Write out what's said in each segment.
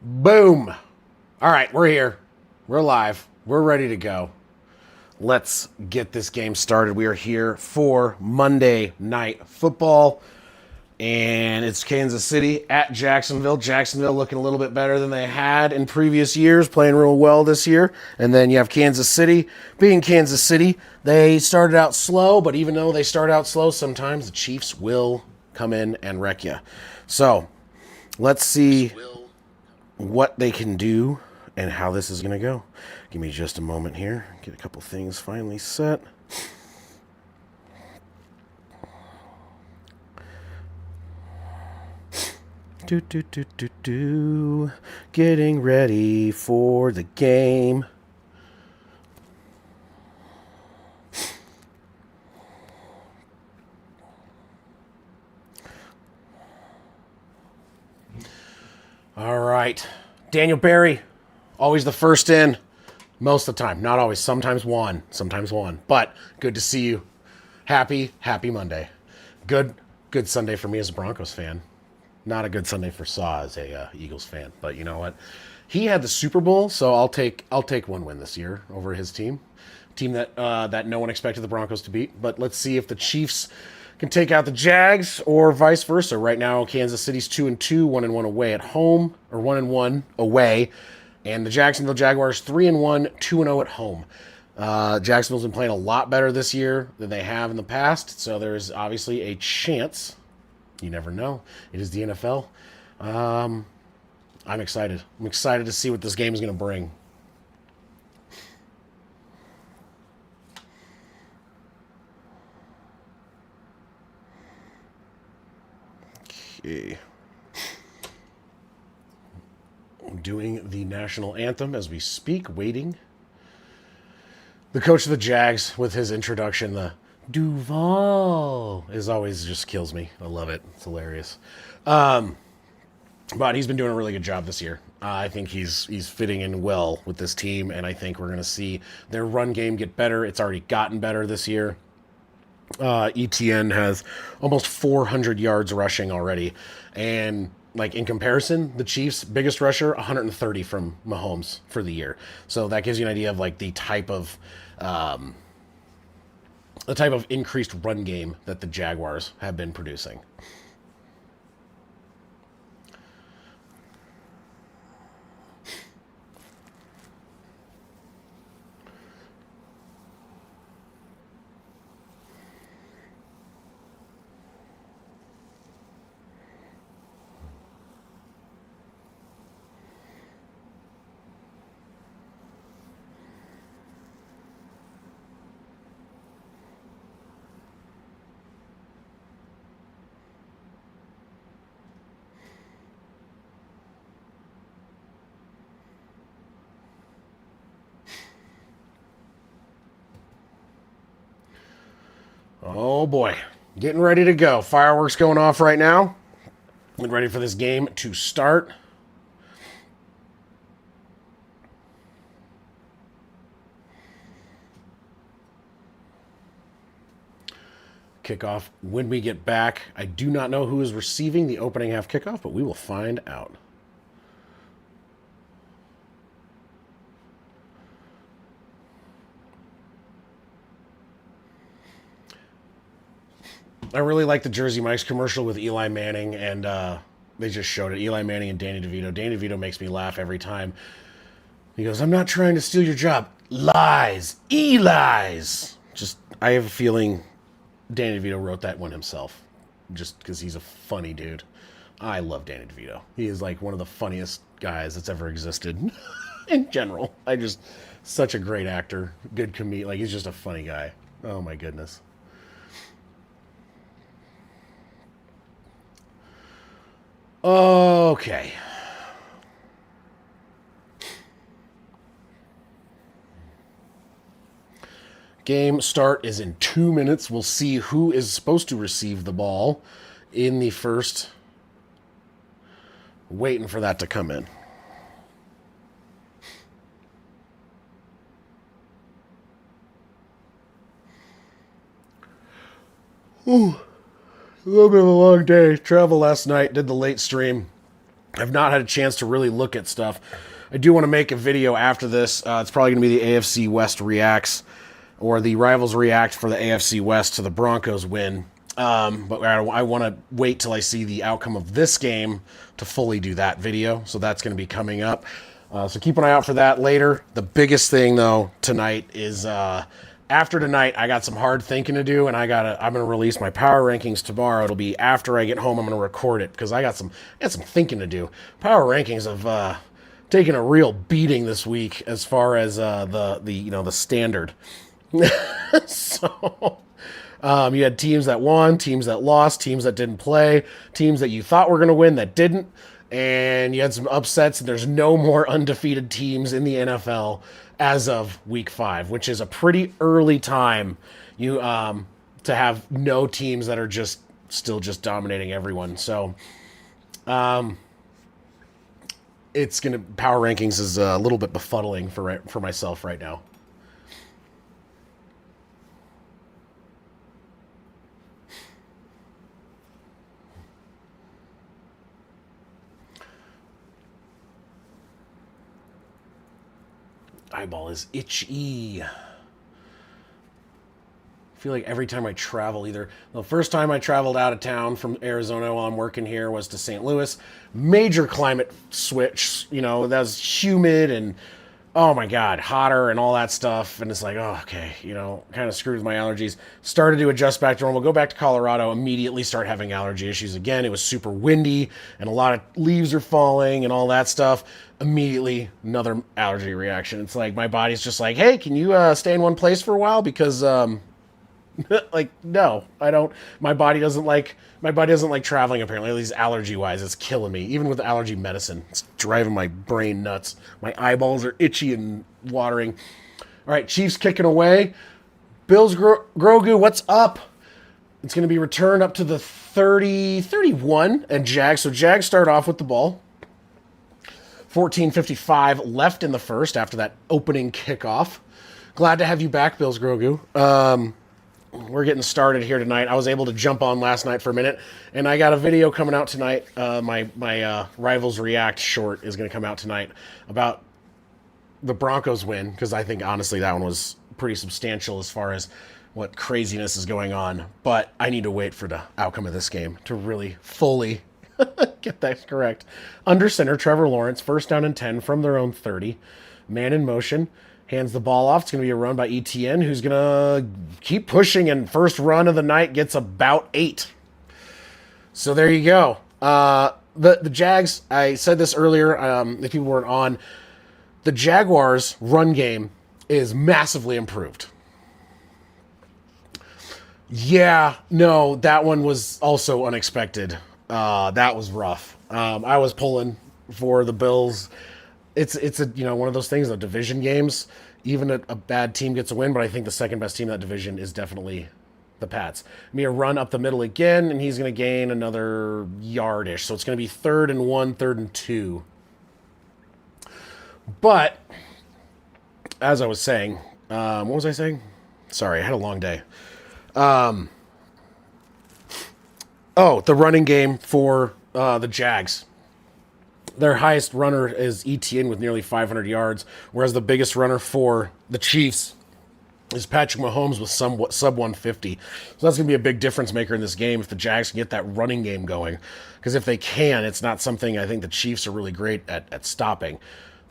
Boom. All right, we're here. We're live. We're ready to go. Let's get this game started. We are here for Monday Night Football, and it's Kansas City at Jacksonville. Jacksonville looking a little bit better than they had in previous years, playing real well this year. And then you have Kansas City. Being Kansas City, they started out slow, but even though they start out slow, sometimes the Chiefs will come in and wreck you. So let's see what they can do and how this is going to go. Give me just a moment here. Get a couple things finally set. Getting ready for the game. All right. Daniel Barry, always the first in, most of the time. Not always. Sometimes one. But good to see you. Happy Monday. Good Sunday for me as a Broncos fan. Not a good Sunday for Saw as a Eagles fan. But you know what? He had the Super Bowl, so I'll take one win this year over his team. Team that no one expected the Broncos to beat. But let's see if the Chiefs can take out the Jags or vice versa. Right now, Kansas City's 2-2, 1-1 away at home, or 1-1 away, and the Jacksonville Jaguars 3-1, 2-0 at home. Jacksonville's been playing a lot better this year than they have in the past, so there's obviously a chance. You never know. It is the NFL. I'm excited. I'm excited to see what this game is going to bring. Okay. Doing the national anthem as we speak, waiting. The coach of the Jags with his introduction, the Duval, is always just kills me. I love it. It's hilarious. But he's been doing a really good job this year. I think he's fitting in well with this team, and I think we're going to see their run game get better. It's already gotten better this year. ETN has almost 400 yards rushing already. And like in comparison, the Chiefs' biggest rusher, 130 from Mahomes for the year. So that gives you an idea of like the type of increased run game that the Jaguars have been producing. Oh boy, getting ready to go. Fireworks going off right now. Getting ready for this game to start. Kickoff when we get back. I do not know who is receiving the opening half kickoff, but we will find out. I really like the Jersey Mike's commercial with Eli Manning, and they just showed it. Eli Manning and Danny DeVito. Danny DeVito makes me laugh every time. He goes, "I'm not trying to steal your job." Lies. Eli's. Just, I have a feeling Danny DeVito wrote that one himself, just because he's a funny dude. I love Danny DeVito. He is like one of the funniest guys that's ever existed in general. Such a great actor, good comedian. Like, he's just a funny guy. Oh my goodness. Okay. Game start is in 2 minutes. We'll see who is supposed to receive the ball in the first. Waiting for that to come in. Ooh, a little bit of a long day. Travel last night, did the late stream. I've not had a chance to really look at stuff. I do want to make a video after this. It's probably going to be the AFC West reacts, or the Rivals react for the AFC West to the Broncos win. But I want to wait till I see the outcome of this game to fully do that video. So that's going to be coming up. So keep an eye out for that later. The biggest thing, though, tonight is after tonight, I got some hard thinking to do, and I'm going to release my power rankings tomorrow. It'll be after I get home. I'm going to record it because I got some thinking to do. Power rankings have taken a real beating this week as far as the standard. So you had teams that won, teams that lost, teams that didn't play, teams that you thought were going to win that didn't, and you had some upsets. And there's no more undefeated teams in the NFL as of week 5, which is a pretty early time to have no teams that are still dominating everyone. So it's gonna power rankings is a little bit befuddling for myself right now. Eyeball is itchy. I feel like every time I travel, either the first time I traveled out of town from Arizona while I'm working here was to St. Louis. Major climate switch, that was humid and, oh my God, hotter and all that stuff. And it's like, oh, okay, kind of screwed with my allergies. Started to adjust back to normal. Go back to Colorado, immediately start having allergy issues again. It was super windy and a lot of leaves are falling and all that stuff. Immediately, another allergy reaction. It's like my body's just like, hey, can you stay in one place for a while? Because like, no, I don't. My body doesn't like traveling, apparently, at least allergy-wise. It's killing me. Even with allergy medicine, it's driving my brain nuts. My eyeballs are itchy and watering. All right, Chiefs kicking away. Bills, Grogu, what's up? It's going to be returned up to the 30-31, and Jags. So Jags start off with the ball. 14:55 left in the first after that opening kickoff. Glad to have you back, Bills, Grogu. We're getting started here tonight. I was able to jump on last night for a minute, and I got a video coming out tonight. My Rivals React short is going to come out tonight about the Broncos win, because I think, honestly, that one was pretty substantial as far as what craziness is going on. But I need to wait for the outcome of this game to really fully get that correct. Under center, Trevor Lawrence, first down and 10 from their own 30. Man in motion. Hands the ball off. It's going to be a run by ETN, who's going to keep pushing, and first run of the night gets about 8. So there you go. The Jags, I said this earlier, if people weren't on, the Jaguars' run game is massively improved. Yeah, no, that one was also unexpected. That was rough. I was pulling for the Bills. It's one of those things, the division games, even a bad team gets a win, but I think the second best team in that division is definitely the Pats. A run up the middle again, and he's going to gain another yardish. So it's going to be 3rd and 1, 3rd and 2. But as I was saying, what was I saying? Sorry, I had a long day. The running game for the Jags. Their highest runner is ETN with nearly 500 yards, whereas the biggest runner for the Chiefs is Patrick Mahomes with somewhat sub 150. So that's going to be a big difference maker in this game if the Jags can get that running game going. Because if they can, it's not something I think the Chiefs are really great at stopping.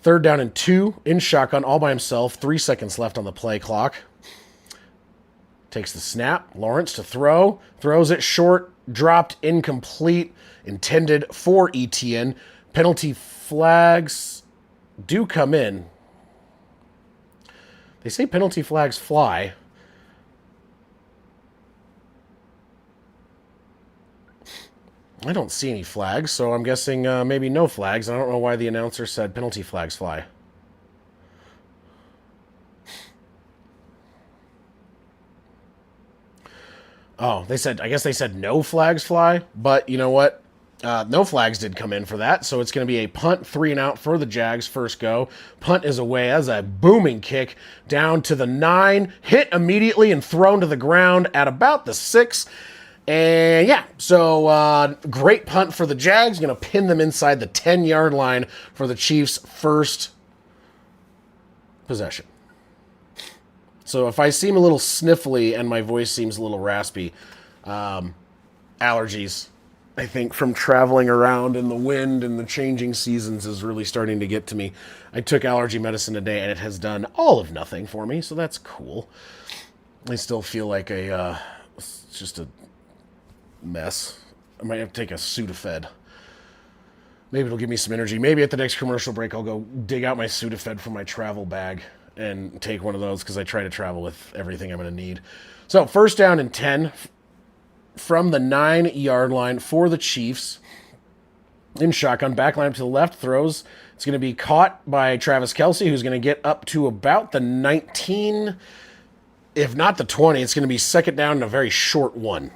3rd down and 2 in shotgun all by himself. 3 seconds left on the play clock. Takes the snap. Lawrence to throw. Throws it short. Dropped. Incomplete. Intended for ETN. Penalty flags do come in. They say penalty flags fly. I don't see any flags, so I'm guessing maybe no flags. I don't know why the announcer said penalty flags fly. Oh, I guess they said no flags fly, but you know what? No flags did come in for that, so it's going to be a punt, 3 and out for the Jags, first go. Punt is away as a booming kick down to the 9, hit immediately and thrown to the ground at about the 6. And yeah, so great punt for the Jags. Going to pin them inside the 10-yard line for the Chiefs' first possession. So if I seem a little sniffly and my voice seems a little raspy, allergies, I think, from traveling around in the wind and the changing seasons is really starting to get to me. I took allergy medicine today, and it has done all of nothing for me, so that's cool. I still feel like it's just a mess. I might have to take a Sudafed. Maybe it'll give me some energy. Maybe at the next commercial break, I'll go dig out my Sudafed from my travel bag and take one of those because I try to travel with everything I'm going to need. So first down and 10 from the 9-yard line for the Chiefs. In shotgun, back line up to the left, throws. It's going to be caught by Travis Kelce, who's going to get up to about the 19, if not the 20. It's going to be second down and a very short one.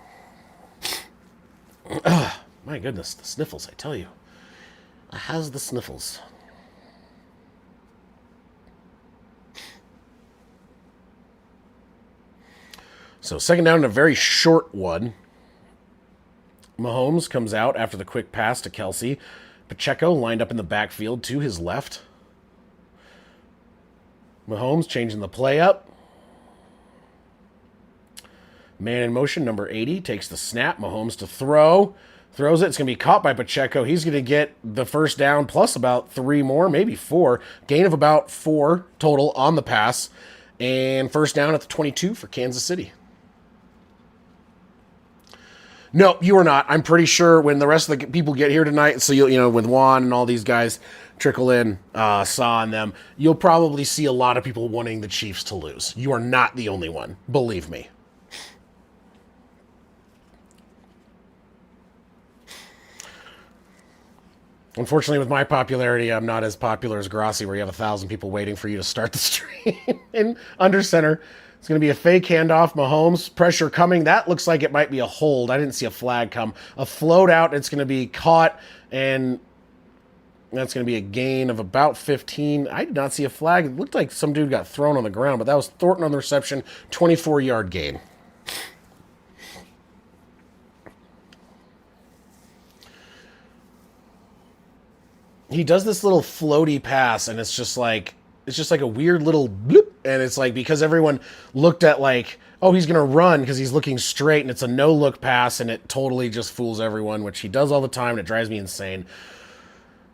My goodness, the sniffles, I tell you. How's the sniffles? So second down and a very short one. Mahomes comes out after the quick pass to Kelce. Pacheco lined up in the backfield to his left. Mahomes changing the play up. Man in motion, number 80, takes the snap. Mahomes to throw. Throws it. It's going to be caught by Pacheco. He's going to get the first down plus about 3 more, maybe 4. Gain of about 4 total on the pass. And first down at the 22 for Kansas City. No, you are not. I'm pretty sure when the rest of the people get here tonight, so you'll, with Juan and all these guys trickle in, Saw and them, you'll probably see a lot of people wanting the Chiefs to lose. You are not the only one. Believe me. Unfortunately, with my popularity, I'm not as popular as Grossi, where you have 1,000 people waiting for you to start the stream. And under center, it's going to be a fake handoff. Mahomes, pressure coming. That looks like it might be a hold. I didn't see a flag come. A float out. It's going to be caught, and that's going to be a gain of about 15. I did not see a flag. It looked like some dude got thrown on the ground, but that was Thornton on the reception. 24-yard gain. He does this little floaty pass, and it's just like a weird little bloop, and it's like because everyone looked at like, oh, he's gonna run because he's looking straight, and it's a no-look pass, and it totally just fools everyone, which he does all the time, and it drives me insane.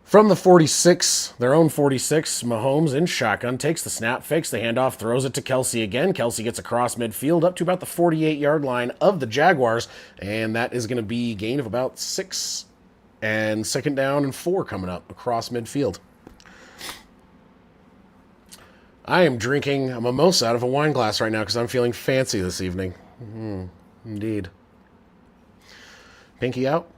From the 46, their own 46, Mahomes in shotgun takes the snap, fakes the handoff, throws it to Kelce again. Kelce gets across midfield up to about the 48-yard line of the Jaguars, and that is going to be a gain of about 6. And second down and 4 coming up across midfield. I am drinking a mimosa out of a wine glass right now because I'm feeling fancy this evening. Indeed. Pinky out.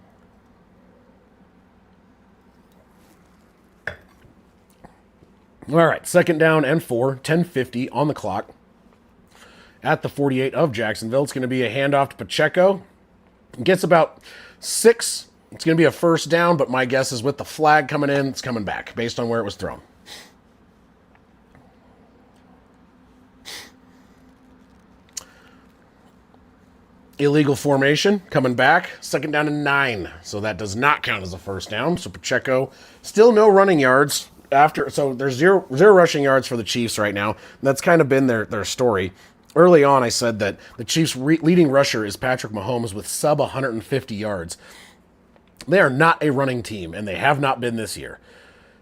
All right, second down and 4, 10:50 on the clock. At the 48 of Jacksonville, it's going to be a handoff to Pacheco. Gets about 6. It's going to be a first down, but my guess is with the flag coming in, it's coming back based on where it was thrown. Illegal formation coming back. Second down and 9. So that does not count as a first down. So Pacheco, still no running yards after. So there's zero rushing yards for the Chiefs right now. That's kind of been their story. Early on, I said that the Chiefs' leading rusher is Patrick Mahomes with sub 150 yards. They are not a running team, and they have not been this year.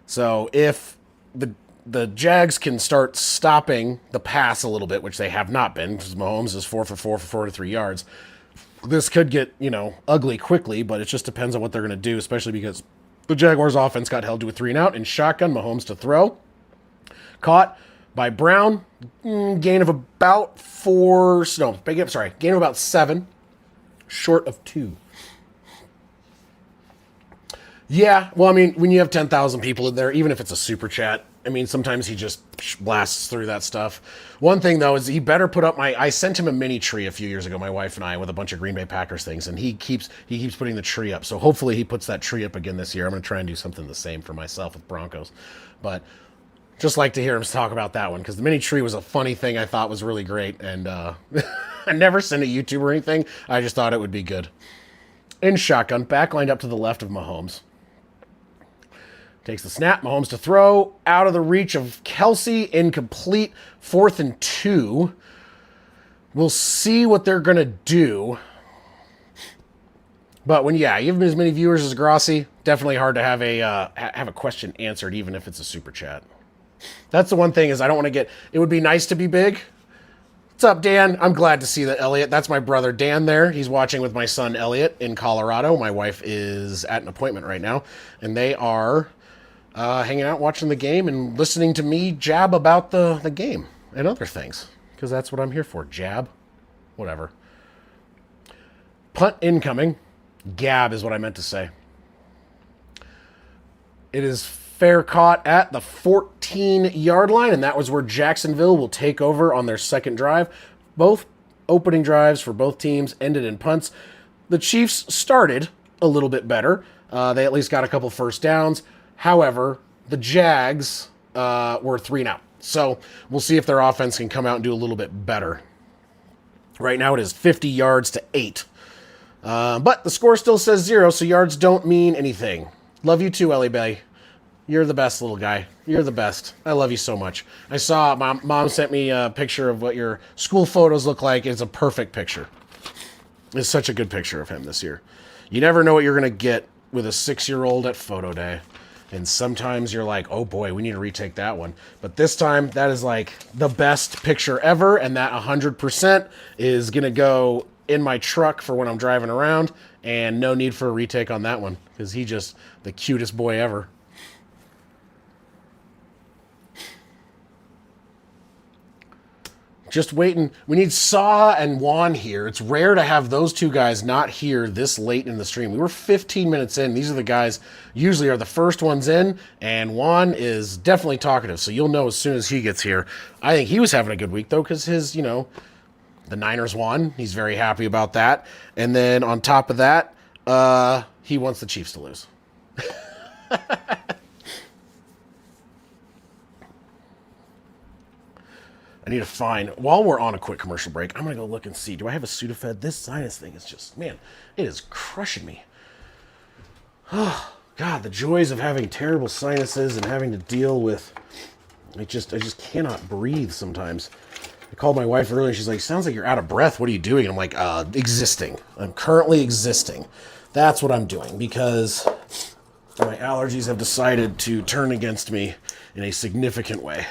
So if the Jags can start stopping the pass a little bit, which they have not been, because Mahomes is 4 for 4 for 43 yards, this could get, ugly quickly, but it just depends on what they're going to do, especially because the Jaguars' offense got held to a 3-and-out in shotgun. Mahomes to throw. Caught by Brown. Gain of about gain of about 7. Short of 2. Yeah, well, when you have 10,000 people in there, even if it's a super chat, sometimes he just blasts through that stuff. One thing, though, is he better put up I sent him a mini tree a few years ago, my wife and I, with a bunch of Green Bay Packers things, and he keeps putting the tree up. So hopefully he puts that tree up again this year. I'm going to try and do something the same for myself with Broncos. But Just like to hear him talk about that one, because the mini tree was a funny thing I thought was really great, and I never sent a YouTube or anything. I just thought it would be good. In shotgun, back lined up to the left of Mahomes. Takes the snap, Mahomes to throw, out of the reach of Kelsey, incomplete, 4th and 2. We'll see what they're going to do. But when, you have as many viewers as Grossi, definitely hard to have a question answered, even if it's a super chat. That's the one thing is I don't want to get, it would be nice to be big. What's up, Dan? I'm glad to see that Elliot, that's my brother Dan there. He's watching with my son Elliot in Colorado. My wife is at an appointment right now, and they are hanging out watching the game and listening to me jab about the game and other things, because that's what I'm here for. Jab, whatever. Punt incoming. Gab is what I meant to say. It is fair caught at the 14-yard line, and that was where Jacksonville will take over on their second drive. Both opening drives for both teams ended in punts. The Chiefs started a little bit better. They at least got a couple first downs. However, the Jags were 3 and out. So we'll see if their offense can come out and do a little bit better. Right now it is 50 yards to 8. But the score still says 0, so yards don't mean anything. Love you too, Ellie Bay. You're the best, little guy. You're the best. I love you so much. I saw, mom sent me a picture of what your school photos look like. It's a perfect picture. It's such a good picture of him this year. You never know what you're going to get with a 6-year-old at photo day. And sometimes you're like, oh boy, we need to retake that one. But this time, that is like the best picture ever. And that 100% is going to go in my truck for when I'm driving around. And no need for a retake on that one, because he just the cutest boy ever. Just waiting. We need Saw and Juan here. It's rare to have those two guys not here this late in the stream. We were 15 minutes in. These are the guys usually are the first ones in, and Juan is definitely talkative, so you'll know as soon as he gets here. I think he was having a good week, though, because his, the Niners won. He's very happy about that. And then on top of that, he wants the Chiefs to lose. I need to find, while we're on a quick commercial break, I'm going to go look and see. Do I have a Sudafed? This sinus thing is just, man, it is crushing me. Oh, God, the joys of having terrible sinuses and having to deal with, I just cannot breathe sometimes. I called my wife earlier. She's like, sounds like you're out of breath. What are you doing? And I'm like, existing. I'm currently existing. That's what I'm doing, because my allergies have decided to turn against me in a significant way.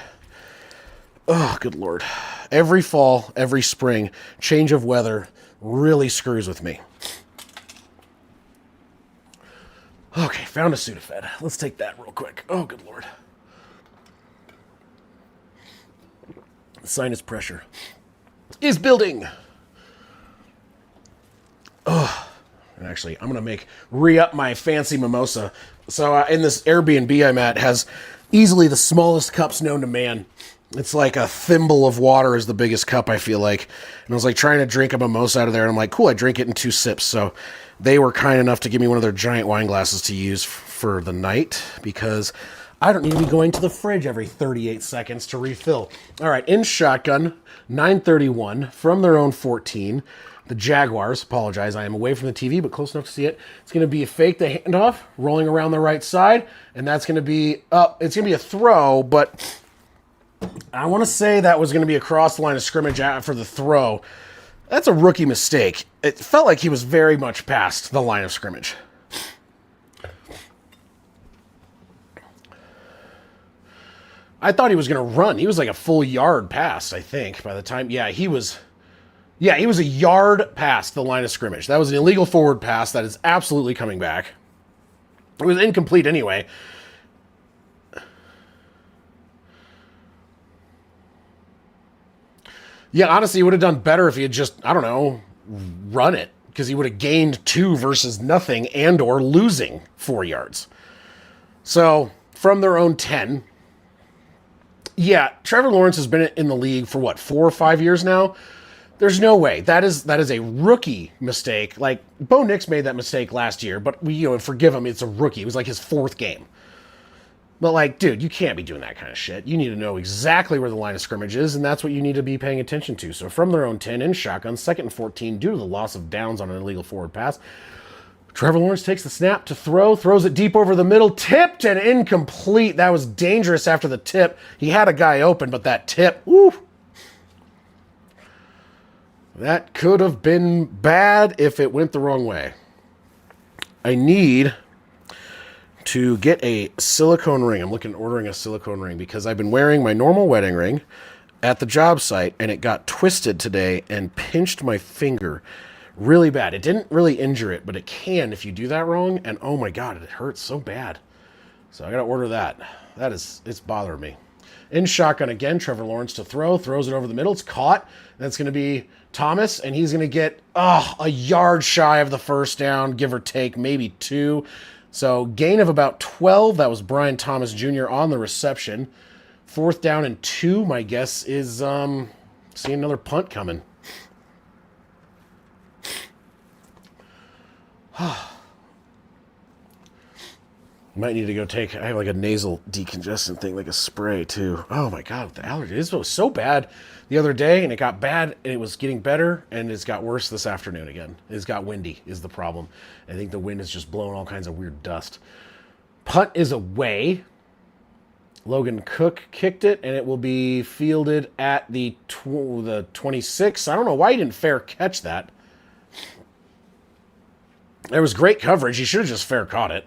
Oh, good Lord. Every fall, every spring, change of weather really screws with me. Okay, found a Sudafed. Let's take that real quick. Oh, good Lord. Sinus pressure is building. Oh, and actually, I'm going to re-up my fancy mimosa. So in this Airbnb I'm at has easily the smallest cups known to man. It's like a thimble of water is the biggest cup, I feel like. And I was like trying to drink a mimosa out of there, and I'm like, cool, I drink it in 2 sips. So they were kind enough to give me one of their giant wine glasses to use for the night, because I don't need to be going to the fridge every 38 seconds to refill. All right, in shotgun, 9:31 from their own 14. The Jaguars, apologize, I am away from the TV, but close enough to see it. It's going to be a fake the handoff, rolling around the right side, and that's going to be up. It's going to be a throw, but I want to say that was going to be across the line of scrimmage for the throw. That's a rookie mistake. It felt like he was very much past the line of scrimmage. I thought he was going to run. He was like a full yard past, I think, by the time. He was a yard past the line of scrimmage. That was an illegal forward pass that is absolutely coming back. It was incomplete anyway. Yeah, honestly, he would have done better if he had just, run it, because he would have gained 2 versus nothing and or losing 4 yards. So, from their own 10, Trevor Lawrence has been in the league for 4 or 5 years now. There's no way. That is a rookie mistake. Like, Bo Nix made that mistake last year, but we forgive him. It's a rookie. It was like his 4th game. But, like, dude, you can't be doing that kind of shit. You need to know exactly where the line of scrimmage is, and that's what you need to be paying attention to. So from their own 10 in shotgun, 2nd and 14, due to the loss of downs on an illegal forward pass, Trevor Lawrence takes the snap to throw, throws it deep over the middle, tipped and incomplete. That was dangerous after the tip. He had a guy open, but that tip, woo, that could have been bad if it went the wrong way. I need to get a silicone ring. I'm looking at ordering a silicone ring because I've been wearing my normal wedding ring at the job site, and it got twisted today and pinched my finger really bad. It didn't really injure it, but it can if you do that wrong, and oh my God, it hurts so bad. So I got to order that. It's bothering me. In shotgun again, Trevor Lawrence to throw, throws it over the middle. It's caught. That's going to be Thomas, and he's going to get a yard shy of the first down, give or take, maybe 2. So gain of about 12. That was Brian Thomas Jr. on the reception. 4th down and 2. My guess is seeing another punt coming. Might need to go take, I have like a nasal decongestant thing, like a spray too. Oh my God, the allergy. This was so bad the other day, and it got bad, and it was getting better, and it's got worse this afternoon again. It's got windy is the problem. I think the wind is just blowing all kinds of weird dust. Punt is away. Logan Cook kicked it, and it will be fielded at the 26. I don't know why he didn't fair catch that. There was great coverage. He should have just fair caught it.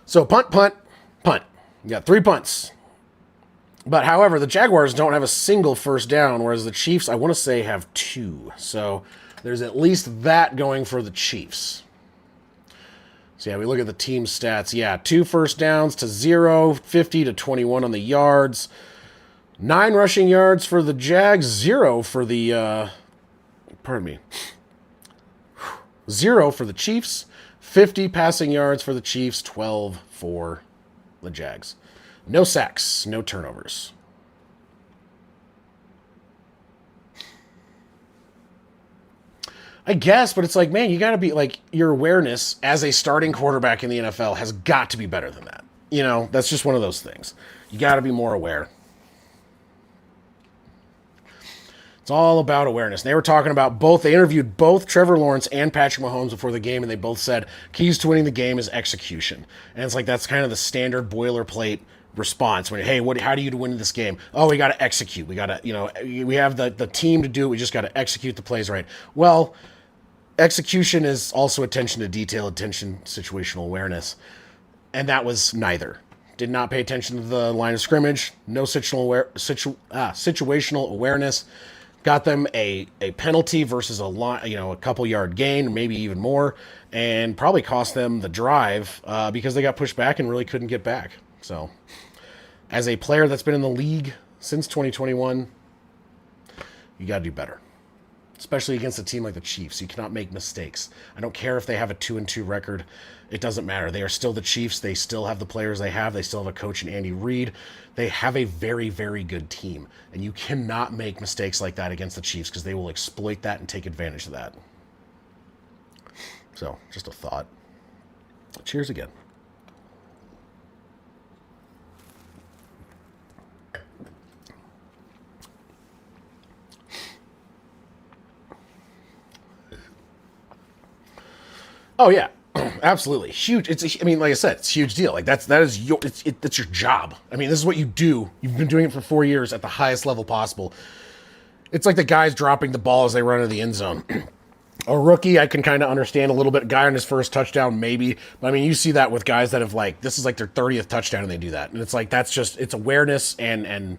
So punt. You got 3 punts. But however, the Jaguars don't have a single first down, whereas the Chiefs, I want to say, have 2. So there's at least that going for the Chiefs. So yeah, we look at the team stats. Yeah, 2 first downs to 0, 50 to 21 on the yards. 9 rushing yards for the Jags, 0 for the, 0 for the Chiefs. 50 passing yards for the Chiefs, 12 for the Jags. No sacks, no turnovers. I guess, but it's like, man, you got to be like, your awareness as a starting quarterback in the NFL has got to be better than that. You know, that's just one of those things. You got to be more aware. It's all about awareness. And they were talking about both. They interviewed both Trevor Lawrence and Patrick Mahomes before the game, and they both said keys to winning the game is execution. And it's like that's kind of the standard boilerplate response. When, hey, how do you win this game? Oh, we got to execute. We got to, we have the team to do it. We just got to execute the plays right. Well, execution is also attention to detail, attention, situational awareness. And that was neither. Did not pay attention to the line of scrimmage. No situational awareness. Got them a penalty versus a couple yard gain, maybe even more, and probably cost them the drive because they got pushed back and really couldn't get back. So, as a player that's been in the league since 2021, you got to do better, especially against a team like the Chiefs. You cannot make mistakes. I don't care if they have a 2-2 record. It doesn't matter. They are still the Chiefs. They still have the players they have. They still have a coach in Andy Reid. They have a very, very good team. And you cannot make mistakes like that against the Chiefs because they will exploit that and take advantage of that. So, just a thought. Cheers again. Oh, yeah. Absolutely huge. Like I said, it's a huge deal. Like that's your job. I mean, this is what you do. You've been doing it for 4 years at the highest level possible. It's like the guys dropping the ball as they run into the end zone. A rookie, I can kind of understand a little bit. Guy on his first touchdown, maybe. But I mean, you see that with guys that have this is like their 30th touchdown and they do that. And it's like, it's awareness and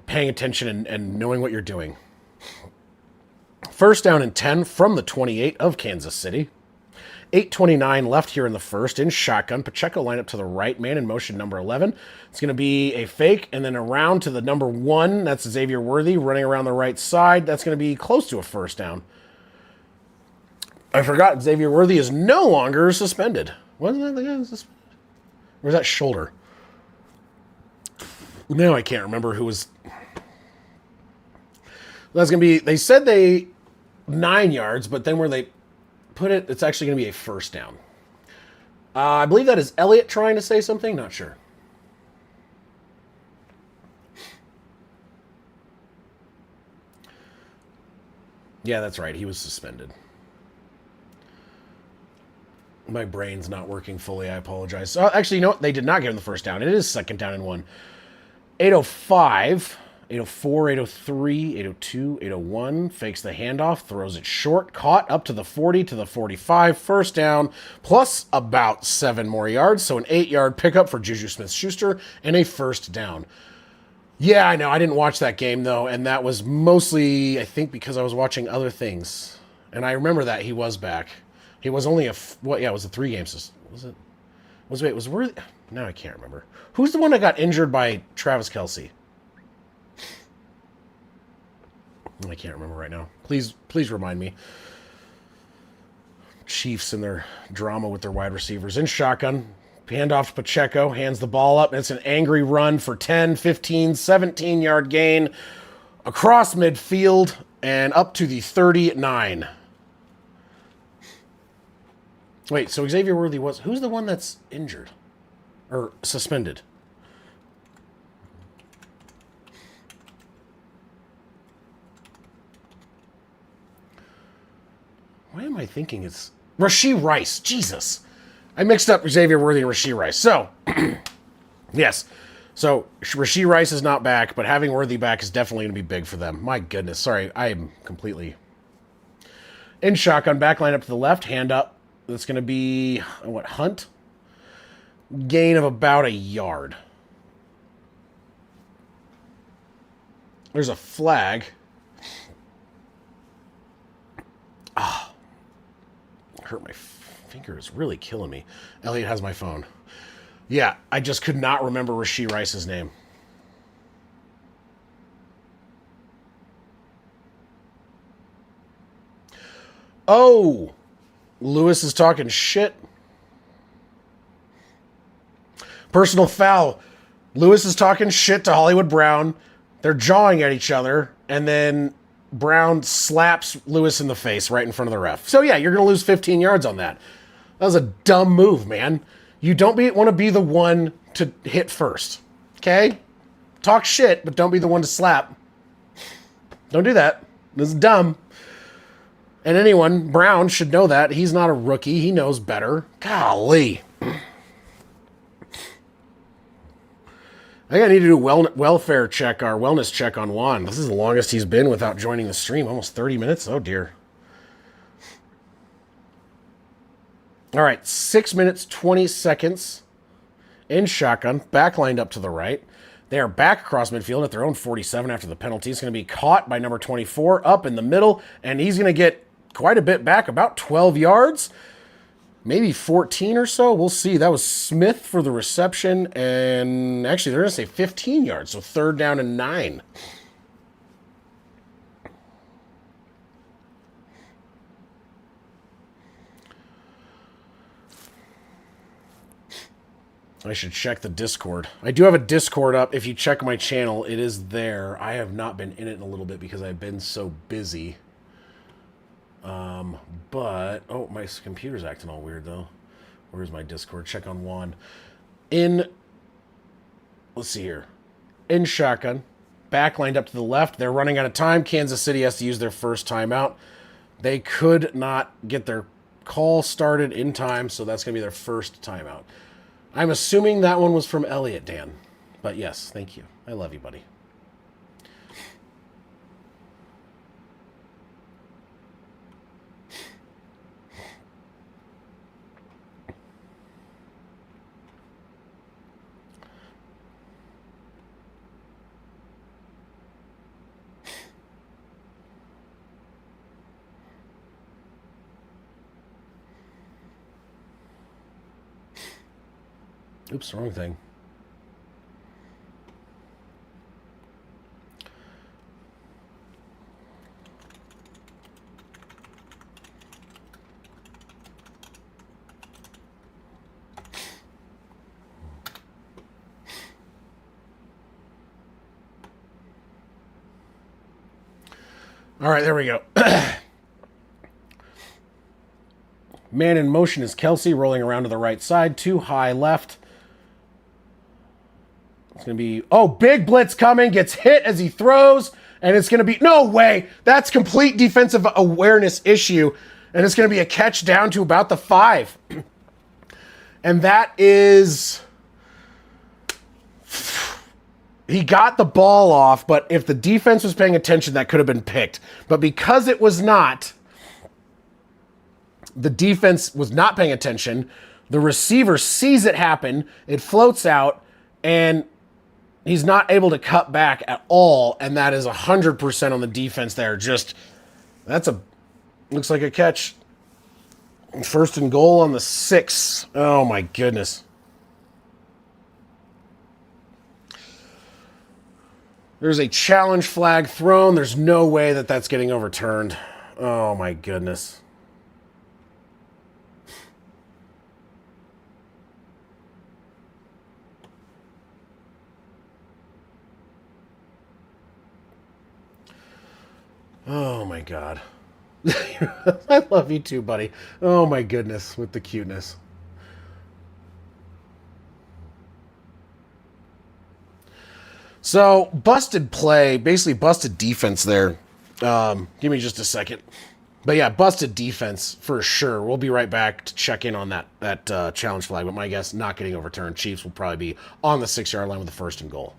paying attention and knowing what you're doing. First down and 10 from the 28 of Kansas City. 8:29 left here in the first. In shotgun, Pacheco line up to the right, man in motion number 11. It's going to be a fake, and then around to the number 1. That's Xavier Worthy running around the right side. That's going to be close to a first down. I forgot Xavier Worthy is no longer suspended. Wasn't that the guy suspended? Or was that shoulder? Now I can't remember who was. That's going to be, they said 9 yards, but then where they put it, it's actually going to be a first down. I believe that is Elliot trying to say something. Not sure. Yeah, that's right. He was suspended. My brain's not working fully. I apologize. Actually, you know what? They did not give him the first down. It is second down and 1. 805, 804, 803, 802, 801. Fakes the handoff. Throws it short. Caught up to the 40, to the 45. First down, plus about 7 more yards. So an 8-yard pickup for Juju Smith-Schuster and a first down. Yeah, I know. I didn't watch that game, though. And that was mostly, I think, because I was watching other things. And I remember that he was back. He was only what? Yeah, it was a 3 games. Was it? Was Worthy? No, I can't remember. Who's the one that got injured by Travis Kelce? I can't remember right now. Please remind me. Chiefs and their drama with their wide receivers. In shotgun. Handoff to Pacheco. Hands the ball up. And it's an angry run for 10, 15, 17-yard gain across midfield and up to the 39. Wait, so Xavier Worthy was... Who's the one that's injured? Or suspended? Why am I thinking it's... Rashee Rice. Jesus. I mixed up Xavier Worthy and Rashee Rice. So, yes. So, Rashee Rice is not back, but having Worthy back is definitely going to be big for them. My goodness. Sorry, I am completely... In shotgun, back line up to the left, hand up. That's going to be, what, Hunt? Gain of about a yard. There's a flag. Ah. Hurt my finger. It's really killing me. Elliot has my phone. Yeah, I just could not remember Rashee Rice's name. Oh! Lewis is talking shit. Personal foul. Lewis is talking shit to Hollywood Brown. They're jawing at each other. And then Brown slaps Lewis in the face right in front of the ref. So yeah, you're going to lose 15 yards on that. That was a dumb move, man. You don't want to be the one to hit first. Okay? Talk shit, but don't be the one to slap. Don't do that. This is dumb. And anyone, Brown, should know that. He's not a rookie. He knows better. Golly. I think I need to do welfare check, our wellness check on Juan. This is the longest he's been without joining the stream. Almost 30 minutes. Oh, dear. All right. 6 minutes, 20 seconds in shotgun. Back lined up to the right. They are back across midfield at their own 47 after the penalty. It's going to be caught by number 24 up in the middle, and he's going to get quite a bit back, about 12 yards, maybe 14 or so. We'll see. That was Smith for the reception, and actually they're going to say 15 yards, so third down and 9. I should check the Discord. I do have a Discord up. If you check my channel, it is there. I have not been in it in a little bit because I've been so busy. But, oh, my computer's acting all weird, though. Where's my Discord? Check on Juan. Let's see here. In shotgun. Back lined up to the left. They're running out of time. Kansas City has to use their first timeout. They could not get their call started in time, so that's going to be their first timeout. I'm assuming that one was from Elliot, Dan. But yes, thank you. I love you, buddy. Oops, wrong thing. All right, there we go. Man in motion is Kelsey rolling around to the right side. Too high left. It's going to be... Oh, big blitz coming. Gets hit as he throws. And it's going to be... No way. That's complete defensive awareness issue. And it's going to be a catch down to about the 5. And that is... He got the ball off, but if the defense was paying attention, that could have been picked. But because it was not, the defense was not paying attention. The receiver sees it happen. It floats out, and he's not able to cut back at all. And that is 100% on the defense there. Looks like a catch. First and goal on the 6. Oh my goodness. There's a challenge flag thrown. There's no way that that's getting overturned. Oh, my goodness. Oh, my God. I love you too, buddy. Oh, my goodness, with the cuteness. So, busted play, basically busted defense there. Give me just a second. But yeah, busted defense for sure. We'll be right back to check in on that challenge flag. But my guess, not getting overturned. Chiefs will probably be on the 6-yard line with the first and goal.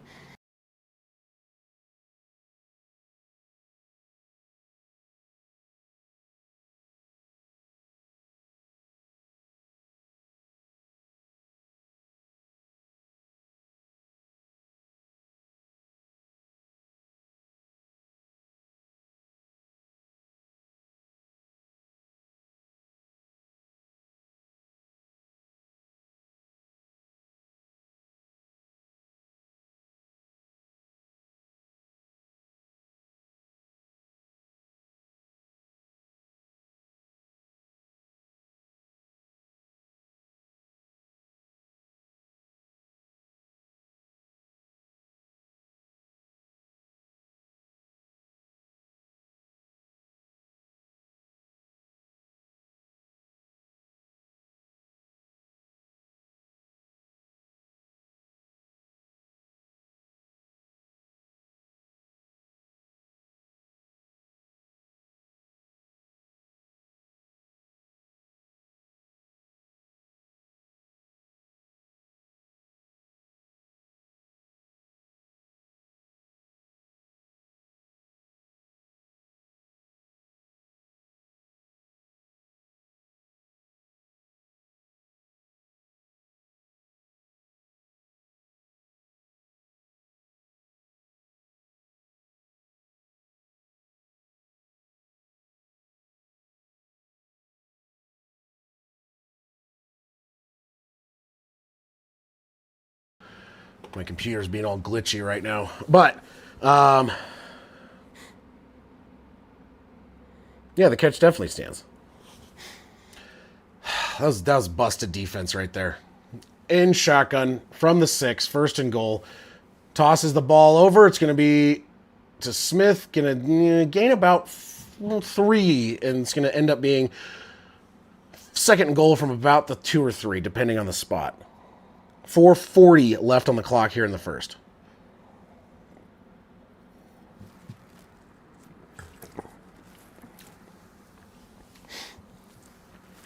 My computer's being all glitchy right now. But, yeah, the catch definitely stands. That was busted defense right there. In shotgun from the 6, first and goal. Tosses the ball over. It's going to be to Smith. Going to gain about 3, and it's going to end up being second and goal from about the 2 or 3, depending on the spot. 4:40 left on the clock here in the first.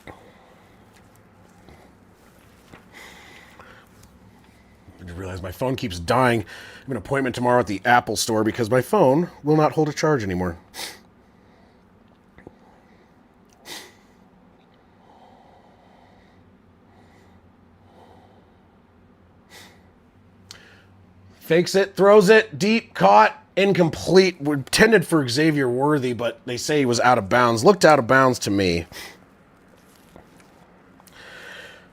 I just realized my phone keeps dying. I have an appointment tomorrow at the Apple store because my phone will not hold a charge anymore. Fakes it, throws it, deep, caught, incomplete. We're intended for Xavier Worthy, but they say he was out of bounds. Looked out of bounds to me.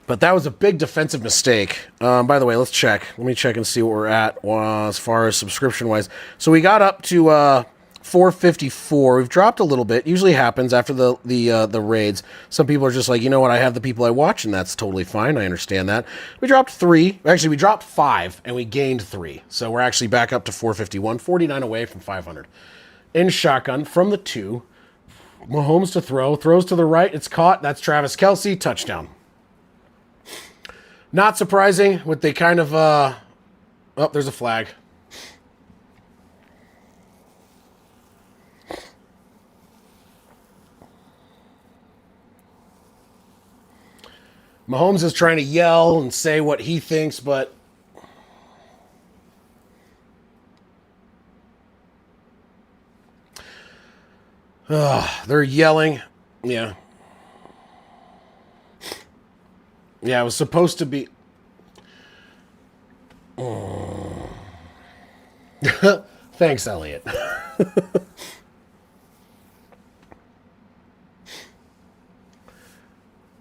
But that was a big defensive mistake. By the way, let's check. Let me check and see what we're at as far as subscription-wise. So we got up to 454. We've dropped a little bit. Usually happens after the raids. Some people are just like, you know what, I have the people I watch, and that's totally fine. I understand that. We dropped 3. Actually, we dropped 5, and we gained 3. So we're actually back up to 451, 49 away from 500. In shotgun from the 2. Mahomes to throw. Throws to the right. It's caught. That's Travis Kelce. Touchdown. Not surprising with the kind of... oh, there's a flag. Mahomes is trying to yell and say what he thinks, but... they're yelling. Yeah. Yeah, it was supposed to be... Thanks, Elliot.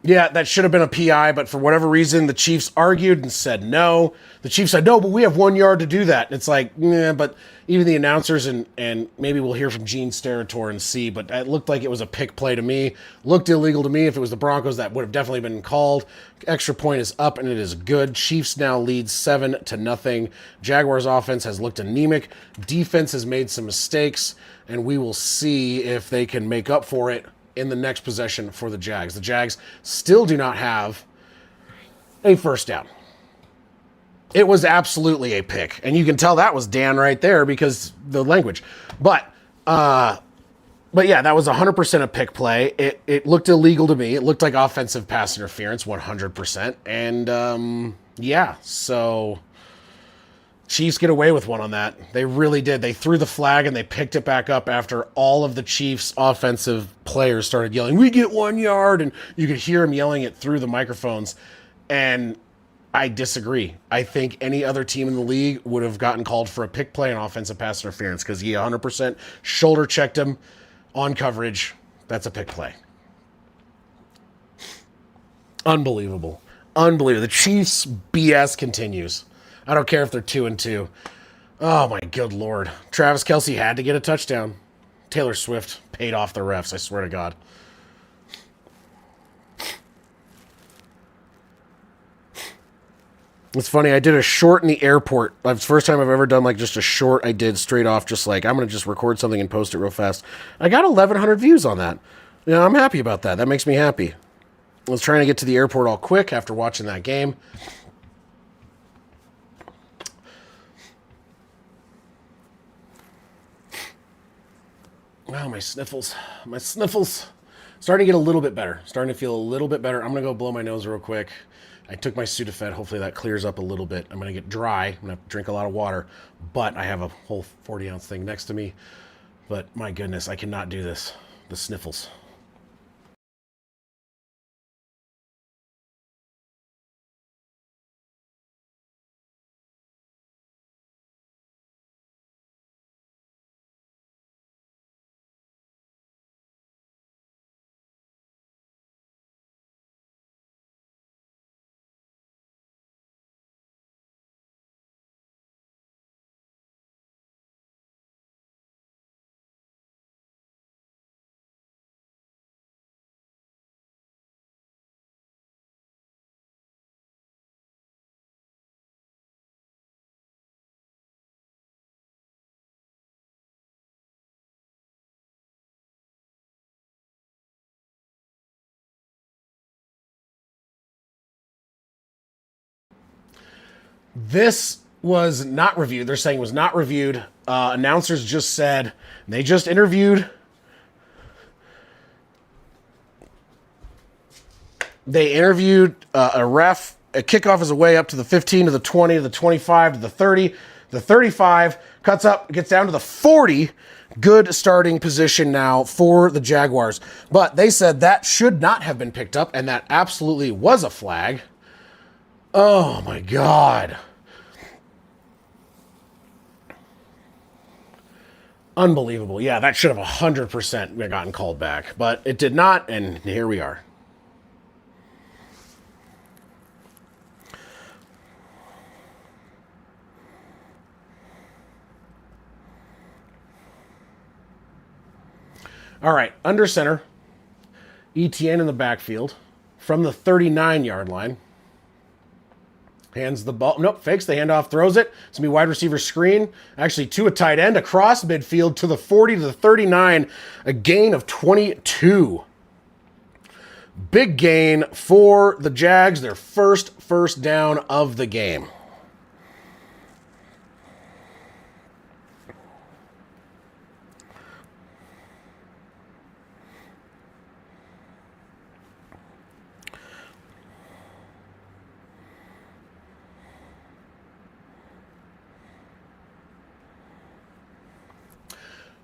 Yeah, that should have been a PI, but for whatever reason, the Chiefs argued and said no. The Chiefs said, no, but we have 1 yard to do that. And it's like, yeah, but even the announcers, and maybe we'll hear from Gene Steratore and see, but it looked like it was a pick play to me. Looked illegal to me. If it was the Broncos, that would have definitely been called. Extra point is up, and it is good. Chiefs now lead 7-0. Jaguars offense has looked anemic. Defense has made some mistakes, and we will see if they can make up for it in the next possession for the Jags. The Jags still do not have a first down. It was absolutely a pick. And you can tell that was Dan right there because the language. But yeah, that was 100% a pick play. It looked illegal to me. It looked like offensive pass interference, 100%. And yeah, so Chiefs get away with one on that. They really did. They threw the flag and they picked it back up after all of the Chiefs' offensive players started yelling, we get 1 yard, and you could hear them yelling it through the microphones. And I disagree. I think any other team in the league would have gotten called for a pick play and offensive pass interference because he 100% shoulder checked him on coverage. That's a pick play. Unbelievable. Unbelievable. The Chiefs' BS continues. I don't care if they're 2-2. Oh, my good Lord. Travis Kelce had to get a touchdown. Taylor Swift paid off the refs, I swear to God. It's funny, I did a short in the airport. It's the first time I've ever done like just a short I did straight off, just like, I'm going to just record something and post it real fast. I got 1,100 views on that. You know, I'm happy about that. That makes me happy. I was trying to get to the airport all quick after watching that game. Wow, my sniffles. My sniffles. Starting to get a little bit better. Starting to feel a little bit better. I'm going to go blow my nose real quick. I took my Sudafed. Hopefully that clears up a little bit. I'm going to get dry. I'm going to have to drink a lot of water. But I have a whole 40-ounce thing next to me. But my goodness, I cannot do this. The sniffles. This was not reviewed. They're saying it was not reviewed. Announcers just said they just interviewed. They interviewed a ref. A kickoff is away up to the 15, to the 20, to the 25, to the 30. The 35 cuts up, gets down to the 40. Good starting position now for the Jaguars. But they said that should not have been picked up, and that absolutely was a flag. Oh, my God. Unbelievable. Yeah, that should have 100% gotten called back. But it did not, and here we are. All right, under center. ETN in the backfield from the 39-yard line. Hands the ball. Nope, fakes the handoff, throws it. It's going to be wide receiver screen. Actually, to a tight end across midfield to the 40 to the 39. A gain of 22. Big gain for the Jags. Their first down of the game.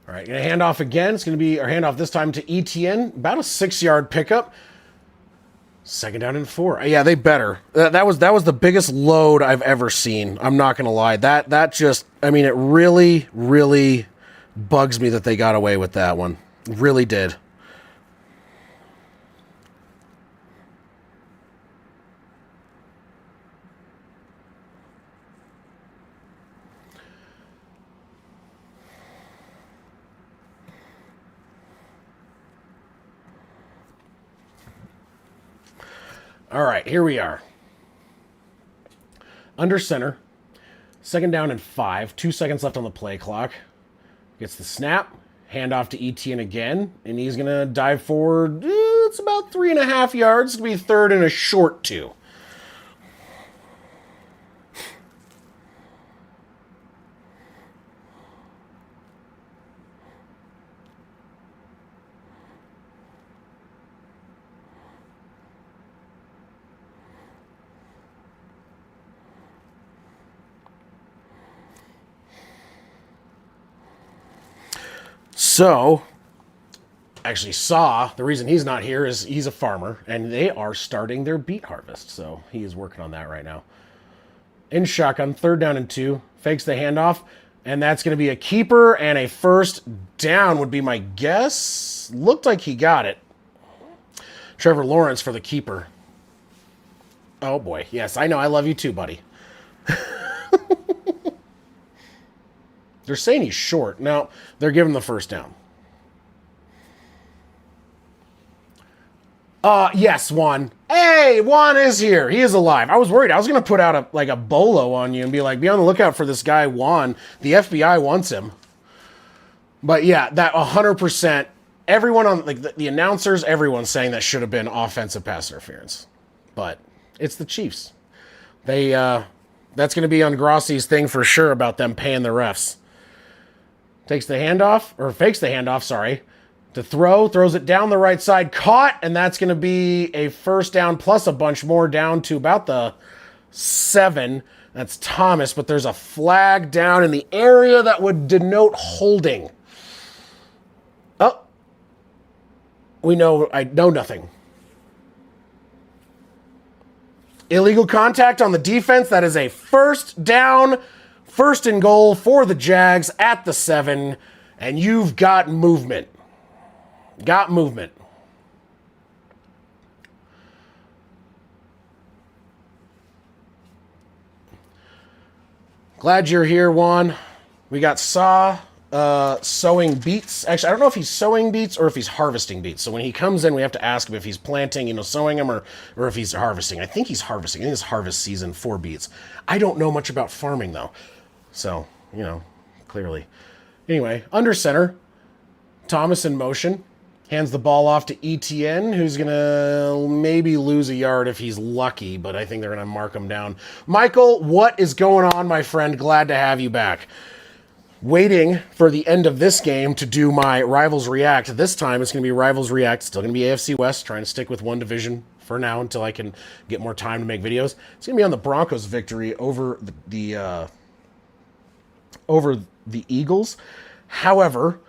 All right, going to hand off again. It's going to be our handoff this time to ETN. About a 6-yard pickup. Second down and 4. Yeah, they better. That was the biggest load I've ever seen. I'm not going to lie. That just, I mean, it really, really bugs me that they got away with that one. It really did. All right, here we are. Under center. Second down and 5. 2 seconds left on the play clock. Gets the snap. Handoff to Etienne again. And he's going to dive forward. It's about 3.5 yards. It'll be third and a short 2. So, actually the reason he's not here is he's a farmer, and they are starting their beet harvest. So he is working on that right now. In shotgun, third down and 2, fakes the handoff, and that's going to be a keeper and a first down would be my guess. Looked like he got it. Trevor Lawrence for the keeper. Oh boy, yes, I know, I love you too, buddy. They're saying he's short. Now, they're giving the first down. Yes, Juan. Hey, Juan is here. He is alive. I was worried. I was going to put out a bolo on you and be like, be on the lookout for this guy, Juan. The FBI wants him. But yeah, that 100%. Everyone on, like, the announcers, everyone's saying that should have been offensive pass interference. But it's the Chiefs. That's going to be on Grossi's thing for sure about them paying the refs. Takes the handoff, or fakes the handoff, sorry, to throws it down the right side, caught, and that's going to be a first down plus a bunch more down to about the 7. That's Thomas, but there's a flag down in the area that would denote holding. Oh, I know nothing. Illegal contact on the defense. That is a first down. First and goal for the Jags at the 7, and you've got movement. Got movement. Glad you're here, Juan. We got sowing beets. Actually, I don't know if he's sowing beets or if he's harvesting beets. So when he comes in, we have to ask him if he's planting, sowing them, or if he's harvesting. I think he's harvesting. I think it's harvest season for beets. I don't know much about farming, though. So, clearly. Anyway, under center, Thomas in motion. Hands the ball off to ETN, who's going to maybe lose a yard if he's lucky, but I think they're going to mark him down. Michael, what is going on, my friend? Glad to have you back. Waiting for the end of this game to do my Rivals React. This time it's going to be Rivals React. Still going to be AFC West, trying to stick with one division for now until I can get more time to make videos. It's going to be on the Broncos' victory over the Eagles. However,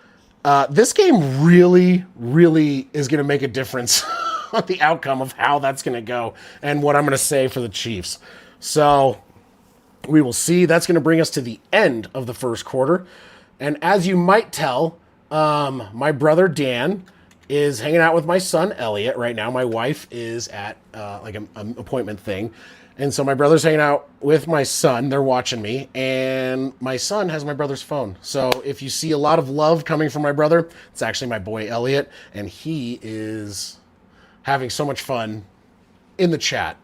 this game really, really is going to make a difference on the outcome of how that's going to go and what I'm going to say for the Chiefs. So we will see. That's going to bring us to the end of the first quarter. And as you might tell, my brother Dan is hanging out with my son Elliot right now. My wife is at an appointment thing. And so my brother's hanging out with my son. They're watching me. And my son has my brother's phone. So if you see a lot of love coming from my brother, it's actually my boy Elliot. And he is having so much fun in the chat.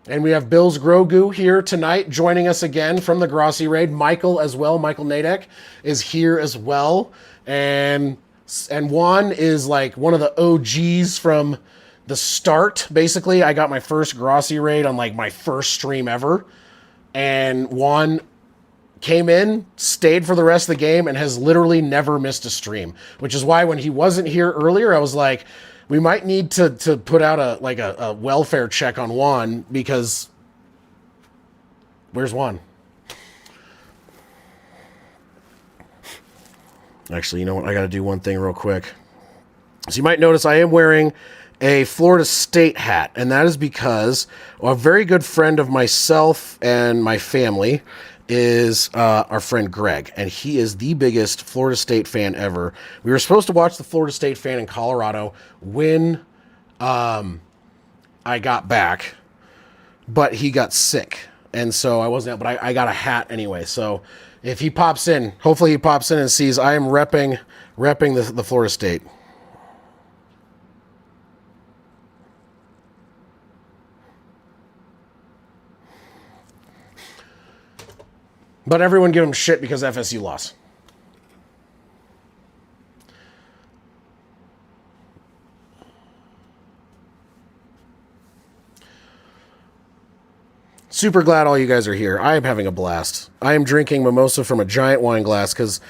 And we have Bill's Grogu here tonight, joining us again from the Grossi raid. Michael as well. Michael Nadek is here as well. And Juan is like one of the OGs from the start. Basically, I got my first Grossi raid on like my first stream ever. And Juan came in, stayed for the rest of the game, and has literally never missed a stream. Which is why when he wasn't here earlier, I was like, we might need to put out a welfare check on Juan, because where's Juan? Actually, you know what? I got to do one thing real quick. So you might notice I am wearing a Florida State hat, and that is because a very good friend of myself and my family is our friend Greg, and he is the biggest Florida State fan ever. We were supposed to watch the Florida State fan in Colorado when I got back, but he got sick, and so I wasn't. But I got a hat anyway. So if he pops in, hopefully he pops in and sees I am repping the Florida State. But everyone give him shit because FSU lost. Super glad all you guys are here. I am having a blast. I am drinking mimosa from a giant wine glass because,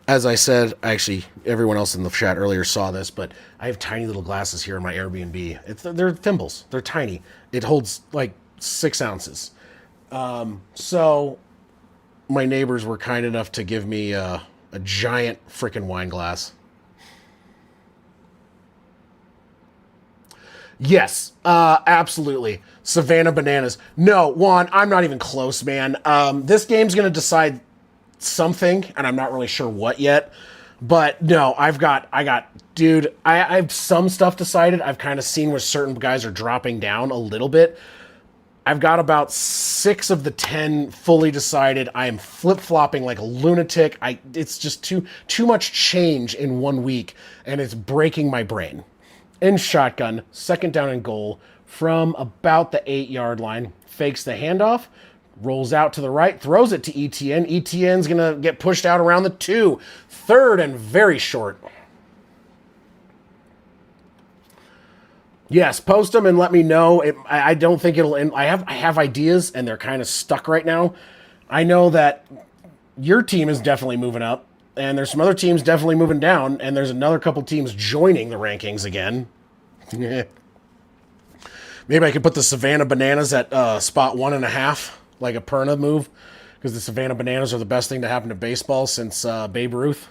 as I said, actually, everyone else in the chat earlier saw this, but I have tiny little glasses here in my Airbnb. They're thimbles. They're tiny. It holds like 6 ounces. So my neighbors were kind enough to give me a giant freaking wine glass. Yes, absolutely. Savannah Bananas. No, Juan, I'm not even close, man. This game's going to decide something, and I'm not really sure what yet. But no, I have some stuff decided. I've kind of seen where certain guys are dropping down a little bit. I've got about 6 of the 10 fully decided. I am flip-flopping like a lunatic. It's just too much change in 1 week, and it's breaking my brain. In shotgun, 2nd down and goal from about the 8-yard line. Fakes the handoff, rolls out to the right, throws it to ETN. ETN's going to get pushed out around the 2. 3rd and very short. Yes, post them and let me know. I don't think it'll end. I have ideas, and they're kind of stuck right now. I know that your team is definitely moving up, and there's some other teams definitely moving down, and there's another couple teams joining the rankings again. Maybe I could put the Savannah Bananas at spot 1.5, like a Perna move, because the Savannah Bananas are the best thing to happen to baseball since Babe Ruth.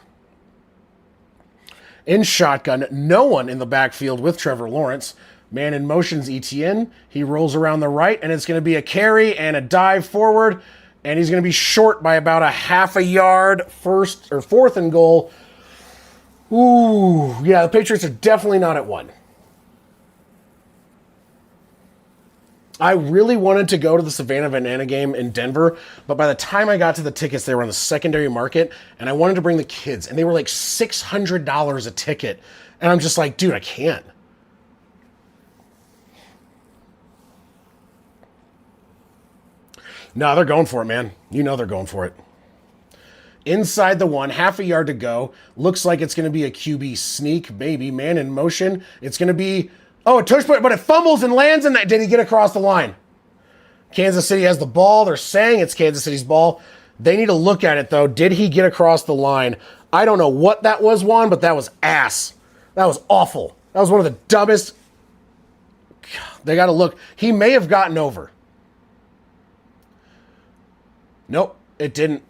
In shotgun, no one in the backfield with Trevor Lawrence. Man in motion's ETN. He rolls around the right, and it's going to be a carry and a dive forward, and he's going to be short by about a half a yard. 4th and goal. Ooh, yeah, the Patriots are definitely not at 1. I really wanted to go to the Savannah Banana game in Denver, but by the time I got to the tickets, they were on the secondary market, and I wanted to bring the kids, and they were like $600 a ticket. And I'm just like, dude, I can't. No, they're going for it, man. You know they're going for it. Inside the 1, half a yard to go. Looks like it's going to be a QB sneak, maybe. Man in motion. It's going to be... Oh, a touch point, but it fumbles and lands in that. Did he get across the line? Kansas City has the ball. They're saying it's Kansas City's ball. They need to look at it, though. Did he get across the line? I don't know what that was, Juan, but that was ass. That was awful. That was one of the dumbest. They got to look. He may have gotten over. Nope, it didn't.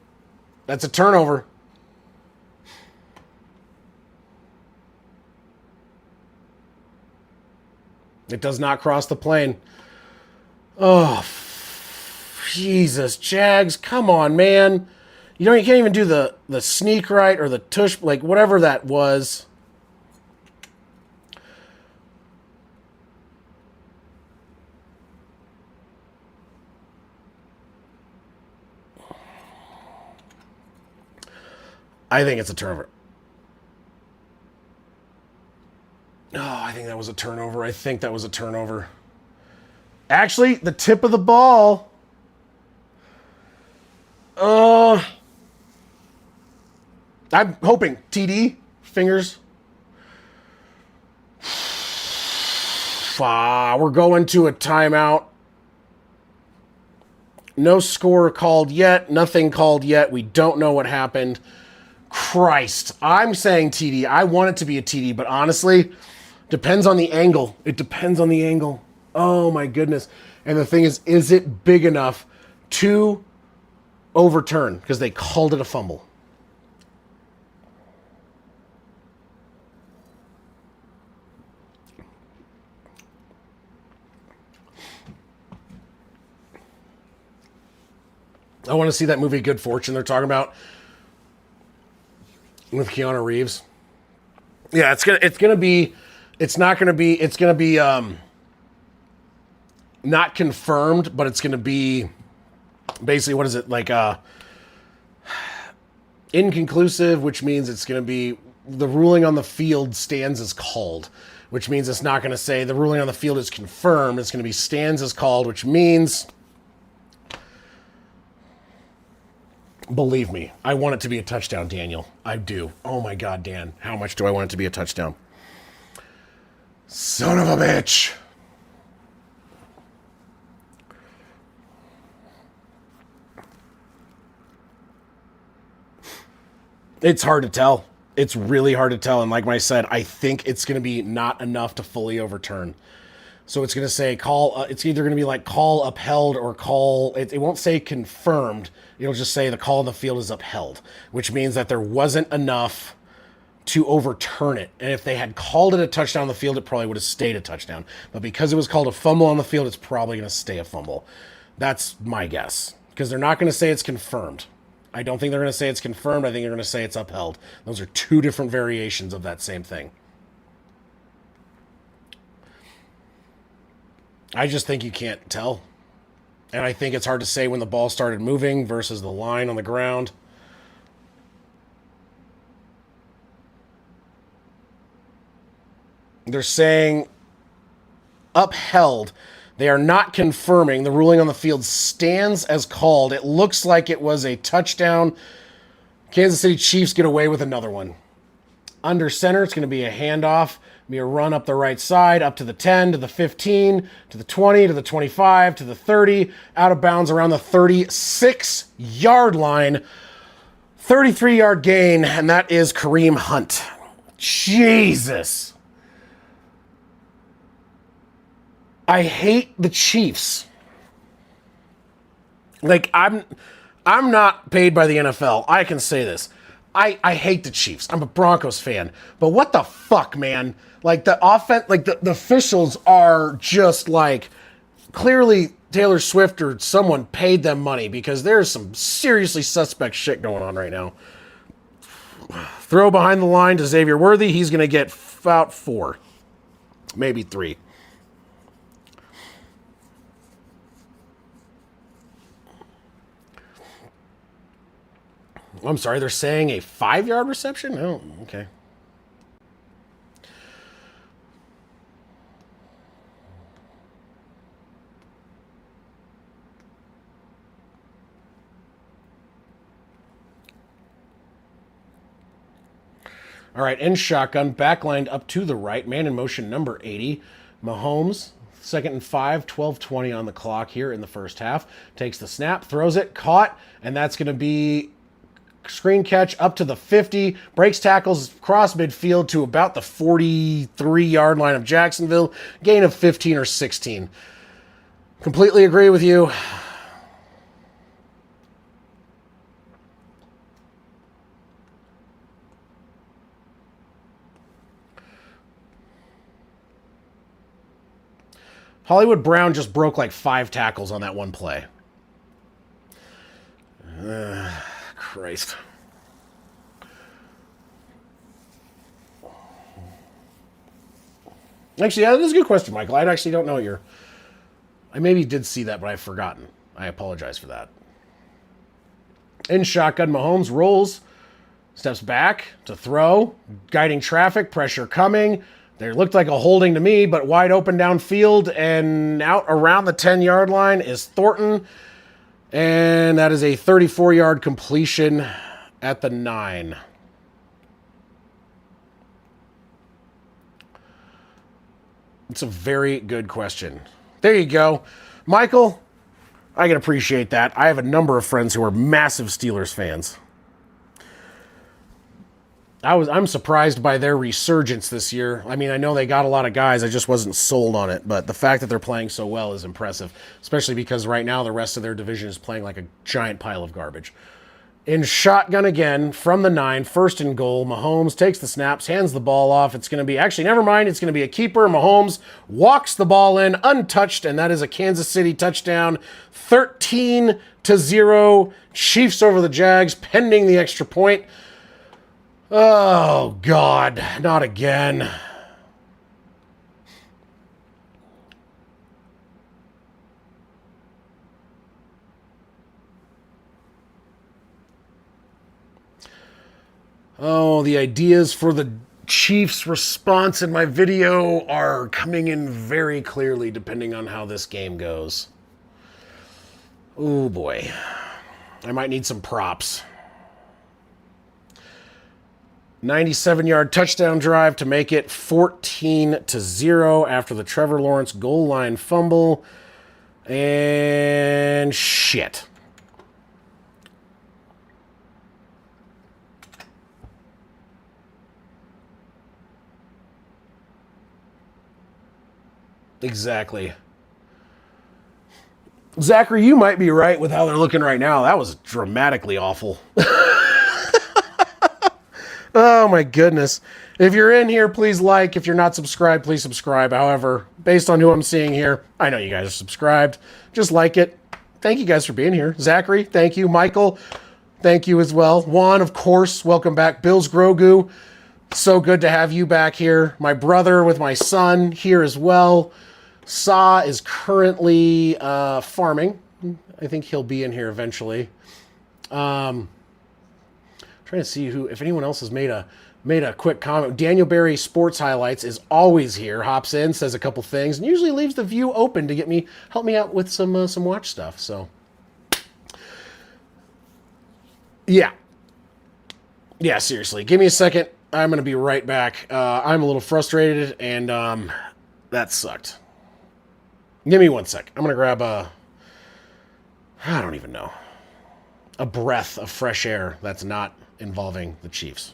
That's a turnover. It does not cross the plane. Oh, Jesus, Jags, come on, man. You can't even do the sneak right or the tush, like whatever that was. I think it's a turnover. Oh, I think that was a turnover. Actually, the tip of the ball. I'm hoping TD. Fingers. We're going to a timeout. No score called yet. Nothing called yet. We don't know what happened. Christ. I'm saying TD. I want it to be a TD, but honestly, depends on the angle. It depends on the angle. Oh, my goodness. And the thing is it big enough to overturn? Because they called it a fumble. I want to see that movie Good Fortune they're talking about with Keanu Reeves. Yeah, it's gonna be not confirmed, but it's gonna be basically, what is it, like inconclusive, which means it's gonna be the ruling on the field stands as called, which means it's not gonna say the ruling on the field is confirmed. It's gonna be stands as called, which means, believe me, I want it to be a touchdown, Daniel. I do. Oh my God, Dan. How much do I want it to be a touchdown? Son of a bitch. It's hard to tell. It's really hard to tell. And like I said, I think it's going to be not enough to fully overturn. So it's going to say call, it's either going to be like call upheld or call, it won't say confirmed. It'll just say the call on the field is upheld, which means that there wasn't enough to overturn it. And if they had called it a touchdown on the field, it probably would have stayed a touchdown. But because it was called a fumble on the field, it's probably going to stay a fumble. That's my guess. Because they're not going to say it's confirmed. I don't think they're going to say it's confirmed. I think they're going to say it's upheld. Those are two different variations of that same thing. I just think you can't tell. And I think it's hard to say when the ball started moving versus the line on the ground. They're saying upheld. They are not confirming. The ruling on the field stands as called. It looks like it was a touchdown. Kansas City Chiefs get away with another one. Under center, it's going to be a handoff. Be a run up the right side, up to the 10, to the 15, to the 20, to the 25, to the 30, out of bounds around the 36-yard line. 33-yard gain, and that is Kareem Hunt. Jesus. I hate the Chiefs. Like, I'm not paid by the NFL. I can say this. I hate the Chiefs. I'm a Broncos fan. But what the fuck, man? Like, the offense, like, the officials are just, like, clearly Taylor Swift or someone paid them money because there's some seriously suspect shit going on right now. Throw behind the line to Xavier Worthy. He's going to get about 4. Maybe 3. I'm sorry, they're saying a 5-yard reception? Oh, okay. All right, in shotgun, backlined up to the right, man in motion number 80. Mahomes, 2nd and 5, 12:20 on the clock here in the first half. Takes the snap, throws it, caught, and that's going to be screen catch up to the 50, breaks tackles across midfield to about the 43-yard line of Jacksonville, gain of 15 or 16. Completely agree with you. Hollywood Brown just broke like 5 tackles on that one play. Christ. Actually, yeah, that is a good question, Michael. I actually don't know what I maybe did see that, but I've forgotten. I apologize for that. In shotgun, Mahomes rolls, steps back to throw, guiding traffic, pressure coming, There looked like a holding to me, but wide open downfield and out around the 10-yard line is Thornton. And that is a 34-yard completion at the 9. It's a very good question. There you go. Michael, I can appreciate that. I have a number of friends who are massive Steelers fans. I'm surprised by their resurgence this year. I mean, I know they got a lot of guys. I just wasn't sold on it. But the fact that they're playing so well is impressive, especially because right now the rest of their division is playing like a giant pile of garbage. In shotgun again from the 9, first and goal. Mahomes takes the snaps, hands the ball off. It's going to be, actually, never mind. It's going to be a keeper. Mahomes walks the ball in untouched, and that is a Kansas City touchdown. 13-0. Chiefs over the Jags, pending the extra point. Oh, God, not again. Oh, the ideas for the Chiefs' response in my video are coming in very clearly depending on how this game goes. Oh, boy. I might need some props. 97-yard touchdown drive to make it 14-0 after the Trevor Lawrence goal line fumble. And shit. Exactly. Zachary, you might be right with how they're looking right now. That was dramatically awful. Oh, my goodness. If you're in here, please like. If you're not subscribed, please subscribe. However, based on who I'm seeing here, I know you guys are subscribed. Just like it. Thank you guys for being here. Zachary, thank you. Michael, thank you as well. Juan, of course, welcome back. Bill's Grogu, so good to have you back here. My brother with my son here as well. Sa is currently farming. I think he'll be in here eventually. Trying to see if anyone else has made a quick comment. Daniel Berry Sports Highlights is always here. Hops in, says a couple things, and usually leaves the view open to help me out with some watch stuff. So, yeah, seriously, give me a second. I'm gonna be right back. I'm a little frustrated, and that sucked. Give me 1 sec. I'm gonna grab I don't even know, a breath of fresh air that's not involving the Chiefs.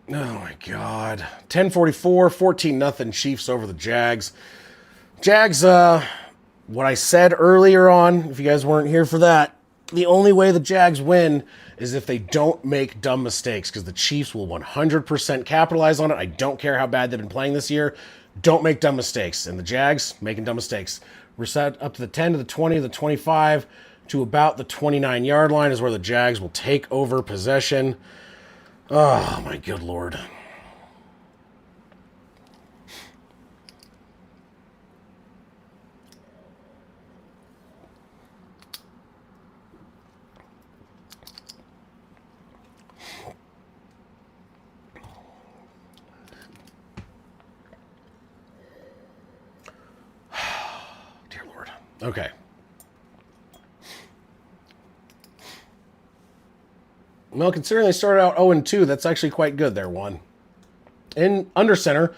Oh my God. 10:44, 14-0 Chiefs over the Jags. Jags, what I said earlier on, if you guys weren't here for that, the only way the Jags win is if they don't make dumb mistakes, because the Chiefs will 100% capitalize on it. I don't care how bad they've been playing this year. Don't make dumb mistakes. And the Jags making dumb mistakes. We're set up to the 10, to the 20, to the 25, to about the 29-yard line is where the Jags will take over possession. Oh, my good Lord. Okay. Well, considering they started out 0-2, that's actually quite good there, one. In under center,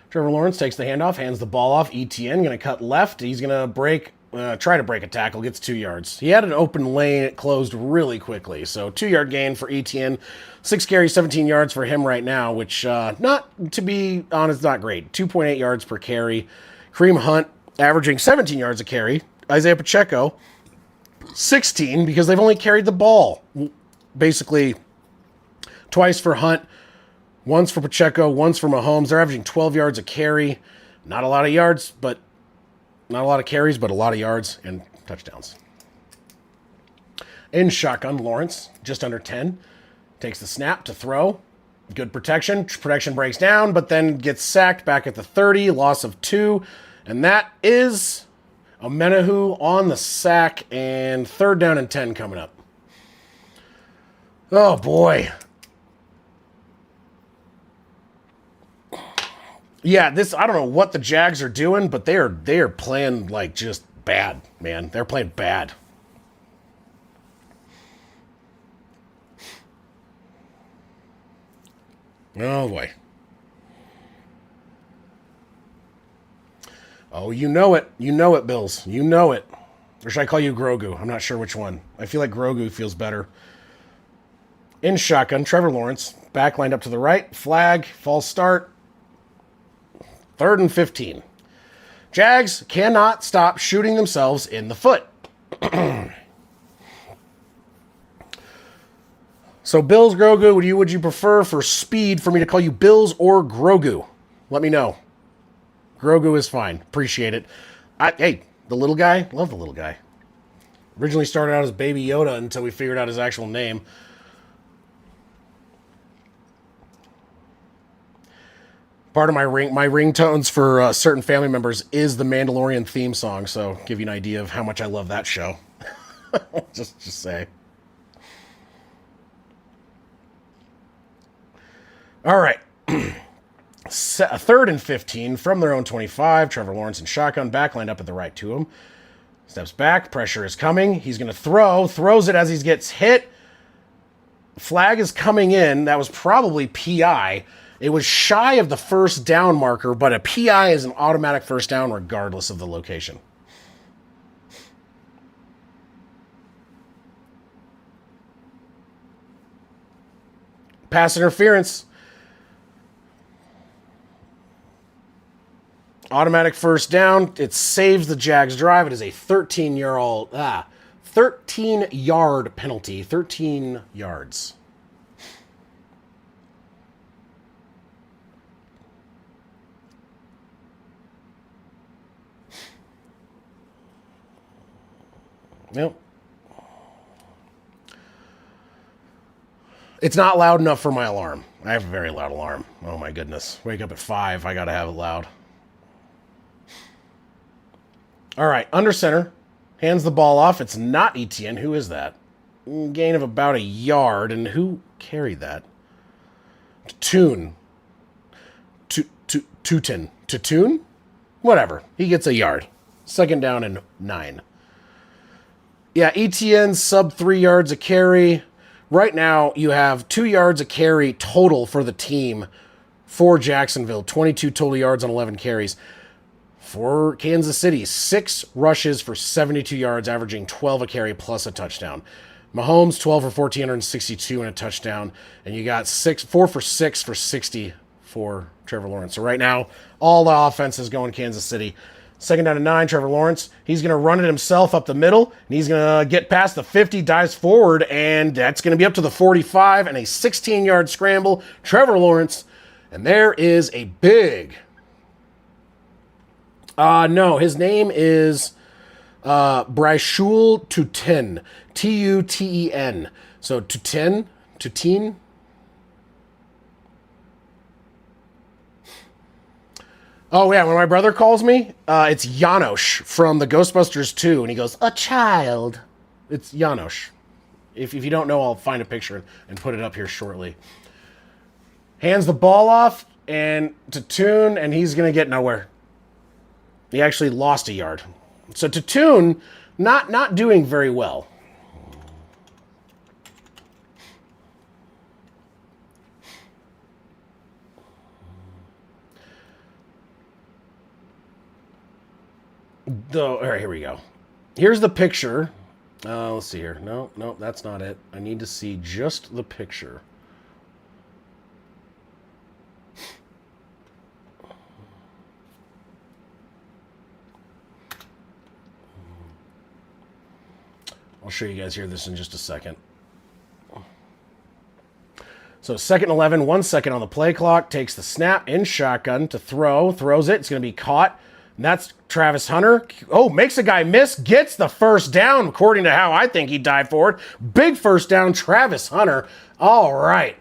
Trevor Lawrence takes the handoff, hands the ball off. ETN going to cut left. He's going to try to break a tackle, gets 2 yards. He had an open lane. It closed really quickly. So 2-yard gain for ETN. 6 carries, 17 yards for him right now, which, not to be honest, not great. 2.8 yards per carry. Kareem Hunt averaging 17 yards a carry. Isaiah Pacheco, 16, because they've only carried the ball. Basically, twice for Hunt, once for Pacheco, once for Mahomes. They're averaging 12 yards a carry. Not a lot of yards, but not a lot of carries, but a lot of yards and touchdowns. In shotgun, Lawrence, just under 10. Takes the snap to throw. Good protection. Protection breaks down, but then gets sacked back at the 30. Loss of 2. And that is Omenahu on the sack, and 3rd down and 10 coming up. Oh, boy. Yeah, this, I don't know what the Jags are doing, but they are playing like just bad, man. They're playing bad. Oh, boy. Oh, you know it. You know it, Bills. You know it. Or should I call you Grogu? I'm not sure which one. I feel like Grogu feels better. In shotgun, Trevor Lawrence. Back lined up to the right. Flag. False start. 3rd and 15. Jags cannot stop shooting themselves in the foot. So, Bills, Grogu, would you prefer for speed for me to call you Bills or Grogu? Let me know. Grogu is fine. Appreciate it. Hey, the little guy, love the little guy. Originally started out as Baby Yoda until we figured out his actual name. Part of my ringtones for certain family members is the Mandalorian theme song, so give you an idea of how much I love that show. just say. All right. 3rd and 15 from their own 25. Trevor Lawrence in shotgun, back lined up at the right to him. Steps back, pressure is coming. He's going to throws it as he gets hit. Flag is coming in. That was probably PI. It was shy of the 1st down marker, but a PI is an automatic 1st down regardless of the location. Pass interference. Automatic 1st down. It saves the Jags drive. It is a 13-yard penalty. 13 yards. Yep. It's not loud enough for my alarm. I have a very loud alarm. Oh my goodness. Wake up at 5. I gotta have it loud. All right, under center. Hands the ball off. It's not ETN. Who is that? Gain of about a yard. And who carried that? Toon. Toon? Whatever. He gets a yard. 2nd down and 9. Yeah, ETN sub 3 yards a carry. Right now, you have 2 yards a carry total for the team for Jacksonville. 22 total yards on 11 carries. For Kansas City, 6 rushes for 72 yards, averaging 12 a carry plus a touchdown. Mahomes, 12 for 1,462 and a touchdown. And you got 4 for 6 for 60 for Trevor Lawrence. So right now, all the offense is going Kansas City. 2nd down and 9, Trevor Lawrence. He's going to run it himself up the middle, and he's going to get past the 50, dives forward, and that's going to be up to the 45, and a 16-yard scramble. Trevor Lawrence, and there is a big... no, his name is Bryshul Tuten. Tuten. So Tuten? Oh, yeah, when my brother calls me, it's Janosch from the Ghostbusters 2, and he goes, a child. It's Janosch. If you don't know, I'll find a picture and put it up here shortly. Hands the ball off and to Tune, and he's going to get nowhere. He actually lost a yard. So Tatoon, not doing very well. All right, here we go. Here's the picture. Let's see here. No, that's not it. I need to see just the picture. I'll show you guys here this in just a second. So 2nd and 11, 1 second on the play clock, takes the snap in shotgun to throws it. It's going to be caught. And that's Travis Hunter. Oh, makes a guy miss, gets the first down, according to how I think he dived forward. Big first down, Travis Hunter. All right.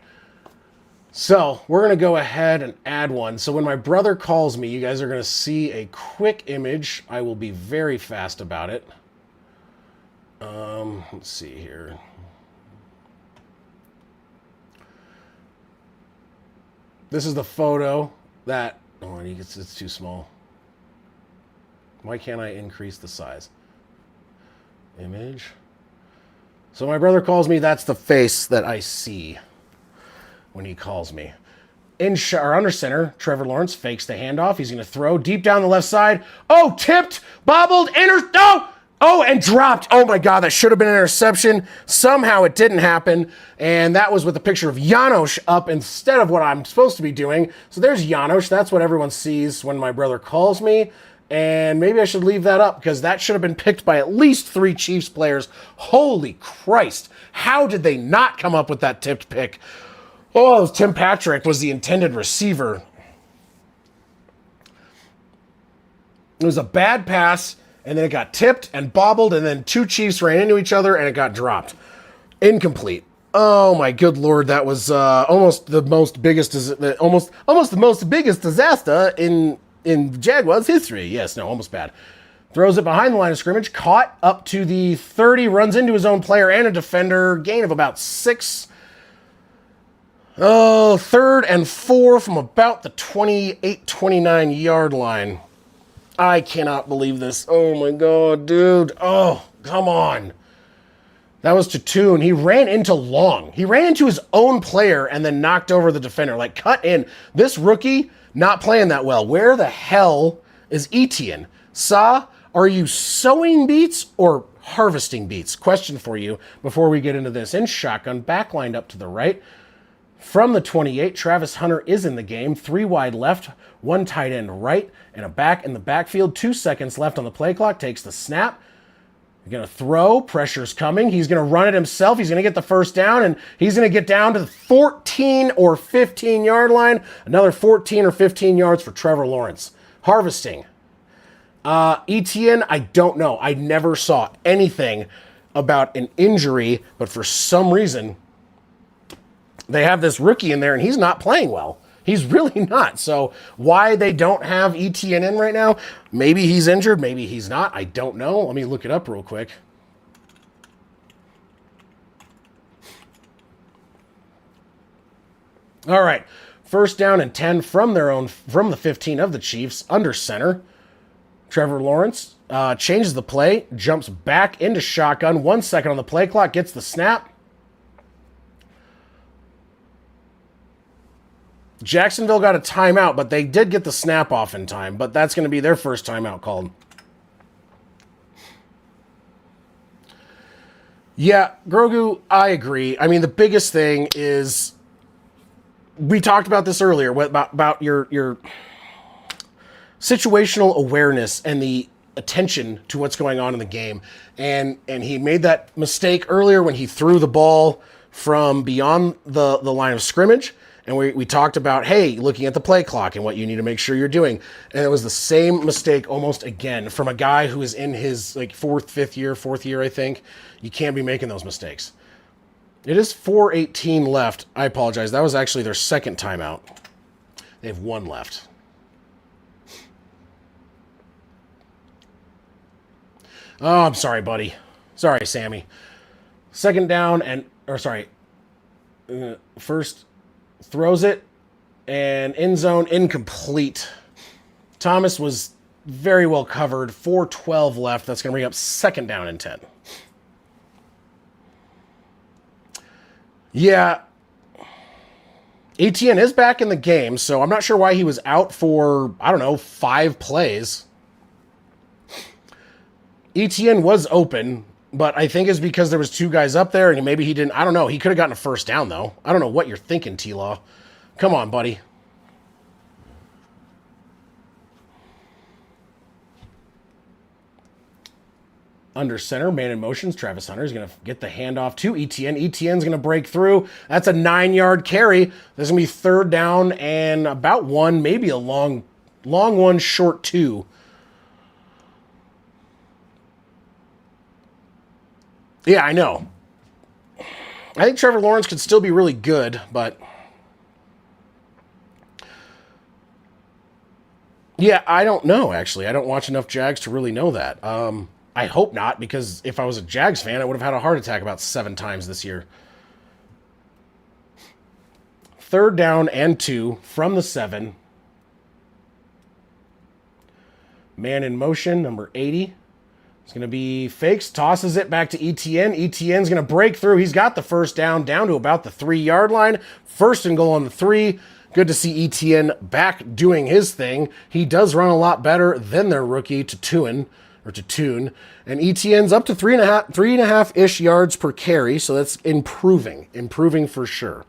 So we're going to go ahead and add one. So when my brother calls me, you guys are going to see a quick image. I will be very fast about it. Let's see here. This is the photo that... Oh, it's too small. Why can't I increase the size? Image. So my brother calls me. That's the face that I see when he calls me. Under center, Trevor Lawrence fakes the handoff. He's going to throw deep down the left side. Oh, tipped, bobbled, no! Oh, and dropped. Oh, my God, that should have been an interception. Somehow it didn't happen, and that was with a picture of Janos up instead of what I'm supposed to be doing. So there's Janos. That's what everyone sees when my brother calls me, and maybe I should leave that up because that should have been picked by at least 3 Chiefs players. Holy Christ. How did they not come up with that tipped pick? Oh, Tim Patrick was the intended receiver. It was a bad pass. And then it got tipped and bobbled, and then 2 Chiefs ran into each other, and it got dropped. Incomplete. Oh my good Lord, that was almost the most biggest disaster in Jaguars history. Yes, no, almost bad. Throws it behind the line of scrimmage, caught up to the 30, runs into his own player and a defender, gain of about 6. 3rd and 4 from about the 28-29 yard line. I cannot believe this. Oh, my God, dude. Oh, come on. That was Tatoon. He ran into Long. He ran into his own player and then knocked over the defender. Like, cut in. This rookie, not playing that well. Where the hell is Etienne? Sa, are you sowing beets or harvesting beets? Question for you before we get into this. In shotgun, back lined up to the right. From the 28, Travis Hunter is in the game. 3 wide left, 1 tight end right, and a back in the backfield. 2 seconds left on the play clock. Takes the snap. He's going to throw. Pressure's coming. He's going to run it himself. He's going to get the first down, and he's going to get down to the 14 or 15 yard line. Another 14 or 15 yards for Trevor Lawrence. Harvesting. Etienne, I don't know. I never saw anything about an injury, but for some reason, they have this rookie in there, and he's not playing well. He's really not. So why they don't have Etienne in right now? Maybe he's injured. Maybe he's not. I don't know. Let me look it up real quick. All right. 1st down and 10 from the 15 of the Chiefs, under center. Trevor Lawrence changes the play, jumps back into shotgun. 1 second on the play clock, gets the snap. Jacksonville got a timeout, but they did get the snap off in time. But that's going to be their first timeout called. Yeah, Grogu, I agree. I mean, the biggest thing is, we talked about this earlier, about your situational awareness and the attention to what's going on in the game. And he made that mistake earlier when he threw the ball from beyond the line of scrimmage. And we talked about, hey, looking at the play clock and what you need to make sure you're doing. And it was the same mistake almost again from a guy who is in his fourth year, I think. You can't be making those mistakes. It is 4:18 left. I apologize. That was actually their second timeout. They have 1 left. Oh, I'm sorry, buddy. Sorry, Sammy. 2nd down first throws it, and end zone incomplete. Thomas was very well covered. 4:12 left. That's going to bring up 2nd down and 10. Yeah. ETN is back in the game, so I'm not sure why he was out for, 5 plays. ETN was open, but I think it's because there was 2 guys up there, and maybe he didn't. I don't know. He could have gotten a 1st down, though. I don't know what you're thinking, T-Law. Come on, buddy. Under center, man in motions. Travis Hunter is going to get the handoff to ETN. ETN's going to break through. That's a 9-yard carry. There's going to be 3rd down and about 1, maybe a long 1, short 2. Yeah, I know. I think Trevor Lawrence could still be really good, but yeah, I don't know, actually. I don't watch enough Jags to really know that. I hope not, because if I was a Jags fan, I would have had a heart attack about 7 times this year. 3rd down and 2 from the 7. Man in motion, number 80. It's going to be fakes, tosses it back to ETN. ETN's going to break through. He's got the 1st down to about the 3-yard line. 1st and goal on the 3. Good to see ETN back doing his thing. He does run a lot better than their rookie to Tune. And ETN's up to 3.5-ish yards per carry, so that's improving for sure.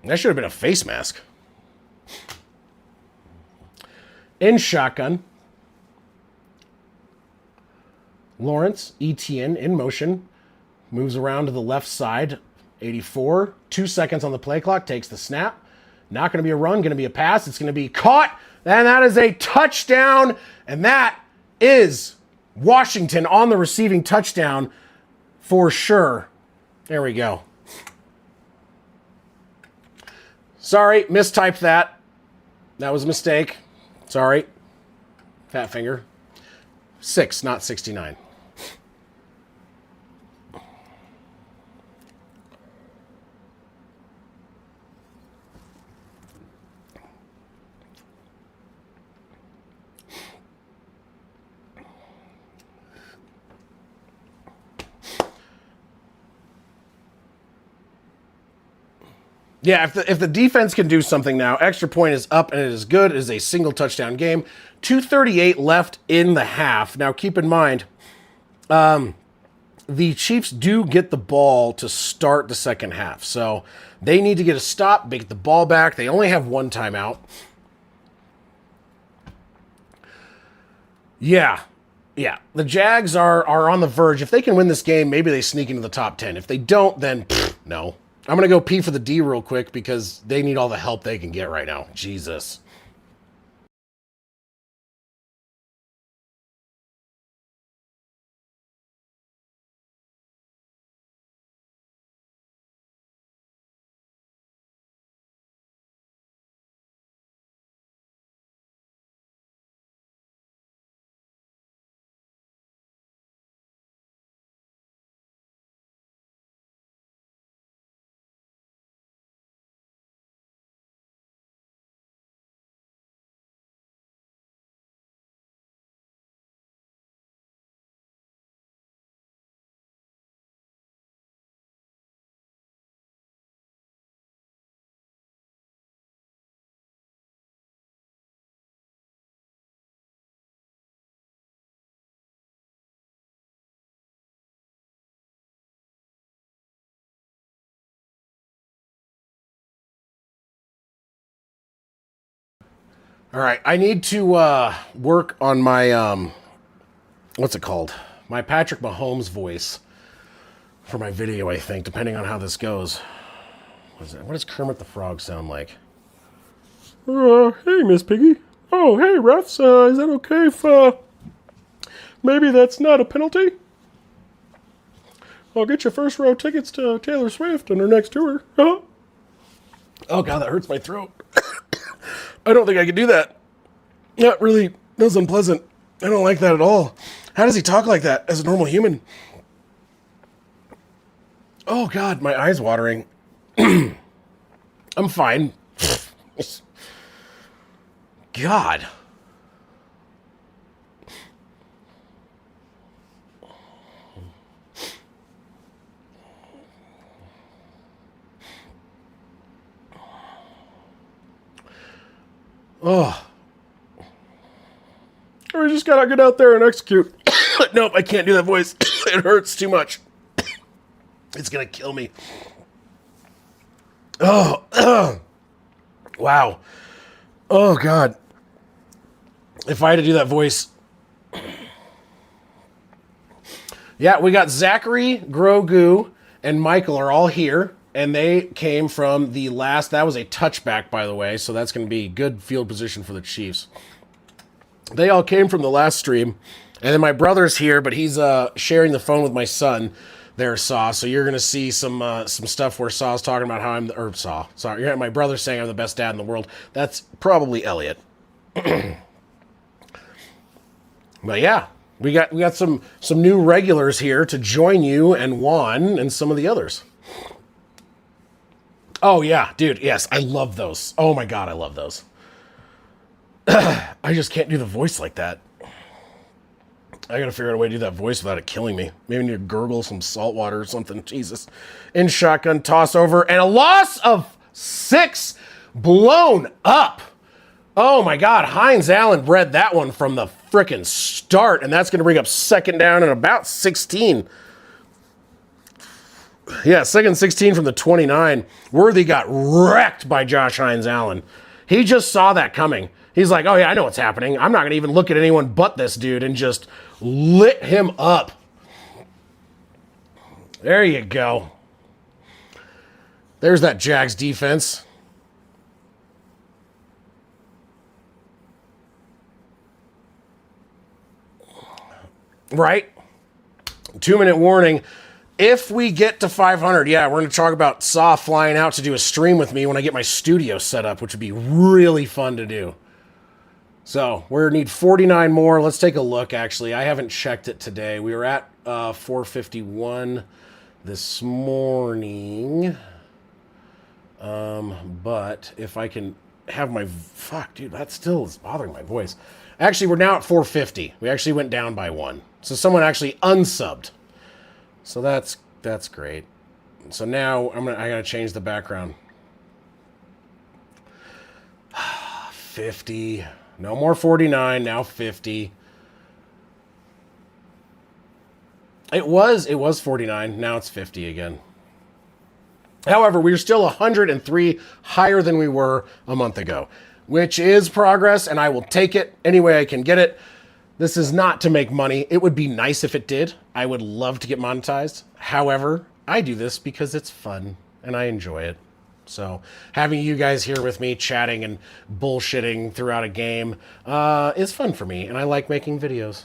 That should have been a face mask. In shotgun, Lawrence, ETN in motion, moves around to the left side. 84, 2 seconds on the play clock, takes the snap. Not going to be a run, going to be a pass. It's going to be caught, and that is a touchdown, and that is Washington on the receiving touchdown for sure. There we go. Sorry, mistyped that. That was a mistake. Sorry. Fat finger. 6, not 69. Yeah, if the defense can do something now, extra point is up and it is good. It is a single touchdown game. 2:38 left in the half. Now, keep in mind, the Chiefs do get the ball to start the second half. So they need to get a stop, get the ball back. They only have 1 timeout. Yeah. The Jags are on the verge. If they can win this game, maybe they sneak into the top 10. If they don't, then no. I'm going to go pee for the D real quick because they need all the help they can get right now. Jesus. All right, I need to work on my, what's it called? My Patrick Mahomes voice for my video, I think, depending on how this goes. What does Kermit the Frog sound like? Hey, Miss Piggy. Oh, hey, refs. Is that okay if, maybe that's not a penalty? I'll get you first row tickets to Taylor Swift and her next tour. Oh, God, that hurts my throat. I don't think I could do that. That really is unpleasant. I don't like that at all. How does he talk like that as a normal human? Oh, God, my eye's watering. I'm fine. God. Oh. We just gotta get out there and execute. Nope, I can't do that voice. It hurts too much. It's gonna kill me. Oh, wow. Oh, God. If I had to do that voice. Yeah, we got Zachary, Grogu, and Michael are all here. And they came from the last. That was a touchback, by the way. So that's going to be good field position for the Chiefs. They all came from the last stream. And then my brother's here, but he's sharing the phone with my son there, Saw. So you're going to see some stuff where Saw's talking about how I'm... Or Saw. Sorry. My brother's saying I'm the best dad in the world. That's probably Elliot. But yeah, we got some new regulars here to join you and Juan and some of the others. Oh yeah, dude, yes, I love those. Oh my God, I love those. I just can't do the voice like that. I gotta figure out a way to do that voice without it killing me. Maybe I need to gurgle some salt water or something. Jesus. In shotgun, toss over, and a loss of 6 blown up. Oh my God, Hines Allen bred that one from the frickin' start, and that's going to bring up second down and about 16. Yeah, second 16 from the 29. Worthy got wrecked by Josh Hines Allen. He just saw that coming. He's like, oh yeah, I know what's happening. I'm not going to even look at anyone but this dude, and just lit him up. There you go. There's that Jags defense. Right? 2-minute warning. If we get to 500, yeah, we're going to talk about Saw flying out to do a stream with me when I get my studio set up, which would be really fun to do. So we need 49 more. Let's take a look, actually. I haven't checked it today. We were at 451 this morning. But if I can have my... Fuck, dude, that still is bothering my voice. Actually, we're now at 450. We actually went down by 1. So someone actually unsubbed. So that's great. So now I gotta change the background. 50. No more 49. Now 50. It was 49. Now it's 50 again. However, we're still 103 higher than we were a month ago, which is progress, and I will take it any way I can get it. This is not to make money. It would be nice if it did. I would love to get monetized. However, I do this because it's fun, and I enjoy it. So having you guys here with me chatting and bullshitting throughout a game is fun for me, and I like making videos.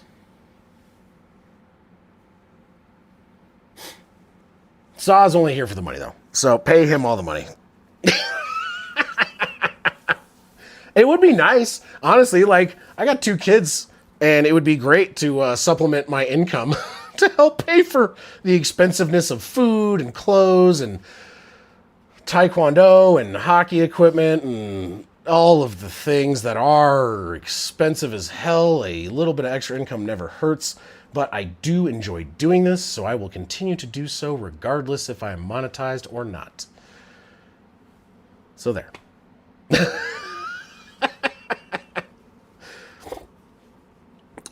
Saw's only here for the money, though. So pay him all the money. It would be nice. Honestly, like, I got 2 kids, and it would be great to supplement my income to help pay for the expensiveness of food and clothes and taekwondo and hockey equipment and all of the things that are expensive as hell. A little bit of extra income never hurts, but I do enjoy doing this, so I will continue to do so regardless if I am monetized or not. So there.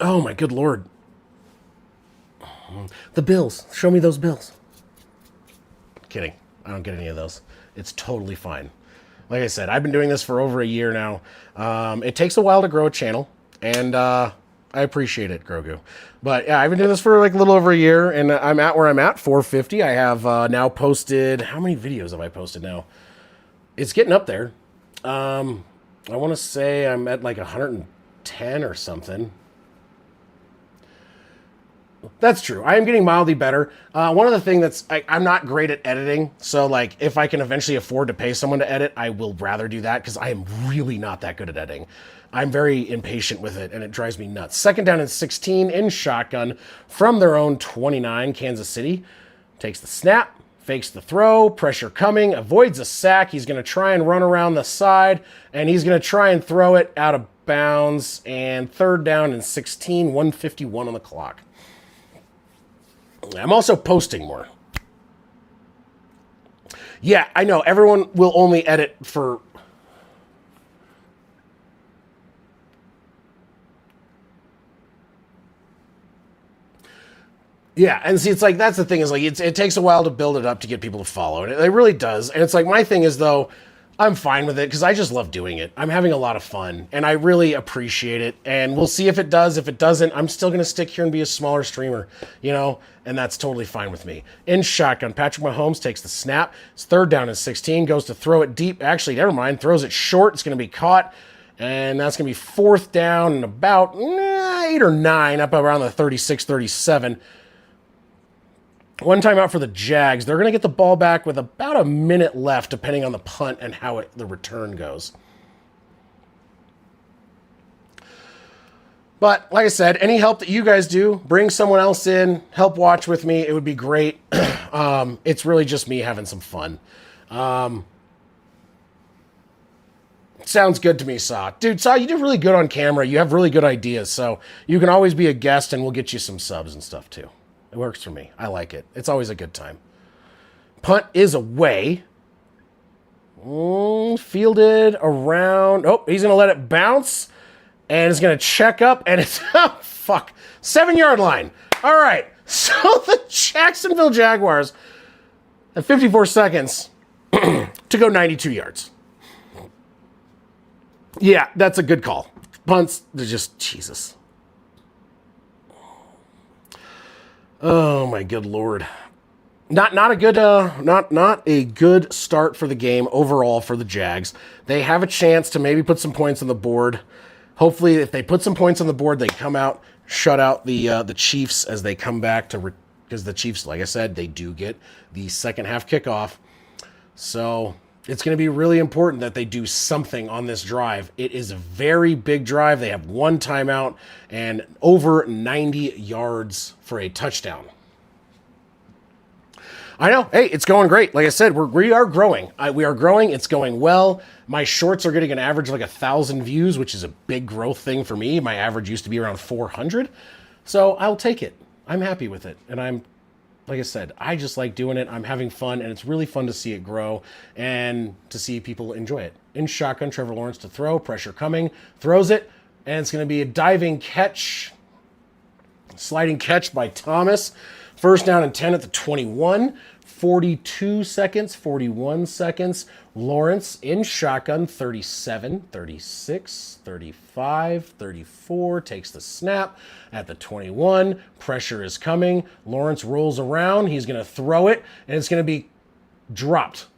Oh my good Lord. The bills. Show me those bills. Kidding. I don't get any of those. It's totally fine. Like I said, I've been doing this for over a year now. It takes a while to grow a channel, and I appreciate it, Grogu. But yeah, I've been doing this for like a little over a year, and I'm at where I'm at, 450. I have now posted... How many videos have I posted now? It's getting up there. I want to say I'm at like 110 or something. That's true. I am getting mildly better. One of the things that's... I'm not great at editing, so like if I can eventually afford to pay someone to edit, I will rather do that because I am really not that good at editing. I'm very impatient with it, and it drives me nuts. Second down and 16 in shotgun from their own 29, Kansas City. Takes the snap, Fakes the throw, pressure coming, avoids a sack. He's going to try and run around the side, and he's going to try and throw it out of bounds. And 3rd down and 16, 1:51 on the clock. I'm also posting more. Yeah, I know. Everyone will only edit for... Yeah, and see, it's like, that's the thing, is like, it takes a while to build it up to get people to follow, and it really does. And it's like, my thing is, though, I'm fine with it, because I just love doing it. I'm having a lot of fun, and I really appreciate it, and we'll see if it does. If it doesn't, I'm still going to stick here and be a smaller streamer, you know, and that's totally fine with me. In shotgun, Patrick Mahomes takes the snap. It's 3rd down and 16, goes to throw it deep. Actually, never mind, throws it short. It's going to be caught. And that's going to be 4th down and about 8 or 9, up around the 36, 37. One timeout for the Jags. They're going to get the ball back with about a minute left, depending on the punt and how the return goes. But like I said, any help that you guys do, bring someone else in, help watch with me. It would be great. It's really just me having some fun. Sounds good to me, Saw. Dude, Saw, you do really good on camera. You have really good ideas. So you can always be a guest, and we'll get you some subs and stuff, too. It works for me. I like it. It's always a good time. Punt is away. Fielded around. Oh, he's going to let it bounce. And it's going to check up. And it's, oh, fuck. 7-yard line. All right. So the Jacksonville Jaguars have 54 seconds to go 92 yards. Yeah, that's a good call. Punts, they're just, Jesus. Oh my good Lord. Not a good start for the game overall for the Jags. They have a chance to maybe put some points on the board. Hopefully, if they put some points on the board, they come out, shut out the Chiefs as they come back to, because the Chiefs, like I said, they do get the second half kickoff. So it's going to be really important that they do something on this drive. It is a very big drive. They have 1 timeout and over 90 yards for a touchdown. I know. Hey, it's going great. Like I said, we are growing. We are growing. It's going well. My shorts are getting an average of like 1,000 views, which is a big growth thing for me. My average used to be around 400. So I'll take it. I'm happy with it. And like I said, I just like doing it. I'm having fun, and it's really fun to see it grow and to see people enjoy it. In shotgun, Trevor Lawrence to throw, pressure coming, throws it, and it's going to be a diving catch, sliding catch by Thomas. 1st down and 10 at the 21, 42 seconds, 41 seconds. Lawrence in shotgun, 37, 36, 35, 34, takes the snap at the 21. Pressure is coming. Lawrence rolls around. He's going to throw it, and it's going to be dropped.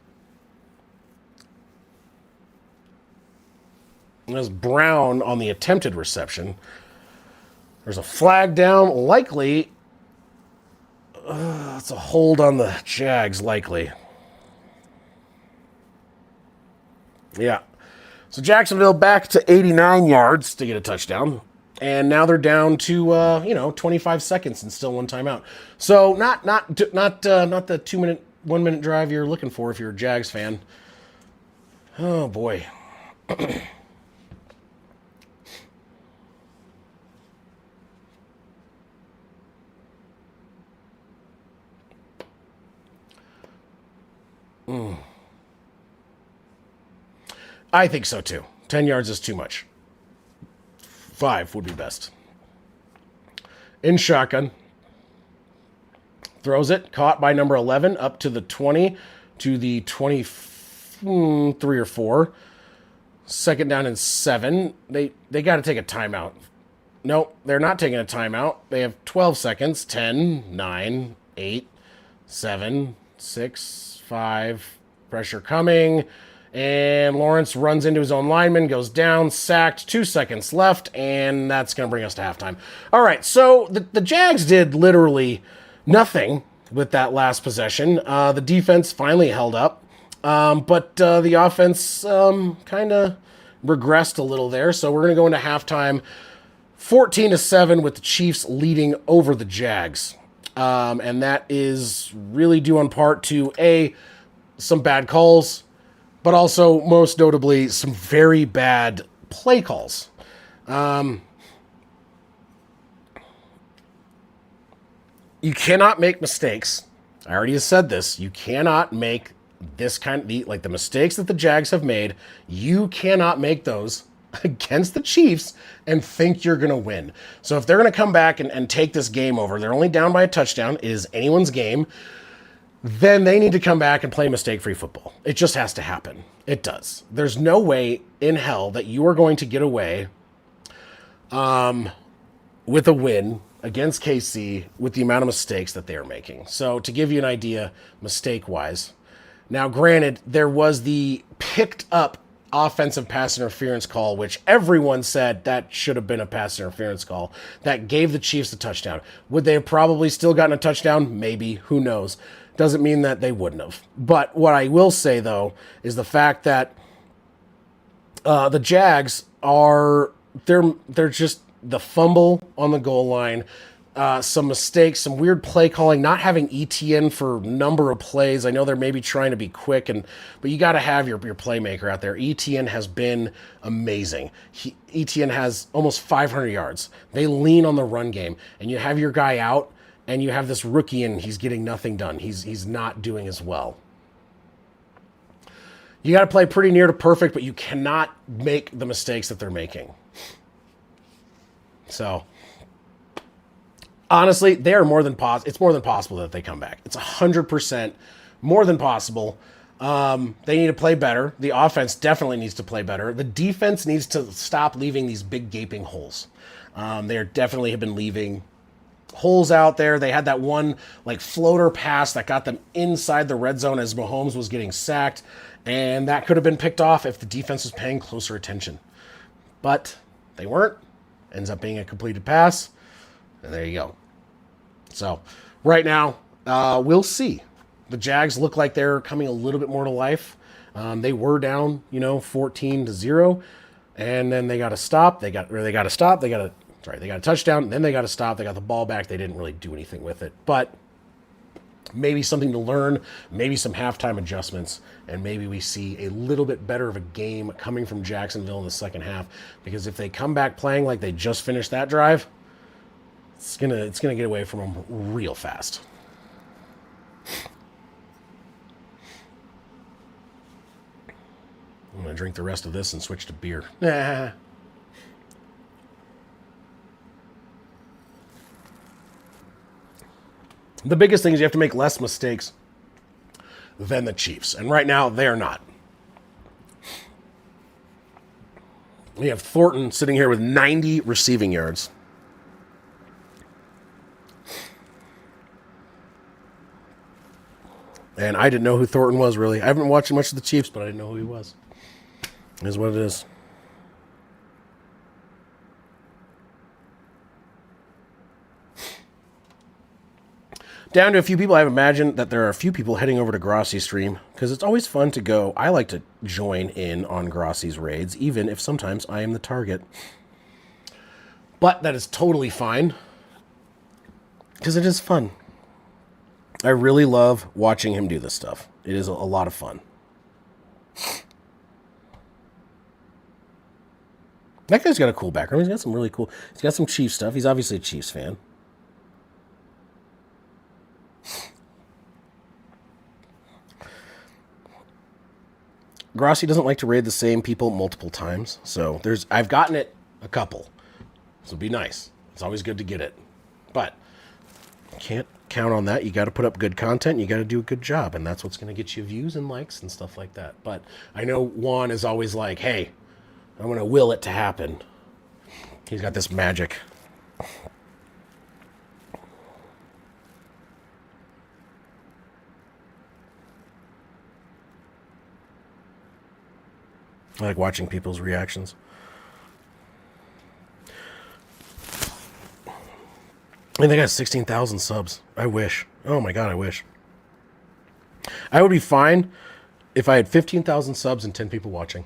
There's Brown on the attempted reception. There's a flag down, likely. It's a hold on the Jags, likely. Yeah. So Jacksonville back to 89 yards to get a touchdown. And now they're down to 25 seconds and still 1 timeout. So not the 1 minute drive you're looking for if you're a Jags fan. Oh boy. I think so too. 10 yards is too much. 5 would be best. In shotgun. Throws it. Caught by number 11 up to the 20 to the 23 or 4. 2nd down and 7. They got to take a timeout. Nope, they're not taking a timeout. They have 12 seconds. 10, 9, 8, 7, 6, 5. Pressure coming. And Lawrence runs into his own lineman, goes down, sacked, 2 seconds left, and that's going to bring us to halftime. All right, so the Jags did literally nothing with that last possession. The defense finally held up, but the offense kind of regressed a little there, so we're going to go into halftime 14-7 with the Chiefs leading over the Jags. And that is really due in part to some bad calls, but also most notably some very bad play calls. You cannot make mistakes. I already said this. You cannot make this like the mistakes that the Jags have made. You cannot make those against the Chiefs and think you're going to win. So if they're going to come back and take this game over, they're only down by a touchdown. It is anyone's game. Then they need to come back and play mistake-free football. It just has to happen. It does. There's no way in hell that you are going to get away with a win against KC with the amount of mistakes that they are making. So to give you an idea, mistake-wise, now granted, there was the picked up offensive pass interference call, which everyone said that should have been a pass interference call that gave the Chiefs the touchdown. Would they have probably still gotten a touchdown? Maybe. Who knows? Doesn't mean that they wouldn't have. But what I will say, though, is the fact that the Jags are, they're just the fumble on the goal line, some mistakes, some weird play calling, not having ETN for number of plays. I know they're maybe trying to be quick, but you got to have your playmaker out there. ETN has been amazing. ETN has almost 500 yards. They lean on the run game, and you have your guy out, and you have this rookie, and he's getting nothing done. He's not doing as well. You got to play pretty near to perfect, but you cannot make the mistakes that they're making. So, honestly, they are more than it's more than possible that they come back. It's 100% more than possible. They need to play better. The offense definitely needs to play better. The defense needs to stop leaving these big gaping holes. They definitely have been leaving holes out there. They had that one like floater pass that got them inside the red zone as Mahomes was getting sacked, and that could have been picked off if the defense was paying closer attention. But they weren't. Ends up being a completed pass, and there you go. So right now, we'll see. The Jags look like they're coming a little bit more to life. They were down, 14-0, and then they got to stop. They got a touchdown, then they got to stop. They got the ball back. They didn't really do anything with it, but maybe something to learn, maybe some halftime adjustments, and maybe we see a little bit better of a game coming from Jacksonville in the second half, because if they come back playing like they just finished that drive, it's gonna get away from them real fast. I'm gonna drink the rest of this and switch to beer. The biggest thing is you have to make less mistakes than the Chiefs. And right now, they are not. We have Thornton sitting here with 90 receiving yards. And I didn't know who Thornton was, really. I haven't watched much of the Chiefs, but I didn't know who he was. It is what it is. Down to a few people. I've imagined that there are a few people heading over to Grossi's stream, because it's always fun to go. I like to join in on Grossi's raids, even if sometimes I am the target. But that is totally fine, because it is fun. I really love watching him do this stuff. It is a lot of fun. That guy's got a cool background. He's got some really cool... He's got some Chiefs stuff. He's obviously a Chiefs fan. Grossi doesn't like to raid the same people multiple times, so I've gotten it a couple, so it'd be nice. It's always good to get it, but you can't count on that. You got to put up good content. You got to do a good job, and that's what's going to get you views and likes and stuff like that. But I know Juan is always like, "Hey, I'm going to will it to happen." He's got this magic. I like watching people's reactions. I think I got 16,000 subs. I wish. Oh my God, I wish. I would be fine if I had 15,000 subs and 10 people watching.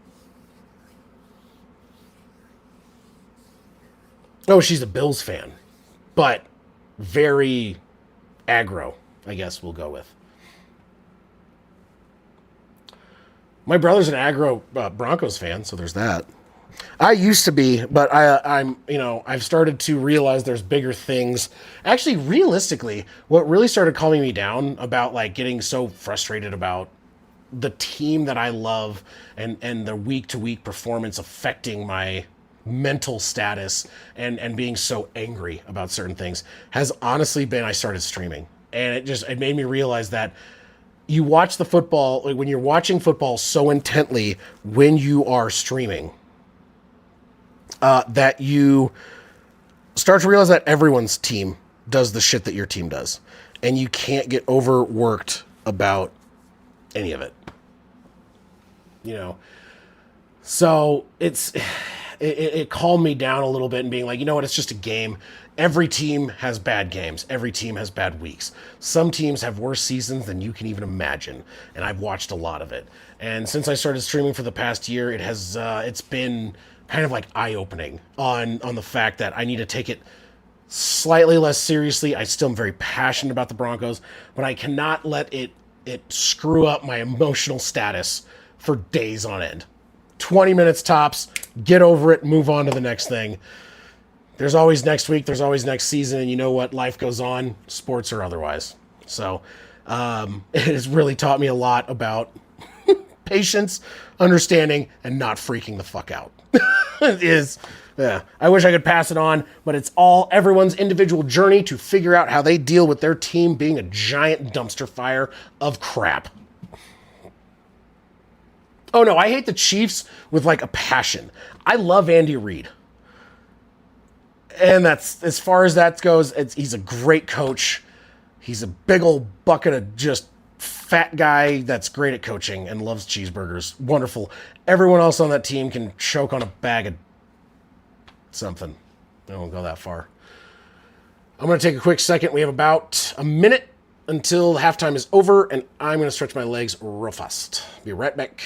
Oh, she's a Bills fan, but very aggro, I guess we'll go with. My brother's an aggro Broncos fan, so there's that. I used to be, but I've started to realize there's bigger things. Actually, realistically, what really started calming me down about like getting so frustrated about the team that I love and the week to week performance affecting my mental status and being so angry about certain things has honestly been I started streaming. And it made me realize that you watch the football, like when you're watching football so intently when you are streaming, that you start to realize that everyone's team does the shit that your team does. And you can't get overworked about any of it. You know? So it calmed me down a little bit and being like, you know what, it's just a game. Every team has bad games. Every team has bad weeks. Some teams have worse seasons than you can even imagine. And I've watched a lot of it. And since I started streaming for the past year, it's been kind of like eye-opening on the fact that I need to take it slightly less seriously. I still am very passionate about the Broncos, but I cannot let it screw up my emotional status for days on end. 20 minutes tops, get over it, move on to the next thing. There's always next week, there's always next season, and you know what? Life goes on, sports or otherwise. So it has really taught me a lot about patience, understanding, and not freaking the fuck out. I wish I could pass it on, but it's all everyone's individual journey to figure out how they deal with their team being a giant dumpster fire of crap. Oh no, I hate the Chiefs with like a passion. I love Andy Reid. And that's, as far as that goes, he's a great coach. He's a big old bucket of just fat guy that's great at coaching and loves cheeseburgers. Wonderful. Everyone else on that team can choke on a bag of something. I won't go that far. I'm going to take a quick second. We have about a minute until halftime is over, and I'm going to stretch my legs real fast. Be right back.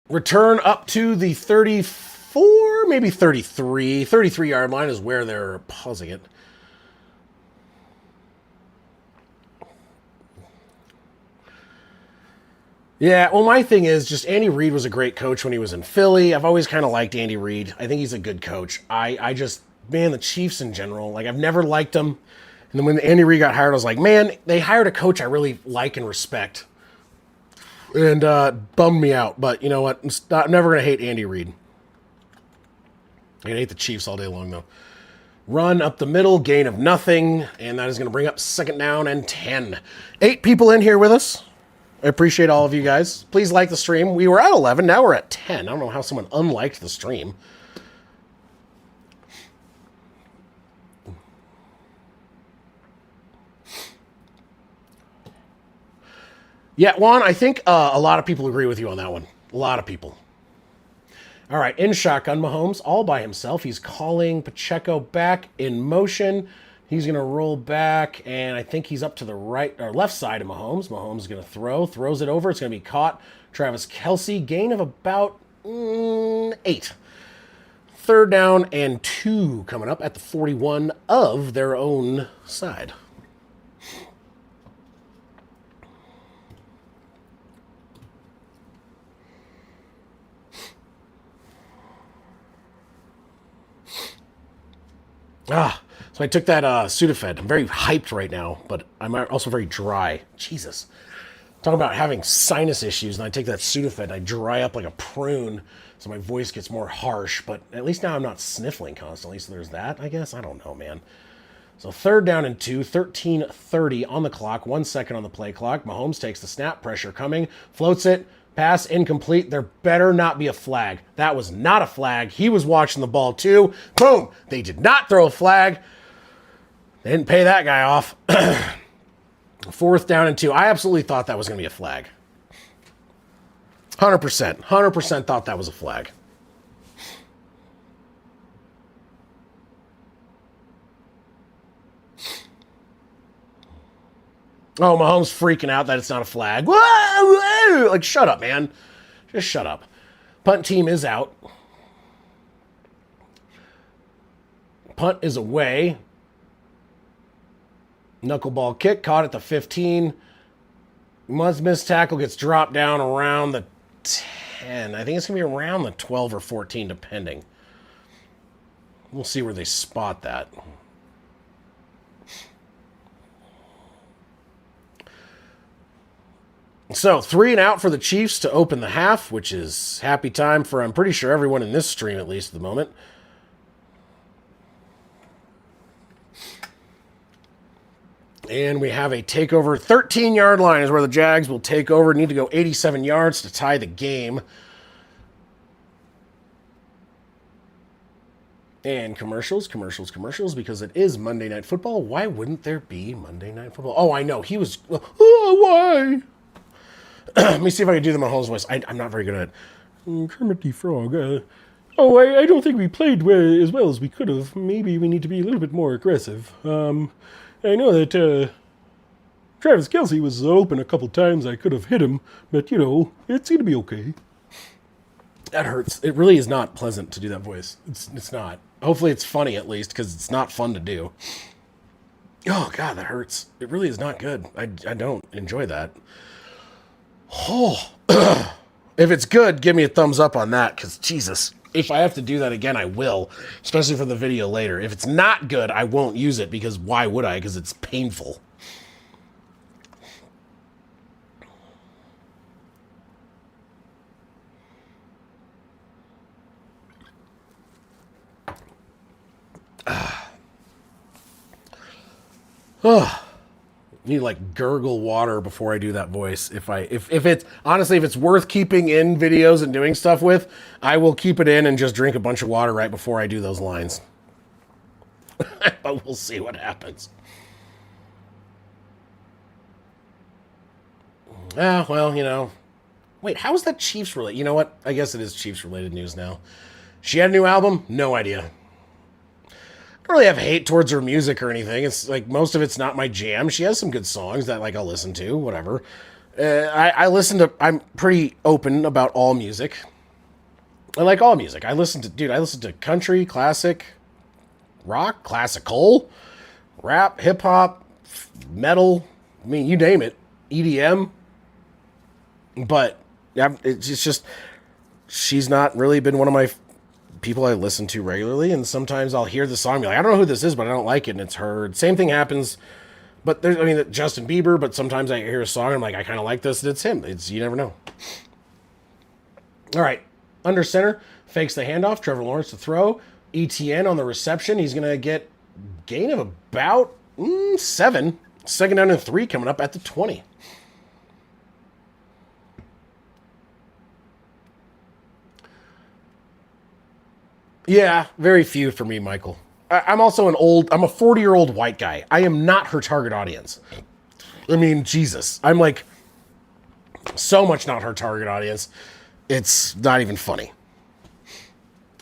Return up to the 34, maybe 33-yard line is where they're pausing it. Yeah, well, my thing is just Andy Reid was a great coach when he was in Philly. I've always kind of liked Andy Reid. I think he's a good coach. I just, man, the Chiefs in general, like I've never liked them. And then when Andy Reid got hired, I was like, man, they hired a coach I really like and respect. And bummed me out. But you know what? I'm never going to hate Andy Reid. I can hate the Chiefs all day long, though. Run up the middle, gain of nothing. And that is going to bring up second down and 10. 8 people in here with us. I appreciate all of you guys. Please like the stream. We were at 11. Now we're at 10. I don't know how someone unliked the stream. Yeah, Juan, I think a lot of people agree with you on that one. A lot of people. All right, in shotgun, Mahomes, all by himself. He's calling Pacheco back in motion. He's going to roll back, and I think he's up to the right or left side of Mahomes. Mahomes is going to throws it over. It's going to be caught. Travis Kelce, gain of about 8. Third down and 2 coming up at the 41 of their own side. So I took that Sudafed. I'm very hyped right now, but I'm also very dry. Jesus. Talking about having sinus issues, and I take that Sudafed, and I dry up like a prune, so my voice gets more harsh, but at least now I'm not sniffling constantly, so there's that, I guess. I don't know, man. So third down and 2, 13:30 on the clock, 1 second on the play clock. Mahomes takes the snap, pressure coming, floats it, pass incomplete. There better not be a flag. That was not a flag. He was watching the ball too. Boom! They did not throw a flag. They didn't pay that guy off. Fourth down and 2. I absolutely thought that was going to be a flag. 100%. 100% thought that was a flag. Oh, Mahomes freaking out that it's not a flag. Whoa, whoa. Like, shut up, man. Just shut up. Punt team is out. Punt is away. Knuckleball kick, caught at the 15. Must miss tackle, gets dropped down around the 10. I think it's going to be around the 12 or 14, depending. We'll see where they spot that. So, 3 and out for the Chiefs to open the half, which is happy time for, I'm pretty sure, everyone in this stream, at least at the moment. And we have a takeover. 13-yard line is where the Jags will take over. Need to go 87 yards to tie the game. And commercials, because it is Monday Night Football. Why wouldn't there be Monday Night Football? Oh, I know. He was... why? Let me see if I can do the Mahomes voice. I'm not very good at it. Kermit the Frog. I don't think we played as well as we could have. Maybe we need to be a little bit more aggressive. I know that Travis Kelce was open a couple times. I could have hit him, but, it's going to be okay. That hurts. It really is not pleasant to do that voice. It's not. Hopefully it's funny, at least, because it's not fun to do. Oh, God, that hurts. It really is not good. I don't enjoy that. Oh, if it's good, give me a thumbs up on that, because, Jesus, if I have to do that again, I will, especially for the video later. If it's not good, I won't use it, because why would I? Because it's painful. Need like gurgle water before I do that voice. If it's honestly, if it's worth keeping in videos and doing stuff with, I will keep it in and just drink a bunch of water right before I do those lines. But we'll see what happens. Well, wait, how is that Chiefs related? You know what? I guess it is Chiefs related news now. She had a new album? No idea. I don't really have hate towards her music or anything. It's like most of it's not my jam. She has some good songs that like I'll listen to, whatever. I'm pretty open about all music. I like all music. I listen to country, classic, rock, classical, rap, hip hop, metal. I mean, you name it. EDM. But it's just she's not really been one of my people I listen to regularly, and sometimes I'll hear the song and be like, I don't know who this is, but I don't like it, and it's her. Same thing happens, but Justin Bieber, but sometimes I hear a song and I'm like, I kind of like this, and it's him. You never know. All right, under center, fakes the handoff, Trevor Lawrence to throw, ETN on the reception. He's going to get gain of about 7. Second down and 3 coming up at the 20. Yeah, very few for me, Michael. I'm also I'm a 40-year-old white guy. I am not her target audience. I mean, Jesus. I'm like so much not her target audience. It's not even funny.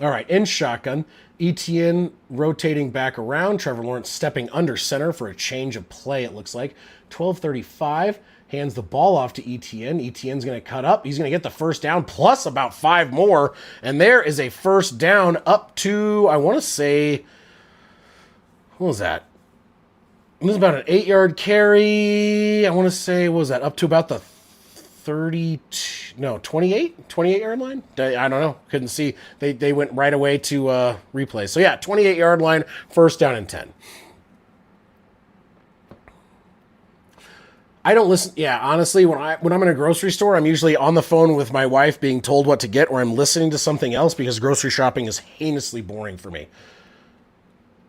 All right, in shotgun, ETN rotating back around. Trevor Lawrence stepping under center for a change of play, it looks like. 12:35. hands the ball off to Etienne. Etienne's going to cut up. He's going to get the first down plus about 5 more. And there is a first down up to, I want to say, what was that? It was about an 8-yard carry. I want to say, what was that? Up to about the 28-yard line? I don't know. Couldn't see. They went right away to replay. So yeah, 28-yard line, first down and 10. I don't listen. Yeah, honestly, when I'm in a grocery store, I'm usually on the phone with my wife being told what to get, or I'm listening to something else because grocery shopping is heinously boring for me.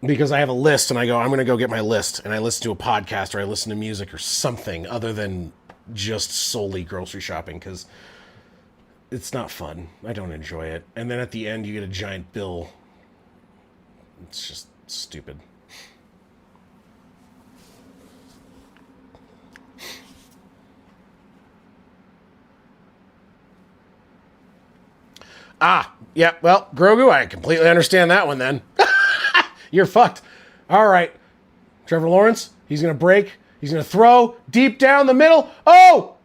Because I have a list and I go, I'm going to go get my list, and I listen to a podcast or I listen to music or something other than just solely grocery shopping, because it's not fun. I don't enjoy it. And then at the end, you get a giant bill. It's just stupid. Yeah, well, Grogu, I completely understand that one then. You're fucked. All right. Trevor Lawrence, he's going to break. He's going to throw deep down the middle. Oh!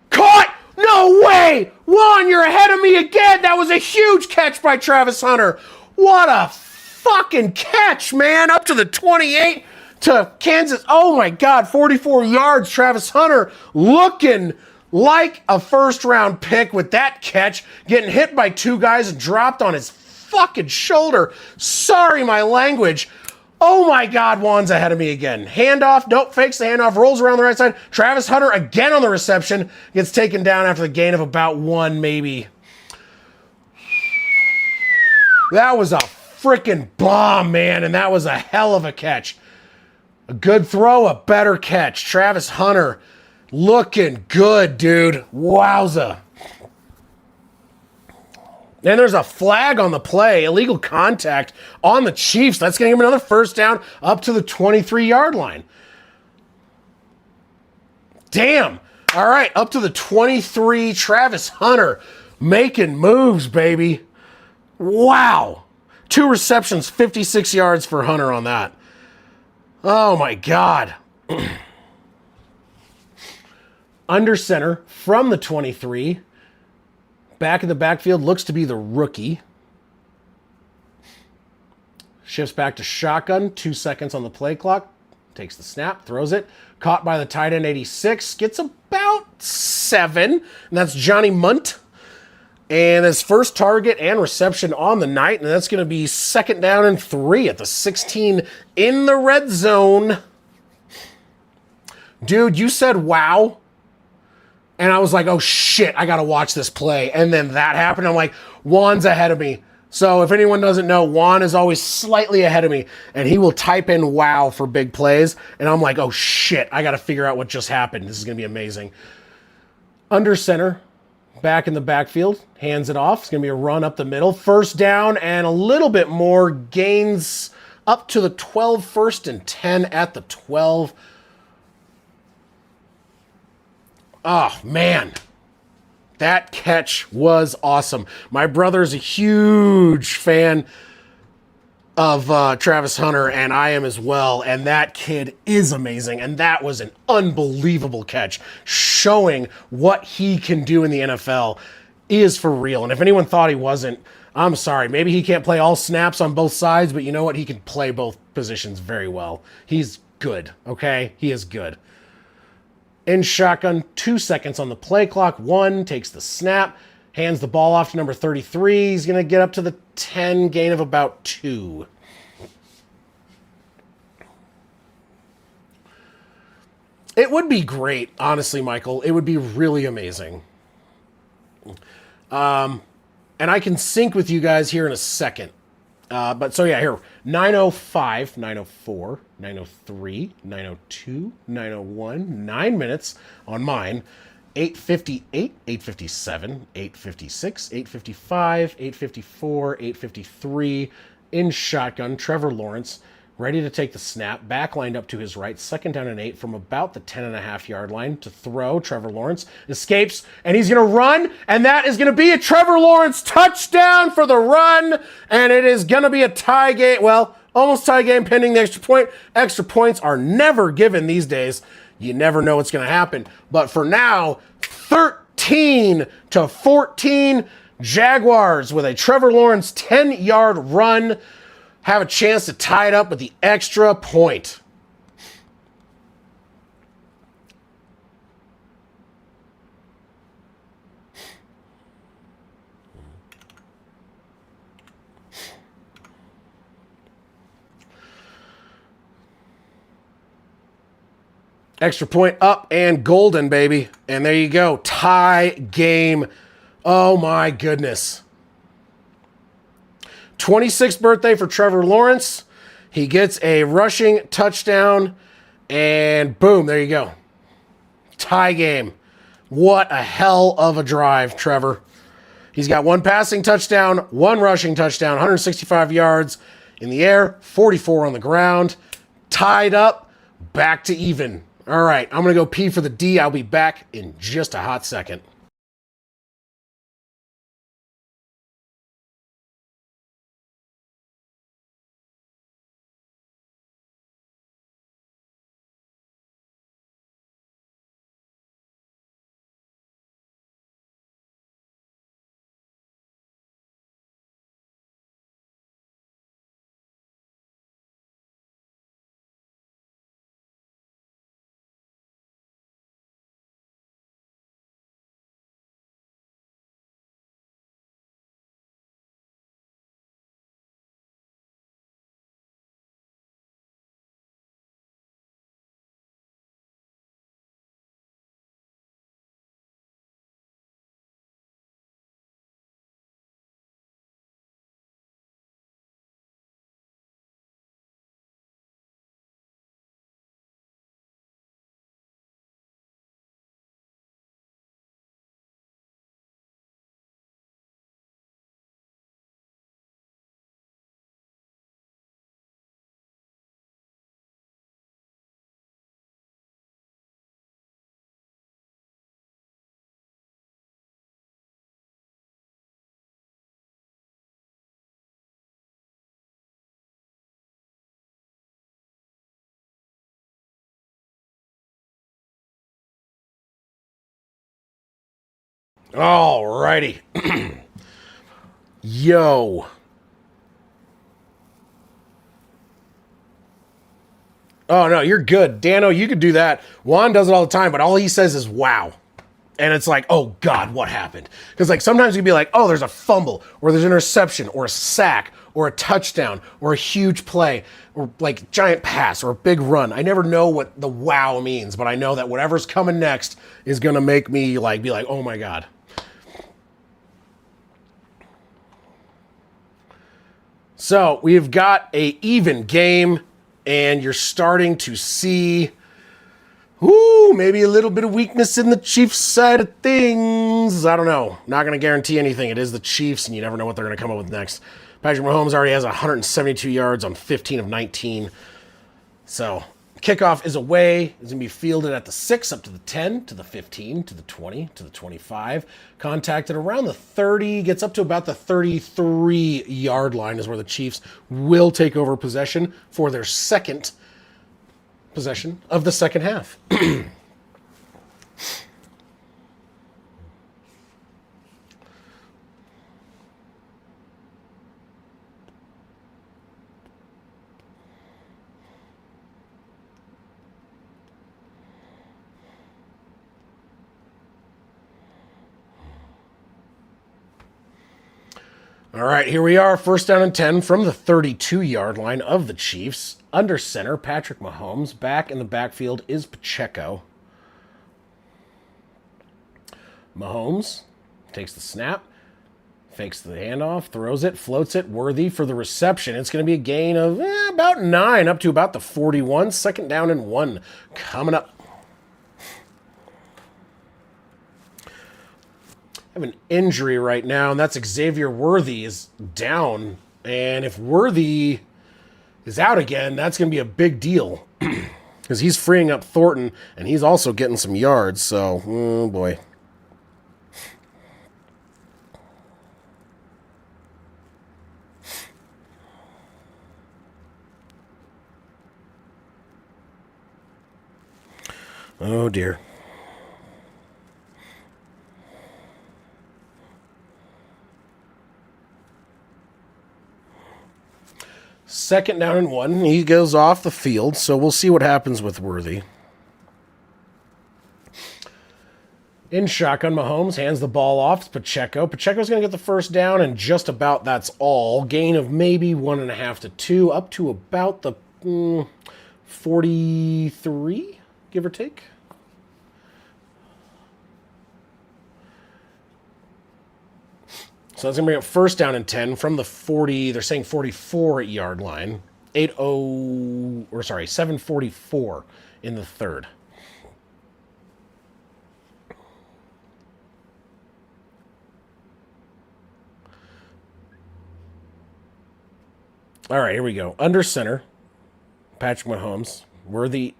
Caught! No way! Juan, you're ahead of me again. That was a huge catch by Travis Hunter. What a fucking catch, man. Up to the 28 to Kansas. Oh my God, 44 yards. Travis Hunter looking like a first-round pick with that catch, getting hit by 2 guys and dropped on his fucking shoulder. Sorry, my language. Oh my God, Juan's ahead of me again. Handoff, nope, fakes the handoff, rolls around the right side. Travis Hunter again on the reception, gets taken down after the gain of about 1, maybe. That was a freaking bomb, man, and that was a hell of a catch. A good throw, a better catch. Travis Hunter looking good, dude. Wowza. And there's a flag on the play, illegal contact on the Chiefs. That's going to give him another first down up to the 23-yard line. Damn. All right, up to the 23. Travis Hunter making moves, baby. Wow. 2 receptions, 56 yards for Hunter on that. Oh, my God. Under center from the 23. Back in the backfield looks to be the rookie. Shifts back to shotgun. 2 seconds on the play clock. Takes the snap, throws it. Caught by the tight end 86. Gets about 7. And that's Johnny Munt. And his first target and reception on the night. And that's going to be 2nd down and 3 at the 16 in the red zone. Dude, you said wow. And I was like, oh shit, I gotta watch this play. And then that happened. I'm like, Juan's ahead of me. So if anyone doesn't know, Juan is always slightly ahead of me. And he will type in wow for big plays. And I'm like, oh shit, I gotta figure out what just happened. This is gonna be amazing. Under center, back in the backfield, hands it off. It's gonna be a run up the middle. First down and a little bit more. Gains up to the 12, 1st and 10 at the 12. Oh, man. That catch was awesome. My brother's a huge fan of Travis Hunter, and I am as well. And that kid is amazing. And that was an unbelievable catch, showing what he can do in the NFL is for real. And if anyone thought he wasn't, I'm sorry. Maybe he can't play all snaps on both sides, but you know what? He can play both positions very well. He's good, okay? He is good. In shotgun, 2 seconds on the play clock. 1, takes the snap, hands the ball off to number 33. He's going to get up to the 10, gain of about 2. It would be great, honestly, Michael. It would be really amazing. And I can sync with you guys here in a second. But so yeah, here, 9:05, 9:04, 9:03, 9:02, 9:01, 9 minutes on mine, 8:58, 8:57, 8:56, 8:55, 8:54, 8:53, in shotgun, Trevor Lawrence, ready to take the snap, back lined up to his right, 2nd down and 8 from about the 10.5-yard line to throw. Trevor Lawrence escapes, and he's going to run, and that is going to be a Trevor Lawrence touchdown for the run, and it is going to be a tie game. Well, almost tie game pending the extra point. Extra points are never given these days. You never know what's going to happen. But for now, 13-14, Jaguars with a Trevor Lawrence 10-yard run have a chance to tie it up with the extra point. Extra point up and golden, baby. And there you go. Tie game. Oh, my goodness. 26th birthday for Trevor Lawrence. He gets a rushing touchdown. And boom, there you go. Tie game. What a hell of a drive, Trevor. He's got one passing touchdown, one rushing touchdown, 165 yards in the air, 44 on the ground. Tied up, back to even. All right, I'm going to go pee for the D. I'll be back in just a hot second. All righty. Yo. Oh, no, you're good. Dano, you could do that. Juan does it all the time, but all he says is wow. And it's like, oh, God, what happened? Because, like, sometimes you'd be like, oh, there's a fumble, or there's an interception, or a sack, or a touchdown, or a huge play, or, like, giant pass, or a big run. I never know what the wow means, but I know that whatever's coming next is going to make me, like, be like, oh, my God. So, we've got a even game, and you're starting to see... Ooh, maybe a little bit of weakness in the Chiefs side of things. I don't know. Not going to guarantee anything. It is the Chiefs, and you never know what they're going to come up with next. Patrick Mahomes already has 172 yards on 15 of 19. So, kickoff is away. It's going to be fielded at the 6, up to the 10, to the 15, to the 20, to the 25. Contacted around the 30, gets up to about the 33-yard line is where the Chiefs will take over possession for their second possession of the second half. All right, here we are, first down and 10 from the 32-yard line of the Chiefs. Under center, Patrick Mahomes. Back in the backfield is Pacheco. Mahomes takes the snap, fakes the handoff, throws it, floats it, Worthy for the reception. It's going to be a gain of about 9, up to about the 41. Second down and 1 coming up. I have an injury right now, and that's Xavier Worthy is down. And if Worthy is out again, that's going to be a big deal. Because he's freeing up Thornton, and he's also getting some yards. So, oh boy. Oh, dear. Second down and 1. He goes off the field, so we'll see what happens with Worthy. In shotgun, Mahomes hands the ball off to Pacheco. Pacheco's going to get the first down, and just about that's all. Gain of maybe 1.5 to 2, up to about the 43, give or take. So that's going to bring up first down and 10 from the 40. They're saying 44 yard line. 7:44 in the third. All right, here we go. Under center, Patrick Mahomes.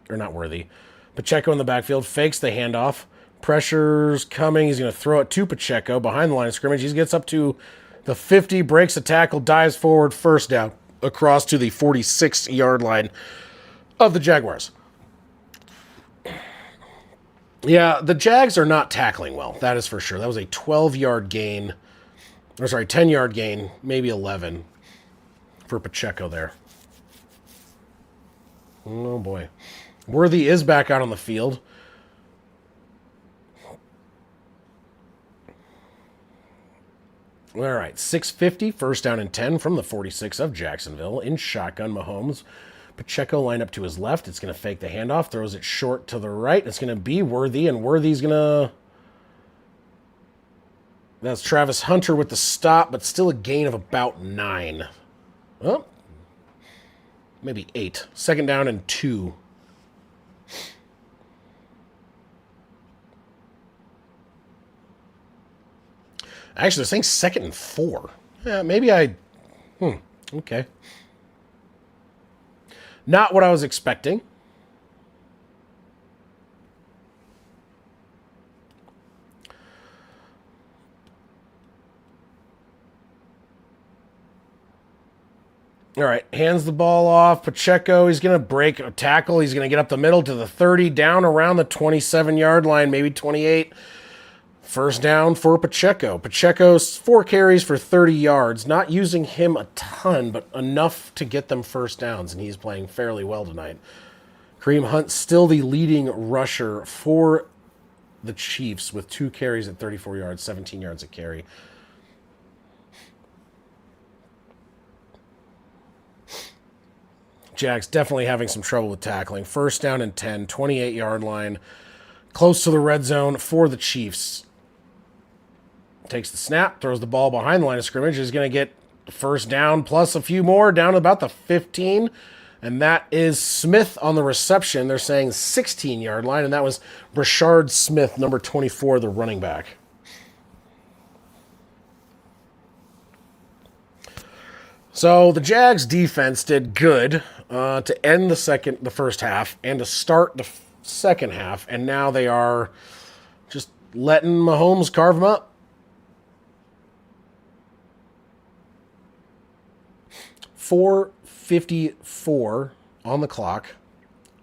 Not worthy. Pacheco in the backfield, fakes the handoff. Pressure's coming. He's going to throw it to Pacheco behind the line of scrimmage. He gets up to the 50, breaks a tackle, dives forward, first down, across to the 46-yard line of the Jaguars. Yeah, the Jags are not tackling well. That is for sure. That was a 12-yard gain. 10-yard gain, maybe 11 for Pacheco there. Oh, boy. Worthy is back out on the field. All right, 6:50, first down and 10 from the 46 of Jacksonville. In shotgun, Mahomes. Pacheco line up to his left. It's going to fake the handoff, throws it short to the right. It's going to be Worthy, and Worthy's going to... That's Travis Hunter with the stop, but still a gain of about 9. Well, maybe 8. Second down and 2. Actually, they're saying second and 4. Yeah, maybe okay. Not what I was expecting. All right, hands the ball off. Pacheco, he's going to break a tackle. He's going to get up the middle to the 30, down around the 27-yard line, maybe 28. First down for Pacheco. Pacheco's 4 carries for 30 yards. Not using him a ton, but enough to get them first downs, and he's playing fairly well tonight. Kareem Hunt still the leading rusher for the Chiefs with 2 carries at 34 yards, 17 yards a carry. Jags definitely having some trouble with tackling. First down and 10, 28-yard line, close to the red zone for the Chiefs. Takes the snap, throws the ball behind the line of scrimmage. Is going to get first down plus a few more down to about the 15. And that is Smith on the reception. They're saying 16-yard line, and that was Brashard Smith, number 24, the running back. So the Jags defense did good to end the first half and to start the second half, and now they are just letting Mahomes carve them up. 4:54 on the clock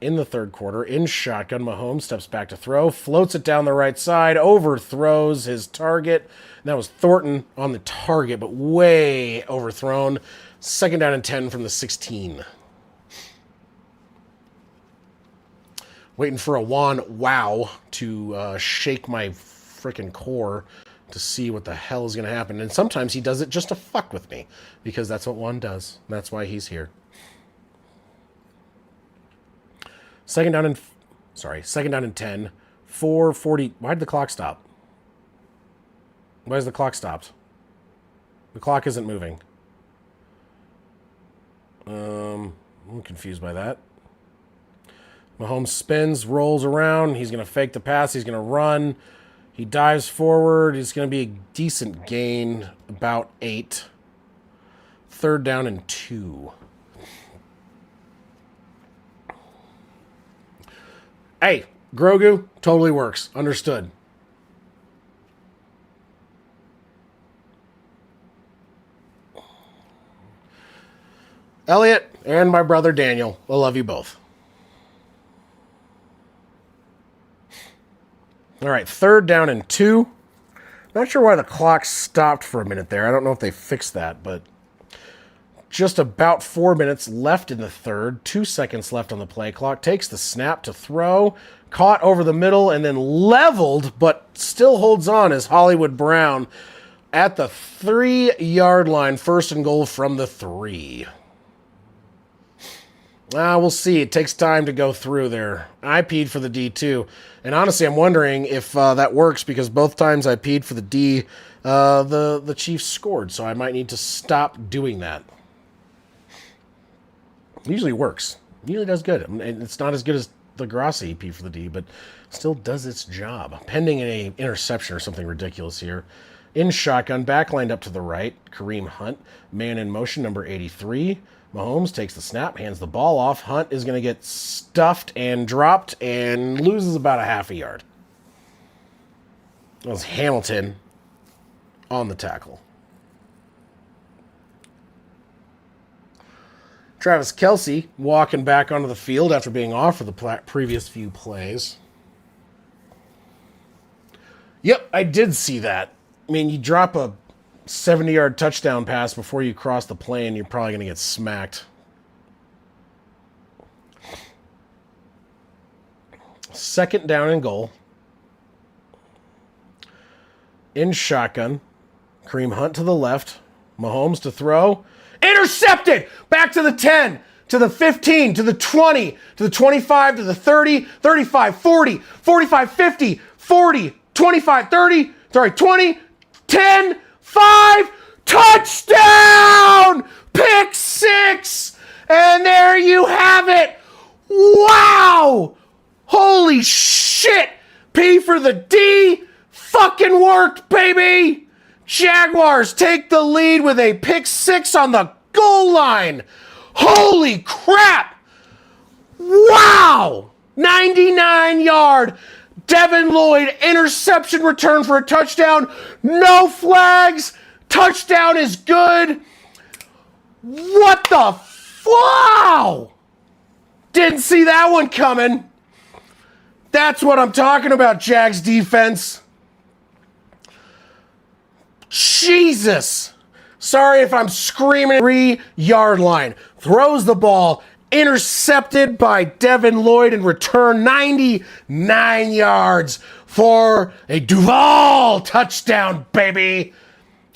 in the third quarter. In shotgun, Mahomes steps back to throw, floats it down the right side, overthrows his target. And that was Thornton on the target, but way overthrown. Second down and 10 from the 16. Waiting for a Juan wow to shake my freaking core to see what the hell is going to happen. And sometimes he does it just to fuck with me, because that's what Juan does. That's why he's here. Second down and 10. 4:40. Why did the clock stop? Why is the clock stopped? The clock isn't moving. I'm confused by that. Mahomes spins, rolls around. He's going to fake the pass. He's going to run. He dives forward. It's going to be a decent gain, about 8. Third down and 2. Hey, Grogu, totally works. Understood. Elliot and my brother Daniel, I love you both. All right, 3rd down and 2. Not sure why the clock stopped for a minute there. I don't know if they fixed that, but just about 4 minutes left in the 3rd. 2 seconds left on the play clock. Takes the snap to throw. Caught over the middle and then leveled, but still holds on as Hollywood Brown at the 3-yard line. 1st and goal from the 3. We'll see. It takes time to go through there. I peed for the D too. And honestly, I'm wondering if that works because both times I peed for the D, the Chiefs scored. So I might need to stop doing that. It usually works. It usually does good. And it's not as good as the Grassi EP for the D, but still does its job. Pending an interception or something ridiculous here. In shotgun, back lined up to the right. Kareem Hunt, man in motion, number 83. Mahomes takes the snap, hands the ball off. Hunt is going to get stuffed and dropped and loses about a half a yard. That was Hamilton on the tackle. Travis Kelce walking back onto the field after being off for the previous few plays. Yep, I did see that. I mean, you drop a 70-yard touchdown pass before you cross the plane, you're probably going to get smacked. 2nd down and goal. In shotgun. Kareem Hunt to the left. Mahomes to throw. Intercepted! Back to the 10, to the 15, to the 20, to the 25, to the 30, 35, 40, 45, 50, 40, 25, 30, 20, 10, 5, touchdown! Pick 6! And there you have it! Wow! Holy shit! P for the D fucking worked, baby! Jaguars take the lead with a pick 6 on the goal line. Holy crap! Wow! 99-yard Devin Lloyd interception return for a touchdown. No flags. Touchdown is good. What the wow! Didn't see that one coming. That's what I'm talking about, Jags defense. Jesus. Sorry if I'm screaming. 3-yard line. Throws the ball. Intercepted by Devin Lloyd and return 99 yards for a Duval touchdown, baby.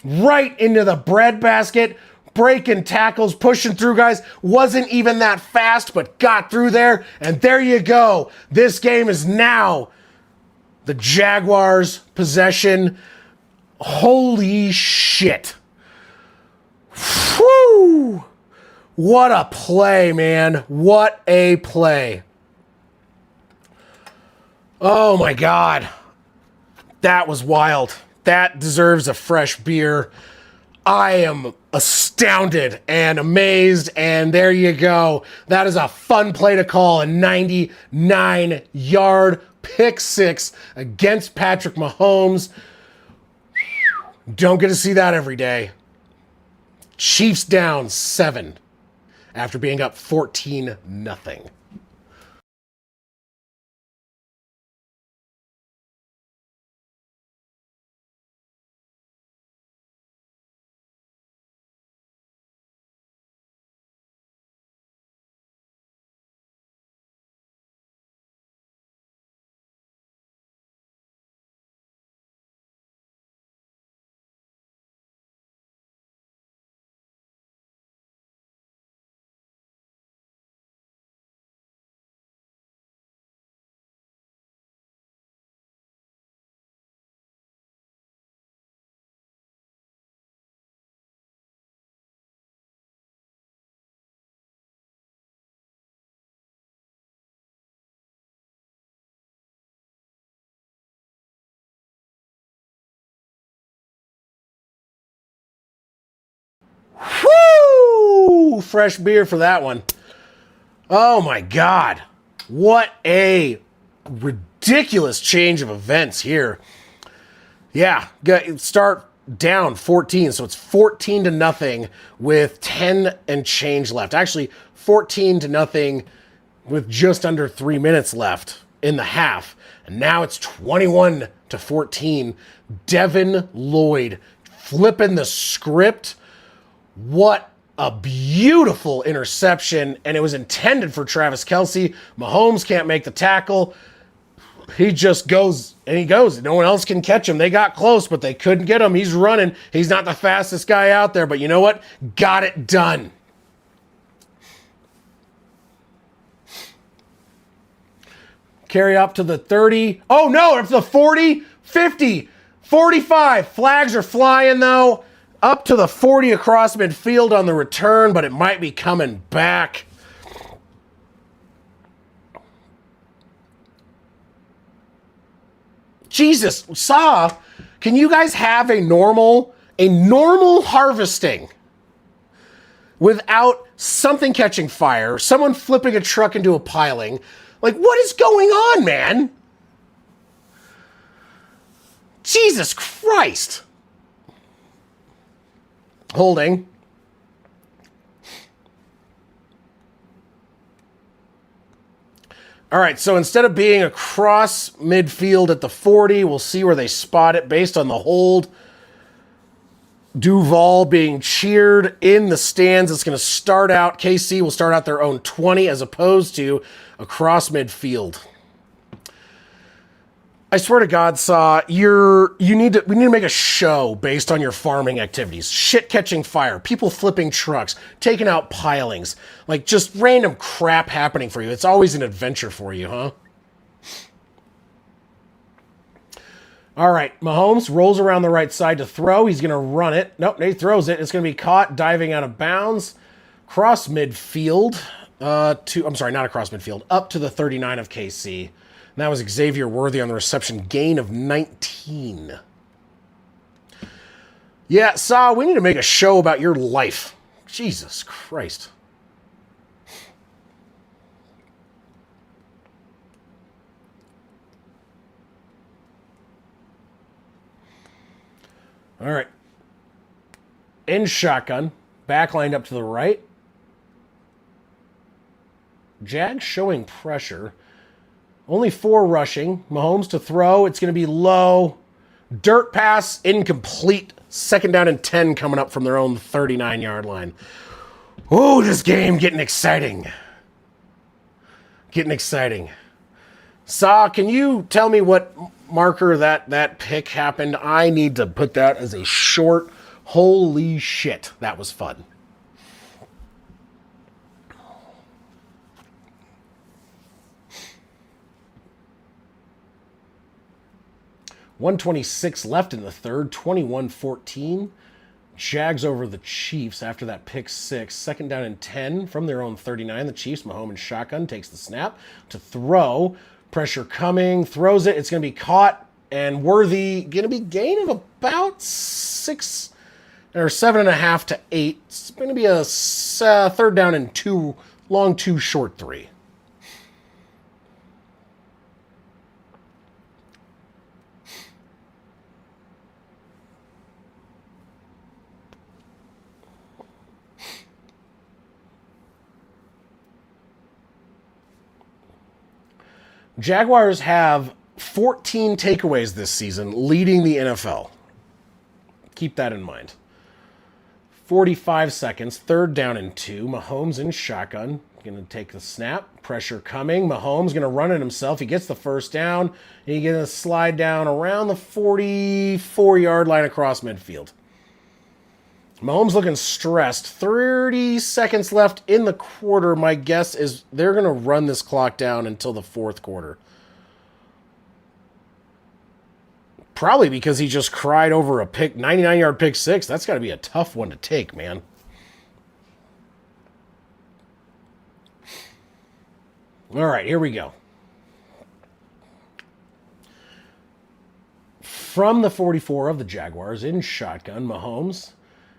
Right into the breadbasket. Breaking tackles, pushing through guys. Wasn't even that fast, but got through there. And there you go. This game is now the Jaguars' possession. Holy shit. Whew. What a play, man. What a play. Oh my God. That was wild. That deserves a fresh beer. I am astounded and amazed, and there you go. That is a fun play to call. A 99-yard pick 6 against Patrick Mahomes. Don't get to see that every day. Chiefs down 7 after being up 14-0. Woo! Fresh beer for that one. Oh my God. What a ridiculous change of events here. Yeah, start down 14, so it's 14-0 with 10 and change left. Actually, 14-0 with just under 3 minutes left. in the half. And now it's 21-14. Devin Lloyd flipping the script. What a beautiful interception. And it was intended for Travis Kelce. Mahomes can't make the tackle. He just goes, and he goes. No one else can catch him. They got close, but they couldn't get him. He's running. He's not the fastest guy out there, but you know what? Got it done. Carry up to the 30. Oh, no, it's the 40, 50, 45. Flags are flying, though. Up to the 40 across midfield on the return, but it might be coming back. Jesus, can you guys have a normal harvesting without something catching fire, someone flipping a truck into a piling? Like, what is going on, man? Jesus Christ. Holding. All right, so instead of being across midfield at the 40, we'll see where they spot it based on the hold. Duval being cheered in the stands. It's going to start out, KC will start out their own 20 as opposed to across midfield. I swear to God, we need to make a show based on your farming activities. Shit catching fire, people flipping trucks, taking out pilings, like just random crap happening for you. It's always an adventure for you, huh? All right, Mahomes rolls around the right side to throw. He's going to run it. Nope, he throws it. It's going to be caught diving out of bounds. Cross midfield not across midfield, up to the 39 of KC. And that was Xavier Worthy on the reception, gain of 19. Yeah, we need to make a show about your life. Jesus Christ. All right. In shotgun, back lined up to the right. Jags showing pressure. Only 4 rushing. Mahomes to throw. It's going to be low. Dirt pass, incomplete. Second down and 10 coming up from their own 39-yard line. Oh, this game getting exciting. Getting exciting. Can you tell me what marker that pick happened? I need to put that as a short. Holy shit, that was fun. .126 left in the third, 21-14. Jags over the Chiefs after that pick 6. Second down and 10 from their own 39. The Chiefs, Mahomes in shotgun, takes the snap to throw. Pressure coming, throws it. It's going to be caught, and Worthy going to be gain of about 6 or 7.5 to 8. It's going to be a third down and 2, long 2, short 3. Jaguars have 14 takeaways this season, leading the NFL. Keep that in mind. 45 seconds, third down and 2. Mahomes in shotgun. Going to take the snap. Pressure coming. Mahomes going to run it himself. He gets the first down. He's going to slide down around the 44-yard line across midfield. Mahomes looking stressed. 30 seconds left in the quarter. My guess is they're going to run this clock down until the fourth quarter. Probably because he just cried over a 99-yard pick 6. That's got to be a tough one to take, man. All right, here we go. From the 44 of the Jaguars in shotgun, Mahomes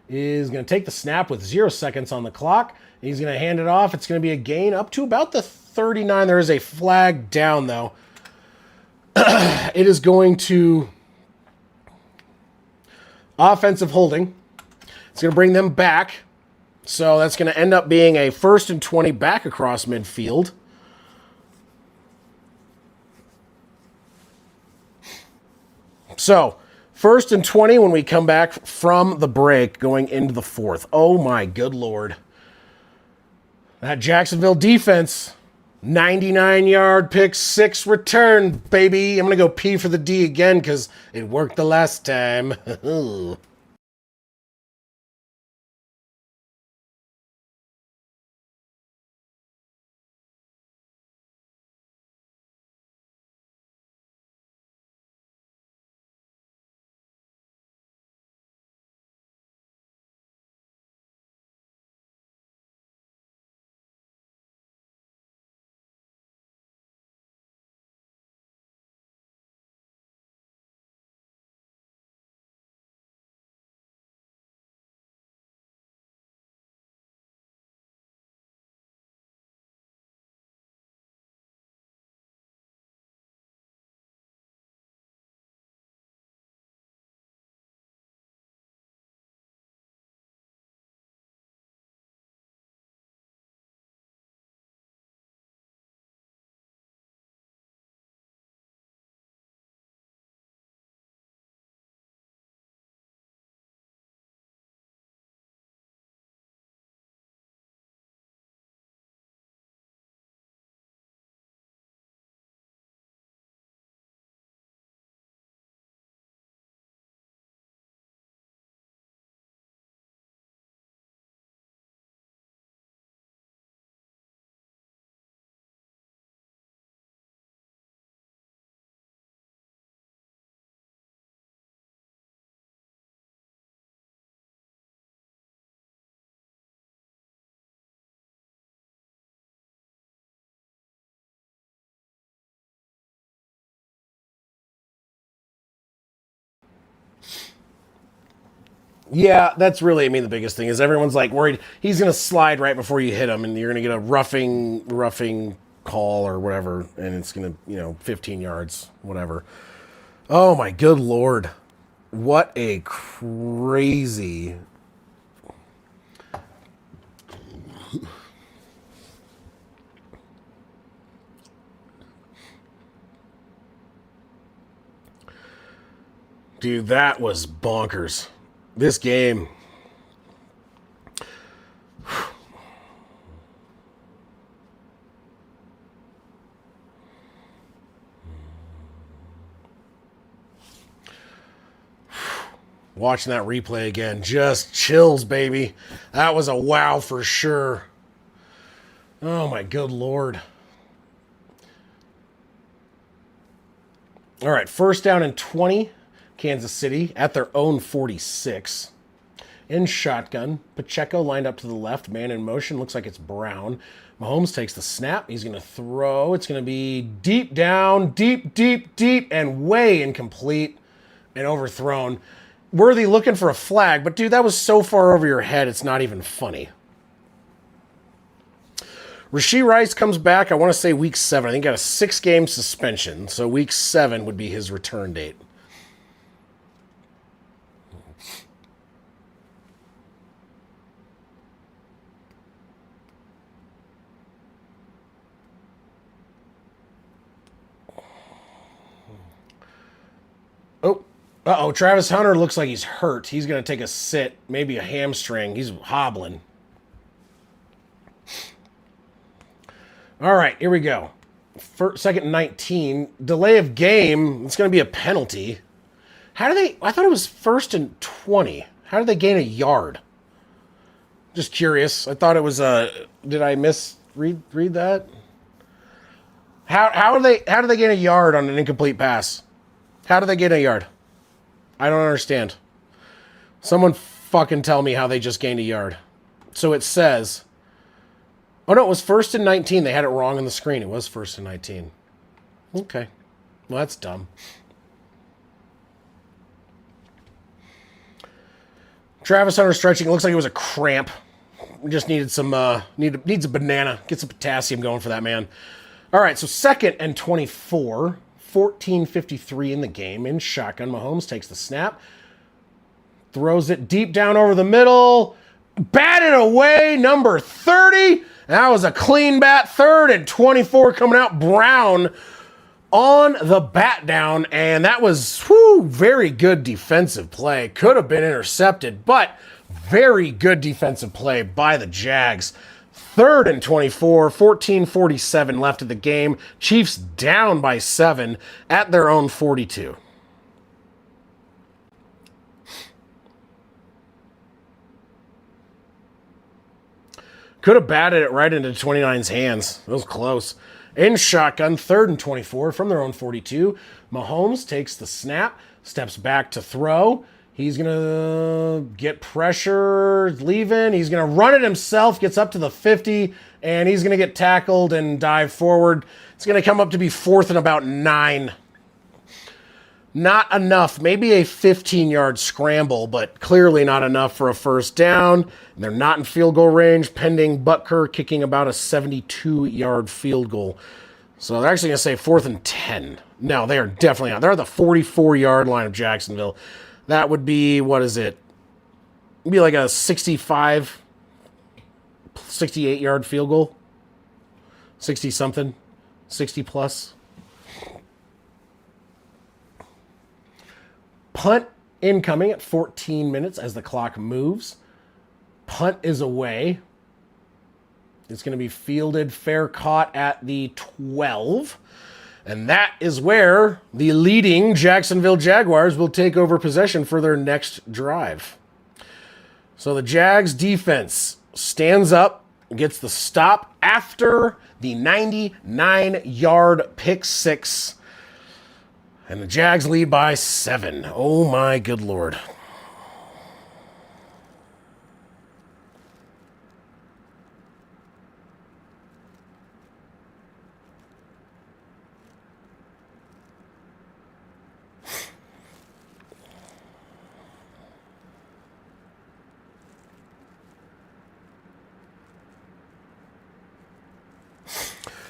is going to take the snap with 0 seconds on the clock. He's going to hand it off. It's going to be a gain up to about the 39. There is a flag down, though. It is going to offensive holding. It's going to bring them back. So that's going to end up being a 1st and 20 back across midfield. So, 1st and 20 when we come back from the break going into the 4th. Oh my good Lord. That Jacksonville defense, 99-yard pick 6 return, baby. I'm going to go P for the D again because it worked the last time. Yeah, that's really, the biggest thing is everyone's like worried he's going to slide right before you hit him and you're going to get a roughing call or whatever, and it's going to, 15 yards, whatever. Oh my good Lord. What a crazy. Dude, that was bonkers. This game. Watching that replay again, just chills, baby. That was a wow for sure. Oh my good Lord. All right, 1st down and 20. Kansas City at their own 46. In shotgun, Pacheco lined up to the left, man in motion. Looks like it's Brown. Mahomes takes the snap. He's going to throw. It's going to be deep down, deep, and way incomplete and overthrown. Worthy looking for a flag, but dude, that was so far over your head, it's not even funny. Rashee Rice comes back, I want to say week 7. I think he got a 6-game suspension, so week 7 would be his return date. Oh, uh-oh, Travis Hunter looks like he's hurt. He's going to take a sit, maybe a hamstring. He's hobbling. All right, here we go. 2nd and 19. Delay of game. It's going to be a penalty. How do they... I thought it was 1st and 20. How did they gain a yard? Just curious. I thought it was... did I read that? How do they gain a yard on an incomplete pass? How do they get a yard? I don't understand. Someone fucking tell me how they just gained a yard. So it says... Oh, no, it was 1st and 19. They had it wrong on the screen. It was 1st and 19. Okay. Well, that's dumb. Travis Hunter stretching. It looks like it was a cramp. We just needed some... needs a banana. Get some potassium going for that man. All right, so 2nd and 24... 14:53 in the game. In shotgun, Mahomes takes the snap. Throws it deep down over the middle. Batted away, number 30. That was a clean bat. 3rd and 24 coming out. Brown on the bat down, and that was very good defensive play. Could have been intercepted, but very good defensive play by the Jags. 3rd and 24, 14:47 left of the game. Chiefs down by 7 at their own 42. Could have batted it right into 29's hands. It was close. In shotgun, 3rd and 24 from their own 42. Mahomes takes the snap, steps back to throw. He's going to get pressure, leaving. He's going to run it himself, gets up to the 50, and he's going to get tackled and dive forward. It's going to come up to be 4th and about 9. Not enough. Maybe a 15-yard scramble, but clearly not enough for a first down. And they're not in field goal range, pending Butker kicking about a 72-yard field goal. So they're actually going to say 4th and 10. No, they are definitely not. They're at the 44-yard line of Jacksonville. That would be, what is it? It'd be like a 65, 68-yard field goal. 60-something. 60-plus. Punt incoming at 14 minutes as the clock moves. Punt is away. It's going to be fielded, fair caught at the 12. And that is where the leading Jacksonville Jaguars will take over possession for their next drive. So the Jags defense stands up, gets the stop after the 99-yard pick six. And the Jags lead by 7. Oh my good Lord.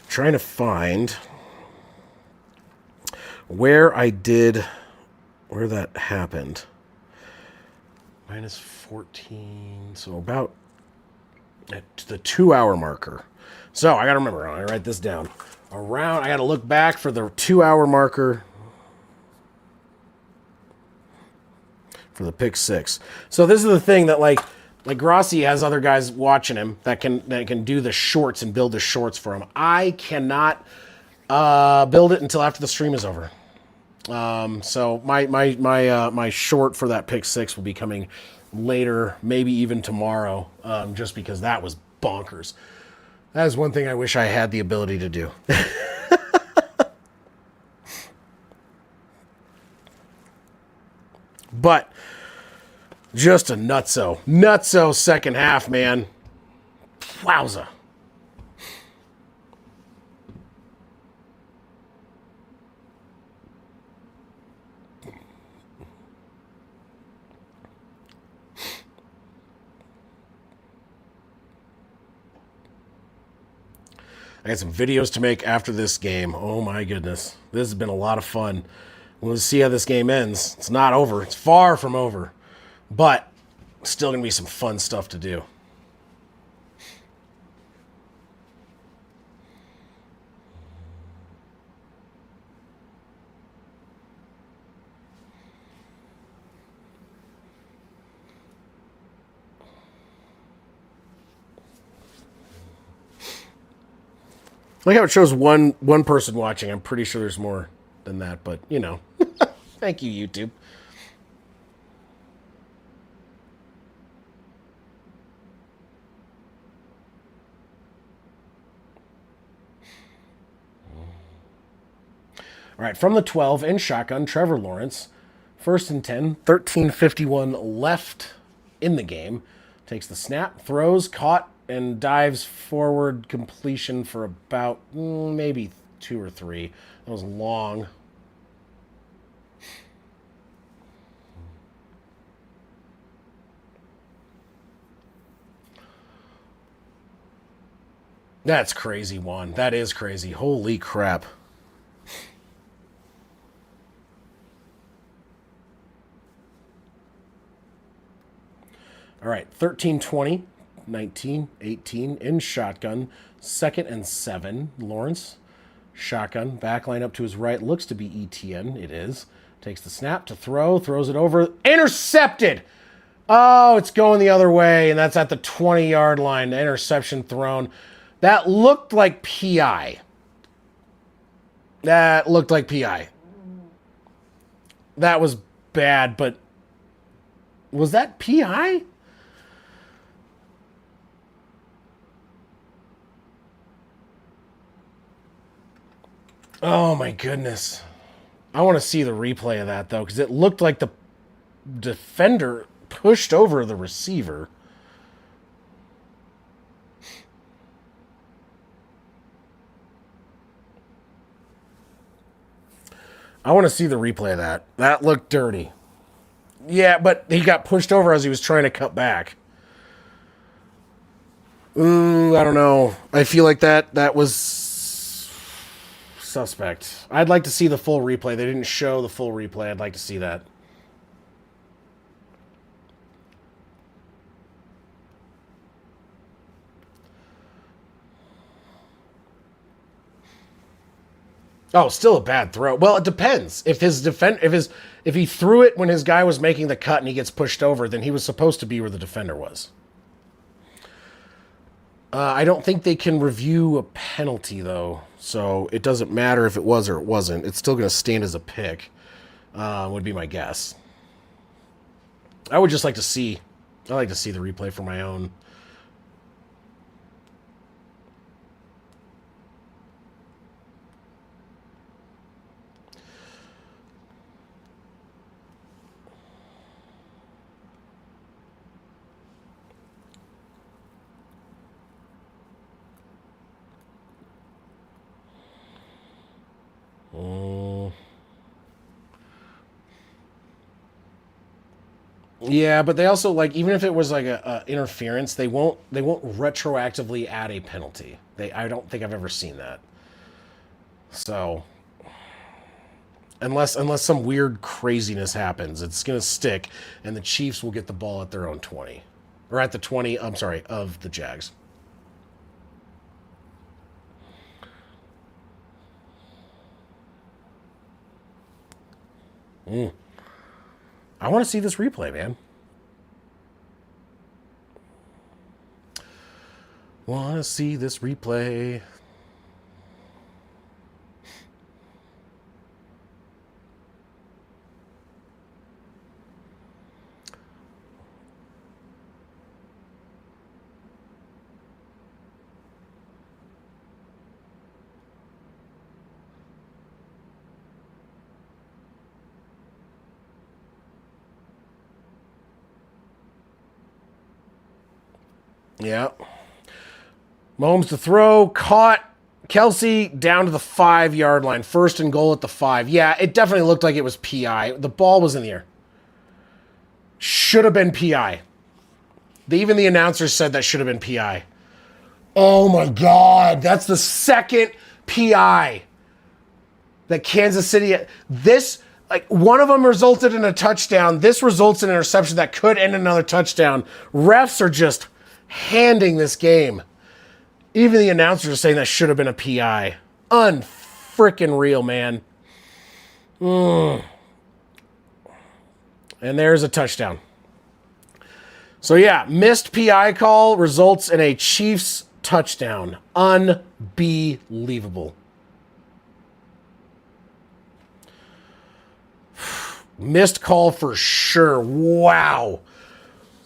Trying to find where that happened. Minus 14, so about at the 2-hour marker. So I gotta remember, I write this down. I gotta look back for the 2-hour marker for the pick six. So this is the thing that like Grossi has other guys watching him that can do the shorts and build the shorts for him. I cannot build it until after the stream is over. So my short for that pick six will be coming later, maybe even tomorrow, just because that was bonkers. That is one thing I wish I had the ability to do. But just a nutso second half, man. Wowza. I got some videos to make after this game. Oh my goodness. This has been a lot of fun. We'll see how this game ends. It's not over. It's far from over. But still going to be some fun stuff to do. I like how it shows one person watching. I'm pretty sure there's more than that, but you know. Thank you, YouTube. All right, from the 12 in shotgun, Trevor Lawrence, 1st and 10, 13:51 left in the game. Takes the snap, throws, caught, and dives forward, completion for about maybe 2 or 3. That was long. That's crazy, Juan. That is crazy. Holy crap. All right, 13-20, 19, 18 in shotgun, 2nd and 7. Lawrence Shotgun. Back line up to his right. Looks to be ETN. It is. Takes the snap to throw. Throws it over. Intercepted! Oh, it's going the other way, and that's at the 20-yard line. The interception thrown. That looked like PI. That looked like PI. That was bad, but was that PI? Oh, my goodness. I want to see the replay of that, though, because it looked like the defender pushed over the receiver. I want to see the replay of that. That looked dirty. Yeah, but he got pushed over as he was trying to cut back. Ooh, I don't know. I feel like that was suspect. I'd like to see the full replay. They didn't show the full replay. I'd like to see that. Oh, still a bad throw. Well, it depends. If he threw it when his guy was making the cut and he gets pushed over, then he was supposed to be where the defender was. I don't think they can review a penalty, though. So it doesn't matter if it was or it wasn't. It's still going to stand as a pick, would be my guess. I would just like to see... I like to see the replay for my own... Yeah, but they also, like, even if it was like a interference, they won't retroactively add a penalty. I don't think I've ever seen that. So unless some weird craziness happens, it's gonna stick, and the Chiefs will get the ball at their own 20, or at the 20. I'm sorry, of the Jags. I want to see this replay, man. Want to see this replay. Yeah. Mahomes to throw, caught. Kelsey down to the 5-yard line. 1st and goal at the 5. Yeah, it definitely looked like it was PI. The ball was in the air. Should have been PI. Even the announcers said that should have been PI. Oh my God. That's the second PI that Kansas City... This... Like, one of them resulted in a touchdown. This results in an interception that could end another touchdown. Refs are just handing this game. Even the announcers are saying that should have been a PI. Unfrickin' real, man. And there's a touchdown. So, yeah, missed PI call results in a Chiefs touchdown. Unbelievable. Missed call for sure. Wow.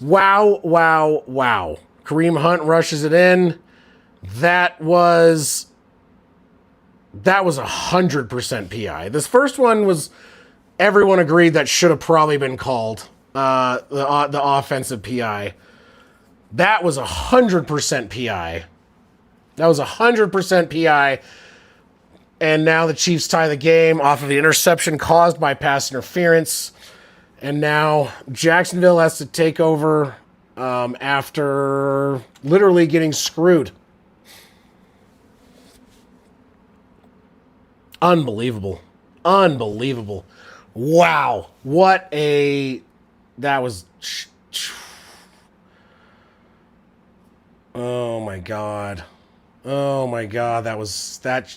Wow, wow, wow. Kareem Hunt rushes it in. That was 100% PI. This first one was, everyone agreed that should have probably been called, the offensive PI. That was 100% PI. That was 100% PI. And now the Chiefs tie the game off of the interception caused by pass interference. And now Jacksonville has to take over after literally getting screwed. Unbelievable. Unbelievable. Wow. What a... That was... Oh, my God. Oh, my God. That was... That...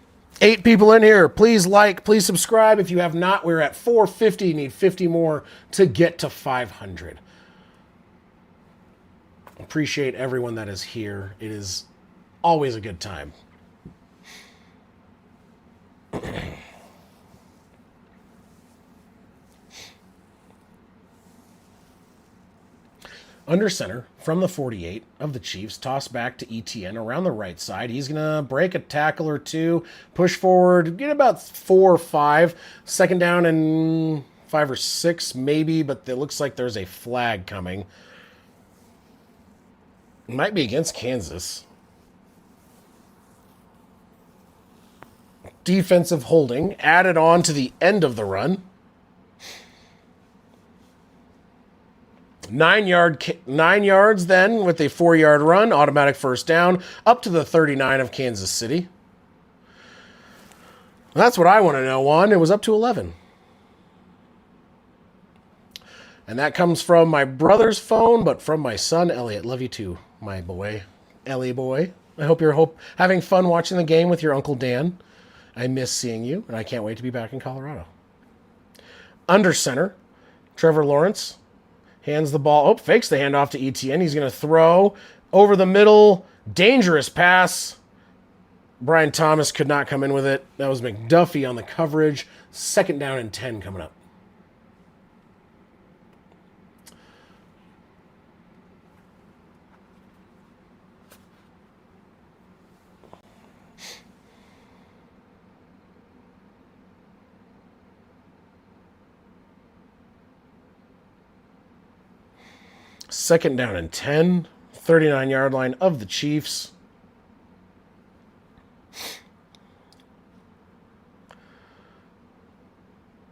8 people in here. Please like, please subscribe. If you have not, we're at 450. Need 50 more to get to 500. Appreciate everyone that is here. It is always a good time. Under center from the 48 of the Chiefs, toss back to ETN around the right side. He's going to break a tackle or two, push forward, get about 4 or 5. Second down and 5 or 6 maybe, but it looks like there's a flag coming. It might be against Kansas. Defensive holding added on to the end of the run. 9 yards then with a 4-yard run, automatic first down, up to the 39 of Kansas City. That's what I want to know on. It was up to 11. And that comes from my brother's phone, but from my son, Elliot. Love you too, my boy. Ellie boy. I hope you're having fun watching the game with your Uncle Dan. I miss seeing you, and I can't wait to be back in Colorado. Under center, Trevor Lawrence hands the ball. Oh, fakes the handoff to ETN. He's going to throw over the middle. Dangerous pass. Brian Thomas could not come in with it. That was McDuffie on the coverage. Second down and 10 coming up. Second down and 10, 39-yard line of the Chiefs.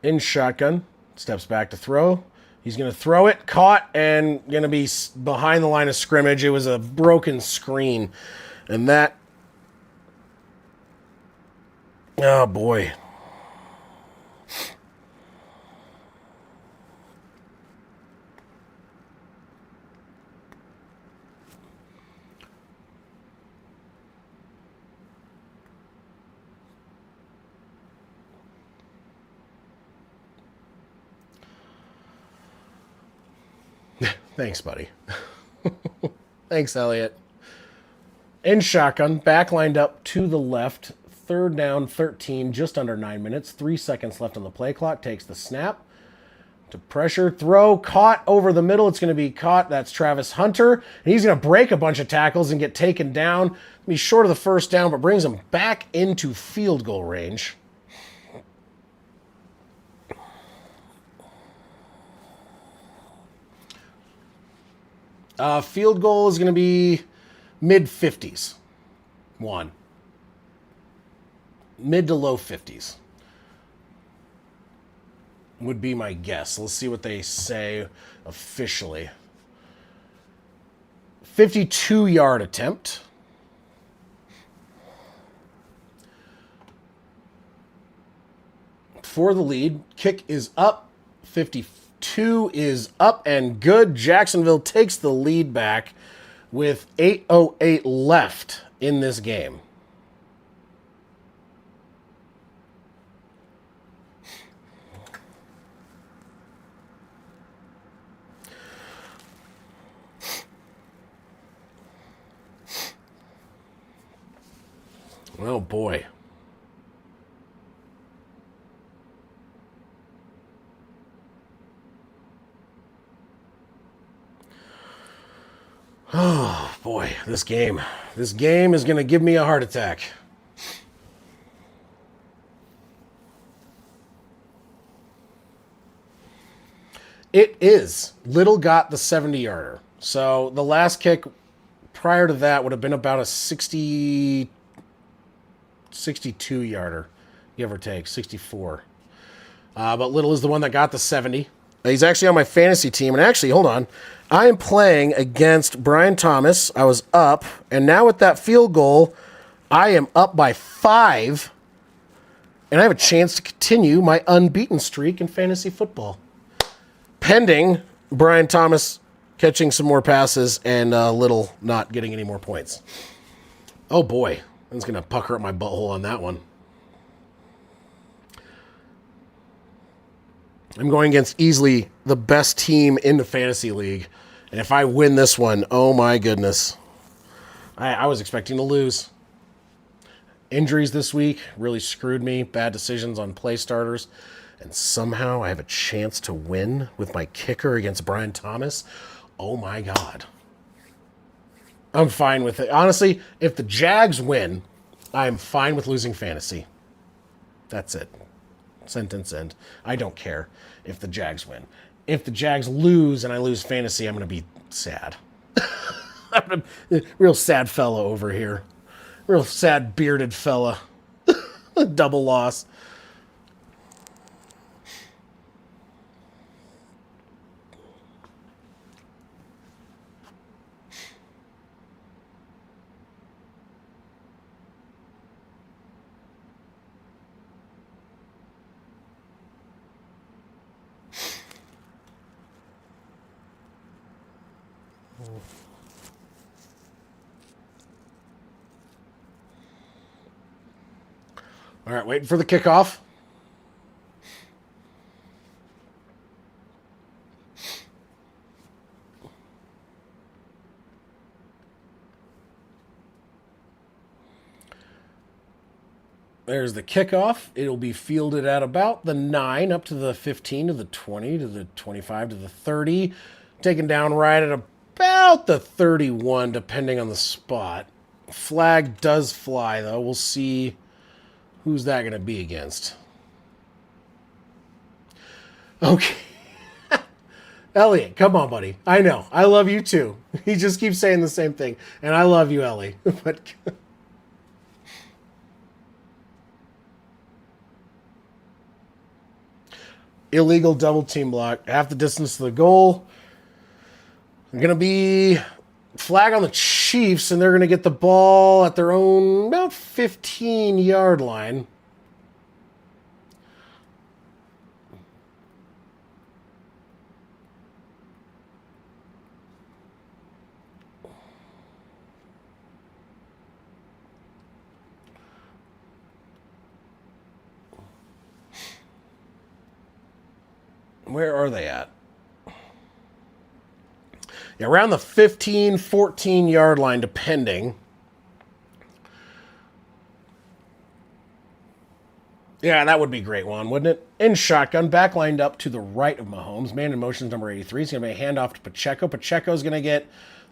In shotgun, steps back to throw. He's going to throw it, caught, and going to be behind the line of scrimmage. It was a broken screen, and that, oh boy. Thanks, buddy. Thanks, Elliot. In shotgun, back lined up to the left. Third down, 13, just under 9 minutes. 3 seconds left on the play clock. Takes the snap. To pressure, throw, caught over the middle. It's going to be caught. That's Travis Hunter. And he's going to break a bunch of tackles and get taken down. Be short of the first down, but brings him back into field goal range. Field goal is going to be mid-50s. Mid to low 50s would be my guess. Let's see what they say officially. 52-yard attempt. For the lead. Kick is up. 52 is up and good. Jacksonville takes the lead back with 8:08 left in this game. Oh boy. Oh, boy, this game is going to give me a heart attack. It is. Little got the 70-yarder. So the last kick prior to that would have been about a 62-yarder, give or take, 64. But Little is the one that got the 70. He's actually on my fantasy team. And actually, hold on. I am playing against Brian Thomas. I was up. And now with that field goal, I am up by 5. And I have a chance to continue my unbeaten streak in fantasy football. Pending Brian Thomas catching some more passes and Little not getting any more points. Oh, boy. That's going to pucker up my butthole on that one. I'm going against easily the best team in the fantasy league. And if I win this one, oh my goodness. I was expecting to lose. Injuries this week really screwed me. Bad decisions on play starters. And somehow I have a chance to win with my kicker against Brian Thomas. Oh my God. I'm fine with it. Honestly, if the Jags win, I'm fine with losing fantasy. That's it. Sentence end. I don't care if the Jags win. If the Jags lose and I lose fantasy, I'm going to be sad. I'm a real sad fella over here. Real sad bearded fella. Double loss. All right, waiting for the kickoff. There's the kickoff. It'll be fielded at about the 9, up to the 15, to the 20, to the 25, to the 30. Taken down right at about the 31, depending on the spot. Flag does fly, though. We'll see who's that going to be against. Okay. Elliot, come on, buddy. I know. I love you, too. He just keeps saying the same thing. And I love you, Ellie. But... illegal double team block. Half the distance to the goal. They're going to be flag on the Chiefs, and they're going to get the ball at their own about 15-yard line. Where are they at? Yeah, around the 15, 14-yard line, depending. Yeah, that would be great one, wouldn't it? In shotgun, back lined up to the right of Mahomes. Man in motion is number 83. He's going to be a handoff to Pacheco. Pacheco's going to get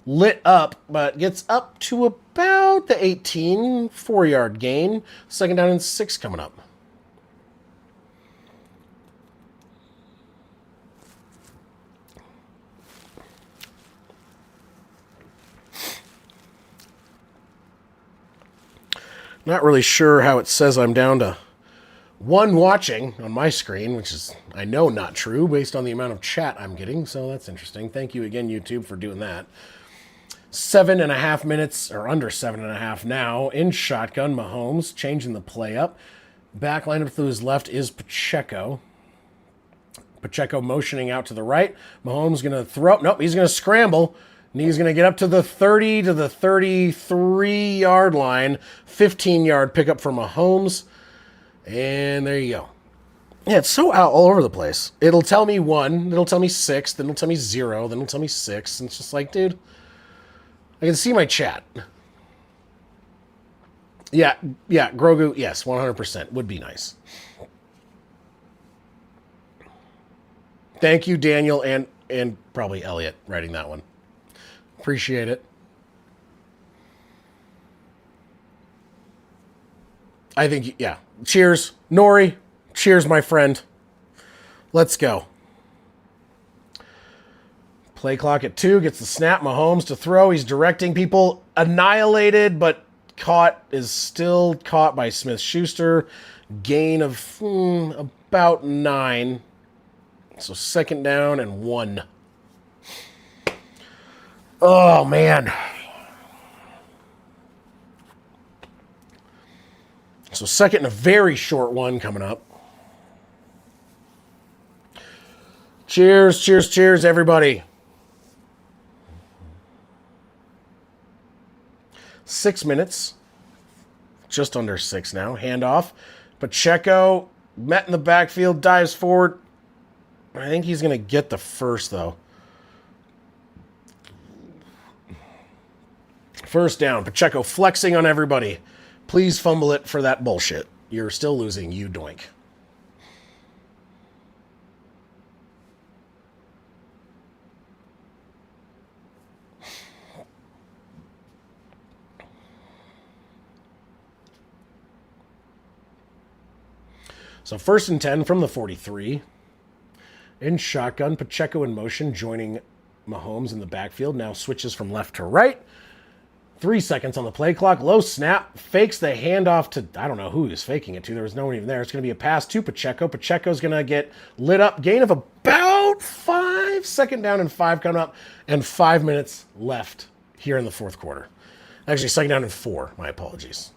lit up, but gets up to about the 18, 4-yard gain. Second down and 6 coming up. Not really sure how it says I'm down to 1 watching on my screen, which is, I know, not true based on the amount of chat I'm getting, so that's interesting. Thank you again, YouTube, for doing that. 7.5 minutes, or under 7.5 now, in shotgun. Mahomes changing the play up. Back line up to his left is Pacheco. Pacheco motioning out to the right. Mahomes going to throw. Nope, he's going to scramble. And he's going to get up to the 30 to the 33-yard line. 15-yard pickup for Mahomes. And there you go. Yeah, it's so out all over the place. It'll tell me 1, it'll tell me 6, then it'll tell me 0, then it'll tell me 6. And it's just like, dude, I can see my chat. Yeah, Grogu, yes, 100%. Would be nice. Thank you, Daniel, and probably Elliot writing that one. Appreciate it. I think, yeah. Cheers, Nori. Cheers, my friend. Let's go. Play clock at 2. Gets the snap. Mahomes to throw. He's directing people. Annihilated, but is still caught by Smith-Schuster. Gain of about 9. So second down and 1. Oh, man. So second and a very short one coming up. Cheers, cheers, cheers, everybody. 6 minutes. Just under 6 now. Handoff. Pacheco met in the backfield, dives forward. I think he's going to get the first, though. First down. Pacheco flexing on everybody. Please fumble it for that bullshit. You're still losing, you doink. So 1st and 10 from the 43. In shotgun, Pacheco in motion, joining Mahomes in the backfield. Now switches from left to right. 3 seconds on the play clock. Low snap. Fakes the handoff to, I don't know who he was faking it to. There was no one even there. It's going to be a pass to Pacheco. Pacheco's going to get lit up. Gain of about 5. 2nd down and 5 coming up. And 5 minutes left here in the 4th quarter. Actually, 2nd down and 4. My apologies.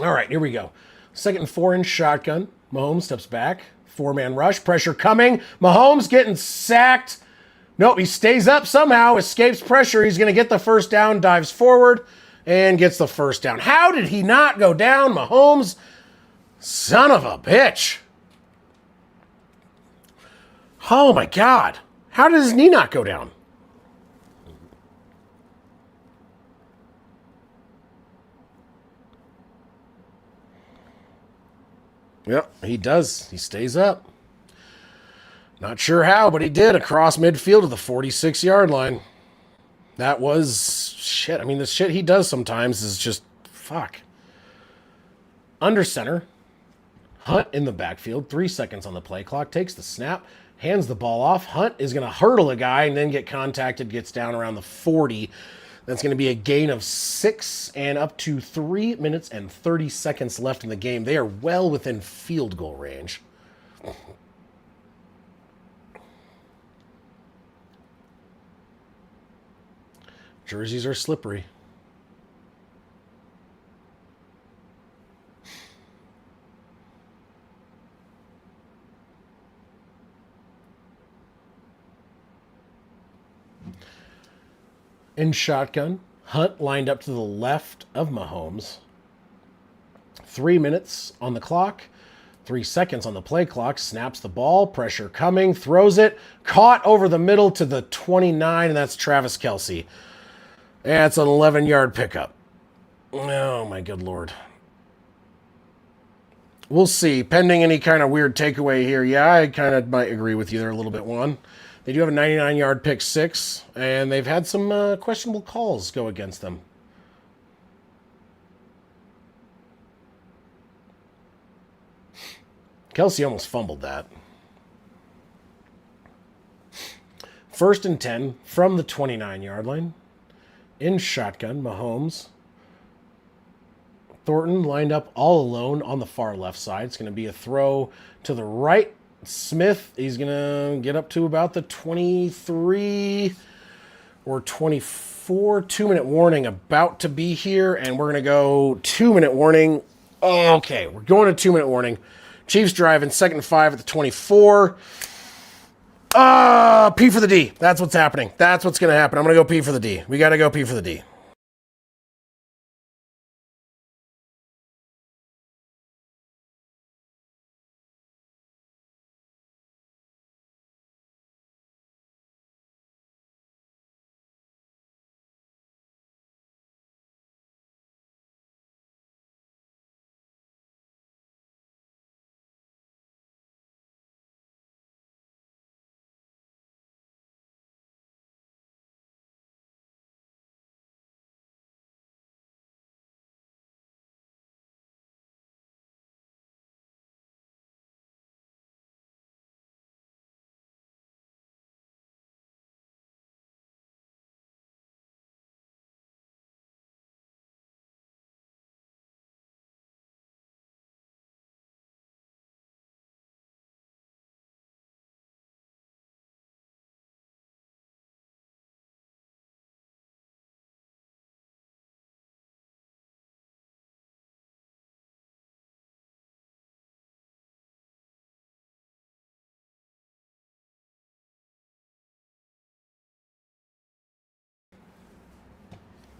All right, here we go. 2nd and 4 in shotgun. Mahomes steps back. 4-man rush. Pressure coming. Mahomes getting sacked. Nope, he stays up somehow. Escapes pressure. He's going to get the first down. Dives forward and gets the first down. How did he not go down? Mahomes, son of a bitch. Oh, my God. How did his knee not go down? Yep, he does. He stays up. Not sure how, but he did across midfield to the 46-yard line. That was shit. I mean, the shit he does sometimes is just fuck. Under center. Hunt in the backfield. 3 seconds on the play clock. Takes the snap. Hands the ball off. Hunt is going to hurdle a guy and then get contacted. Gets down around the 40. That's going to be a gain of 6 and up to 3 minutes and 30 seconds left in the game. They are well within field goal range. Jerseys are slippery. In shotgun, Hunt lined up to the left of Mahomes. 3 minutes on the clock. 3 seconds on the play clock. Snaps the ball. Pressure coming. Throws it. Caught over the middle to the 29, and that's Travis Kelce. That's an 11-yard pickup. Oh, my good Lord. We'll see. Pending any kind of weird takeaway here. Yeah, I kind of might agree with you there a little bit, Juan. They do have a 99-yard pick 6, and they've had some questionable calls go against them. Kelce almost fumbled that. 1st and 10 from the 29-yard line. In shotgun, Mahomes. Thornton lined up all alone on the far left side. It's going to be a throw to the right. Smith, he's going to get up to about the 23 or 24. 2-minute warning about to be here, and we're going to go 2-minute warning. Okay, we're going to 2-minute warning. Chiefs driving 2nd and 5 at the 24. P for the D. That's what's happening. That's what's going to happen. I'm going to go P for the D. We got to go P for the D.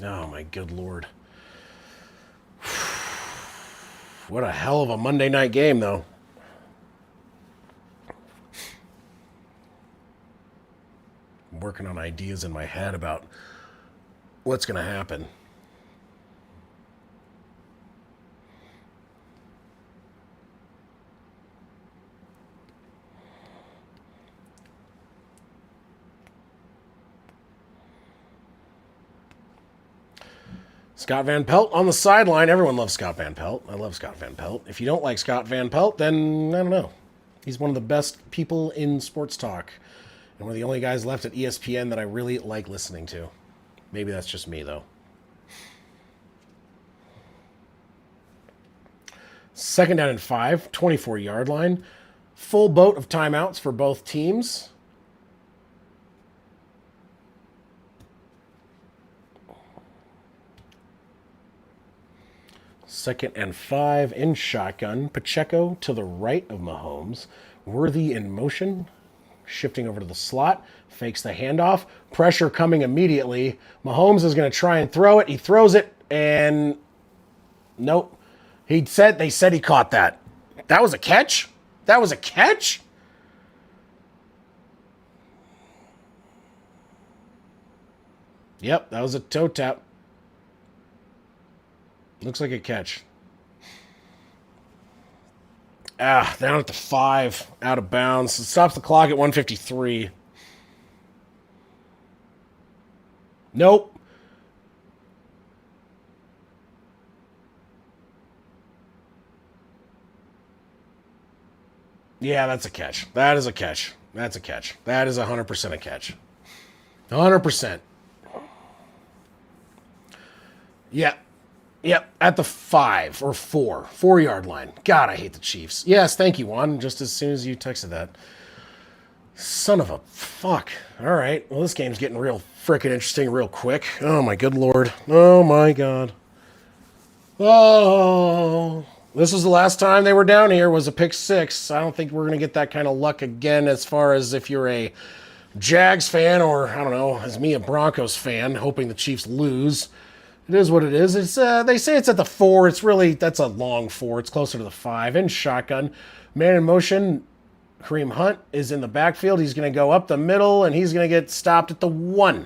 Oh, my good Lord. What a hell of a Monday night game, though. I'm working on ideas in my head about what's going to happen. Scott Van Pelt on the sideline. Everyone loves Scott Van Pelt. I love Scott Van Pelt. If you don't like Scott Van Pelt, then I don't know. He's one of the best people in sports talk. And one of the only guys left at ESPN that I really like listening to. Maybe that's just me, though. Second down and 5, 24-yard line. Full boat of timeouts for both teams. Second and 5 in shotgun. Pacheco to the right of Mahomes. Worthy in motion. Shifting over to the slot. Fakes the handoff. Pressure coming immediately. Mahomes is going to try and throw it. He throws it and nope. They said he caught that. That was a catch? That was a catch? Yep, that was a toe tap. Looks like a catch. Down at the 5, out of bounds. It stops the clock at 1:53. Nope. Yeah, that's a catch. That is a catch. That's a catch. That is 100% a catch. 100%. Yeah. Yep, at the 5 or 4-yard line. God, I hate the Chiefs. Yes, thank you, Juan, just as soon as you texted that. Son of a fuck. All right, well, this game's getting real frickin' interesting real quick. Oh, my good Lord. Oh, my God. Oh, this was the last time they were down here, was a pick 6. I don't think we're going to get that kind of luck again as far as if you're a Jags fan or, I don't know, as me, a Broncos fan, hoping the Chiefs lose. It is what it is. It's they say it's at the 4. It's really, that's a long 4. It's closer to the 5. In shotgun. Man in motion. Kareem Hunt is in the backfield. He's going to go up the middle, and he's going to get stopped at the 1.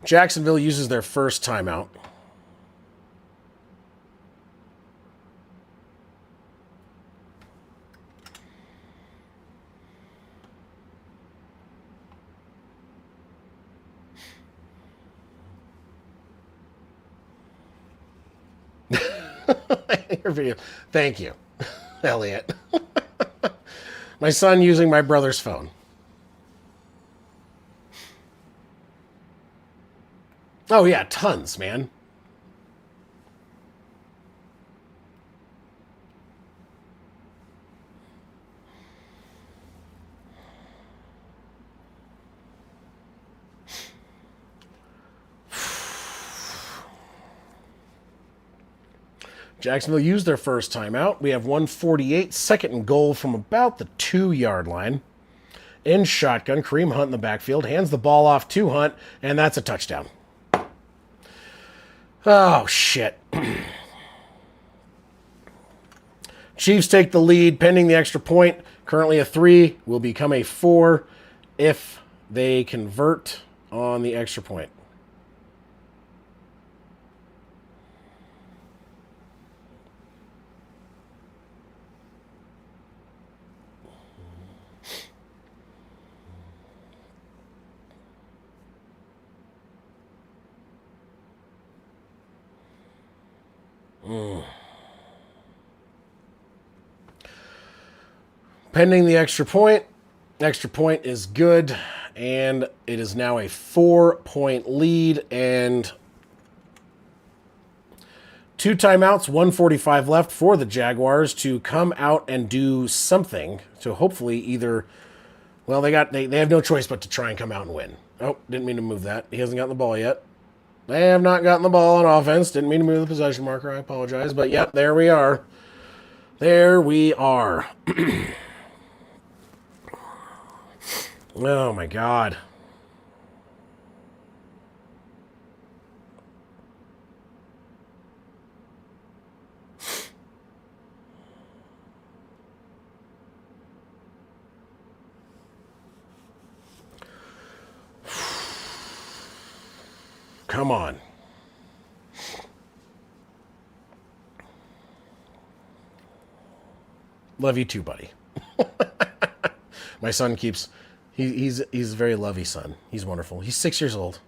Jacksonville uses their first timeout. Your video. Thank you, Elliot. My son using my brother's phone. Oh, yeah, tons, man. Jacksonville used their first timeout. We have 1:48, second and goal from about the 2-yard line. In shotgun, Kareem Hunt in the backfield, hands the ball off to Hunt, and that's a touchdown. Oh, shit. Chiefs take the lead pending the extra point. Currently a 3, will become a 4 if they convert on the extra point. Pending the extra point. Extra point is good, and it is now a 4-point lead, and 2 timeouts, 1:45 left for the Jaguars to come out and do something to hopefully either, well, they have no choice but to try and come out and win. Oh, didn't mean to move that. He hasn't gotten the ball yet. They have not gotten the ball on offense. Didn't mean to move the possession marker. I apologize. But, yep, there we are. There we are. Oh, my God. Come on. Love you too, buddy. My son keeps... He's a very lovey son. He's wonderful. He's 6 years old.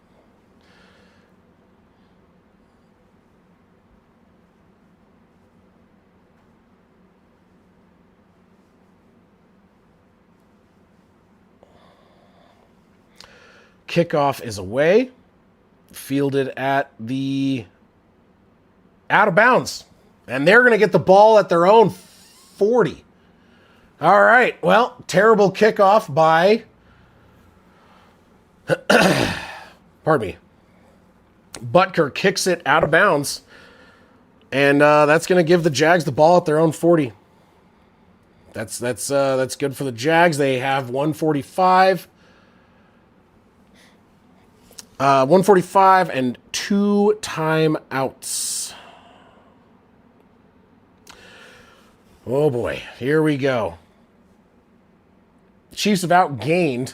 Kickoff is away. Fielded at the out of bounds. And they're going to get the ball at their own 40. All right. Well, terrible kickoff by... Pardon me. Butker kicks it out of bounds. And that's going to give the Jags the ball at their own 40. That's good for the Jags. They have 145. 145 and 2 timeouts. Oh boy, here we go. Chiefs have outgained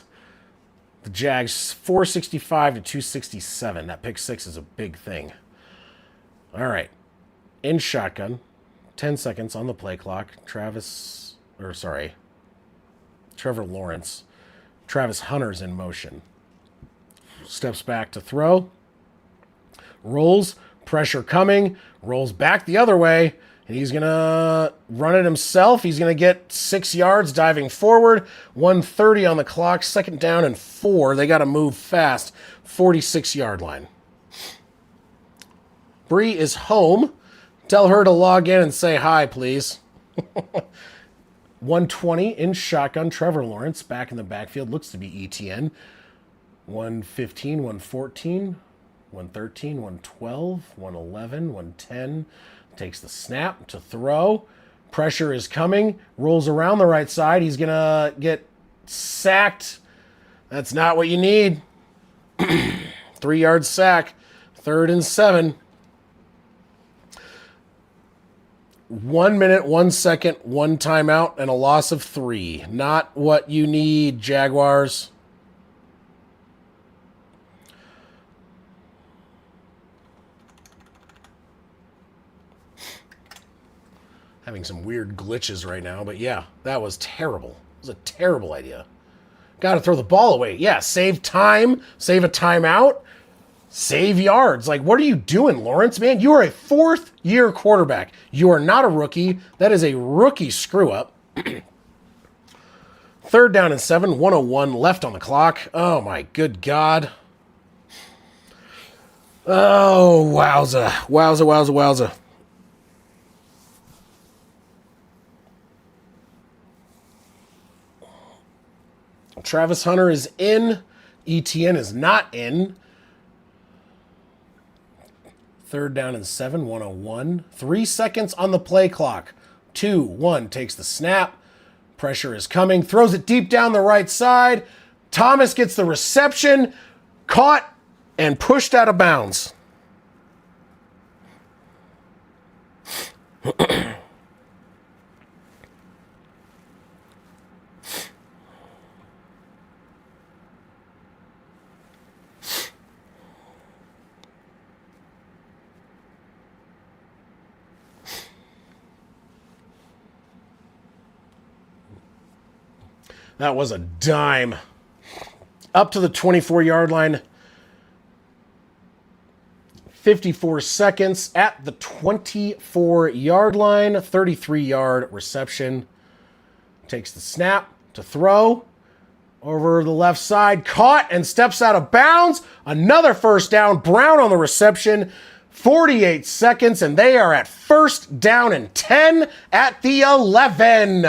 the Jags 465 to 267. That pick six is a big thing. All right. In shotgun, 10 seconds on the play clock. Trevor Lawrence. Travis Hunter's in motion. Steps back to throw. Rolls. Pressure coming. Rolls back the other way. And he's going to run it himself. He's going to get 6 yards diving forward. 1:30 on the clock. 2nd down and 4. They got to move fast. 46-yard line. Bree is home. Tell her to log in and say hi, please. 120 in shotgun. Trevor Lawrence back in the backfield. Looks to be ETN. 115, 114, 113, 112, 111, 110. Takes the snap to throw. Pressure is coming. Rolls around the right side. He's going to get sacked. That's not what you need. 3-yard sack. 3rd and 7. 1 minute, 1 second, 1 timeout, and a loss of 3. Not what you need, Jaguars. Having some weird glitches right now, but yeah, that was terrible. It was a terrible idea. Got to throw the ball away. Yeah, save time, save a timeout, save yards. Like, what are you doing, Lawrence, man? You are a 4th-year quarterback. You are not a rookie. That is a rookie screw-up. 3rd down and 7, 1:01 left on the clock. Oh, my good God. Oh, wowza. Wowza, wowza, wowza. Travis Hunter is in. ETN is not in. 3rd down and 7, 1:01. 3 seconds on the play clock. 2-1 takes the snap. Pressure is coming. Throws it deep down the right side. Thomas gets the reception. Caught and pushed out of bounds. That was a dime. Up to the 24-yard line. 54 seconds at the 24-yard line. 33-yard reception. Takes the snap to throw. Over the left side. Caught and steps out of bounds. Another 1st down. Brown on the reception. 48 seconds, and they are at 1st down and 10 at the 11.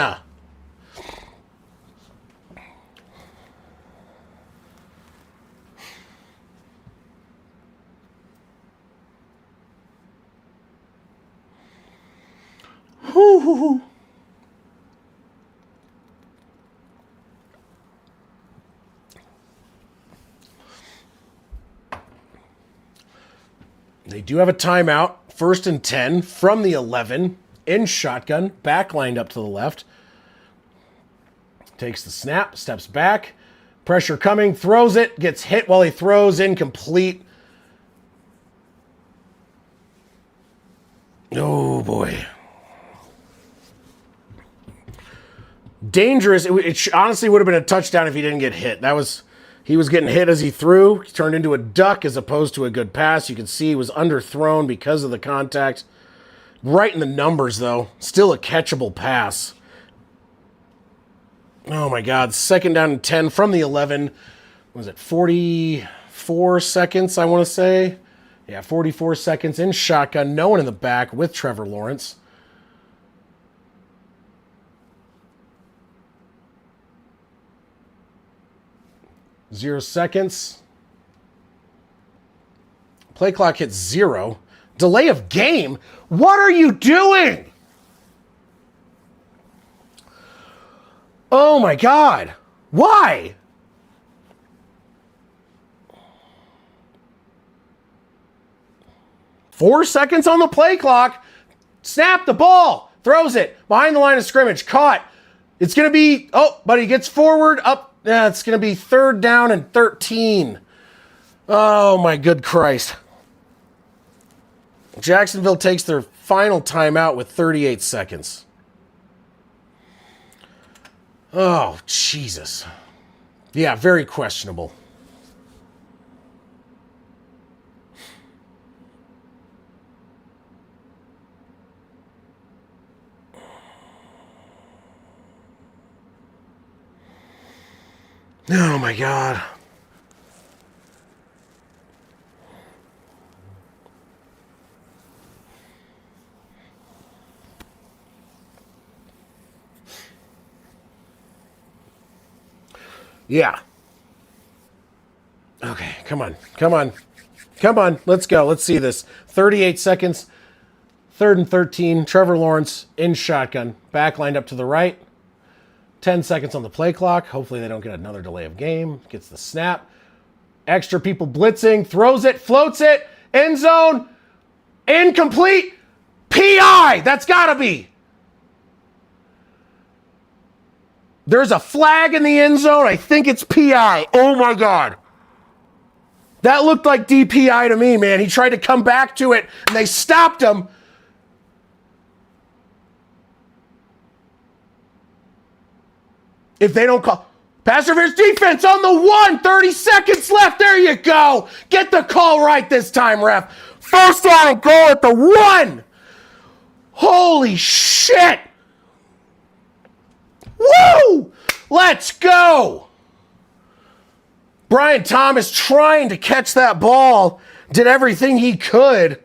They do have a timeout. 1st and 10 from the 11 in shotgun. Back lined up to the left. Takes the snap, steps back. Pressure coming, throws it, gets hit while he throws, incomplete. Oh, boy. Dangerous. It honestly would have been a touchdown if he didn't get hit. He was getting hit as he threw. He turned into a duck as opposed to a good pass. You can see he was underthrown because of the contact. Right in the numbers, though. Still a catchable pass. Oh, my God. 2nd down and 10 from the 11. Was it 44 seconds, I want to say? Yeah, 44 seconds in shotgun. No one in the back with Trevor Lawrence. Zero seconds. Play clock hits 0. Delay of game? What are you doing? Oh my God. Why? Four seconds on the play clock. Snap the ball. Throws it. Behind the line of scrimmage. Caught. It's going to be... Oh, but he gets forward. Up. Yeah, it's going to be 3rd down and 13. Oh my good Christ. Jacksonville takes their final timeout with 38 seconds. Oh, Jesus. Yeah, very questionable. Oh, my God. Yeah. Okay, come on. Come on. Come on. Let's go. Let's see this. 38 seconds. 3rd and 13. Trevor Lawrence in shotgun. Back lined up to the right. 10 seconds on the play clock. Hopefully they don't get another delay of game. Gets the snap. Extra people blitzing. Throws it. Floats it. End zone. Incomplete. PI. That's got to be. There's a flag in the end zone. I think it's PI. Oh, my God. That looked like DPI to me, man. He tried to come back to it, and they stopped him. If they don't call... Pass interference defense on the 1. 30 seconds left. There you go. Get the call right this time, ref. 1st down and goal at the 1. Holy shit. Woo! Let's go! Brian Thomas trying to catch that ball. Did everything he could.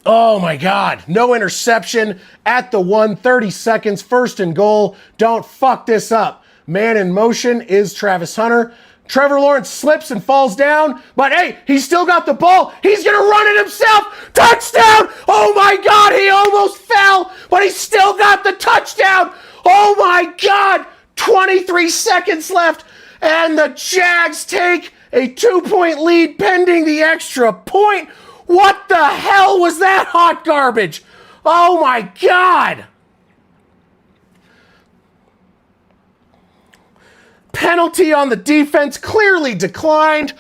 Oh my God. No interception at the 1. 30 seconds. 1st and goal. Don't fuck this up. Man in motion is Travis Hunter. Trevor Lawrence slips and falls down, but hey, he's still got the ball. He's going to run it himself. Touchdown! Oh my God, he almost fell, but he still got the touchdown. Oh my God, 23 seconds left, and the Jags take a 2-point lead pending the extra point. What the hell was that hot garbage? Oh my God. Penalty on the defense, clearly declined.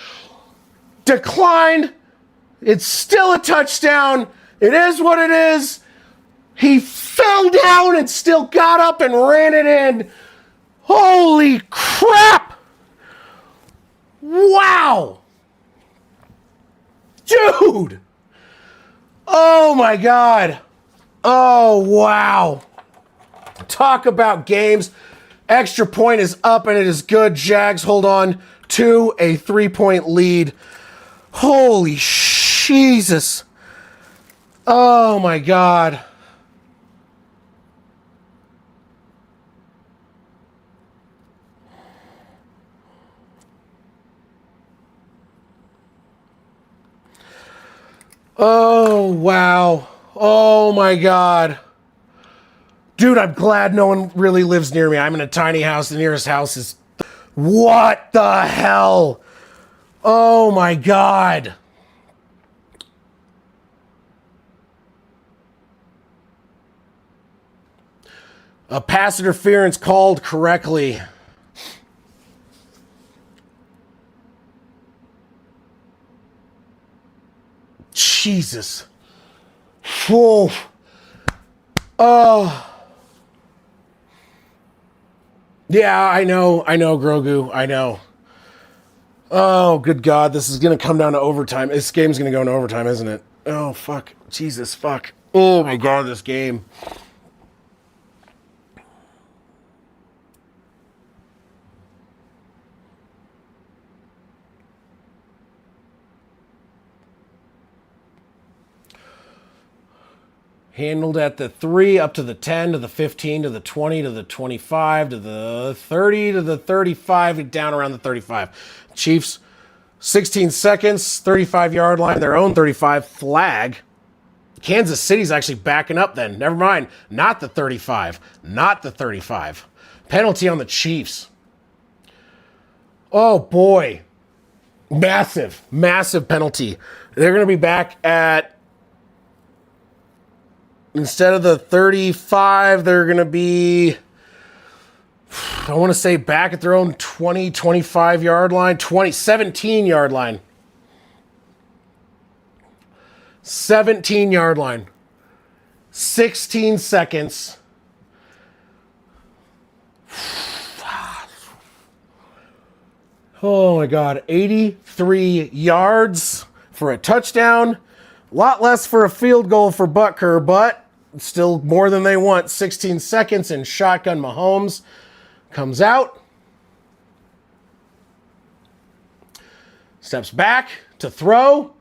It's still a touchdown. It is what it is. He fell down and still got up and ran it in. Holy crap. Wow. Dude. Oh my God. Oh, wow. Talk about games. Extra point is up and it is good. Jags hold on to a 3-point lead. Holy Jesus. Oh my God. Oh, wow. Oh my God. Dude, I'm glad no one really lives near me. I'm in a tiny house. The nearest house is... What the hell? Oh my God. A pass interference called correctly. Jesus. Whoa. Oh. Yeah, I know, Grogu. I know. Oh, good God. This is going to come down to overtime. This game's going to go into overtime, isn't it? Oh, fuck. Jesus, fuck. Oh, my God, this game. Handled at the 3, up to the 10, to the 15, to the 20, to the 25, to the 30, to the 35, down around the 35. Chiefs, 16 seconds, 35-yard line, their own 35, flag. Kansas City's actually backing up then. Never mind. Not the 35. Not the 35. Penalty on the Chiefs. Oh, boy. Massive, massive penalty. They're going to be back at, instead of the 35, they're going to be, I want to say, back at their own 20, 25-yard line, 17-yard line. 17-yard line. 16 seconds. Oh, my God. 83 yards for a touchdown. A lot less for a field goal for Butker, but still more than they want. 16 seconds in shotgun. Mahomes comes out. Steps back to throw.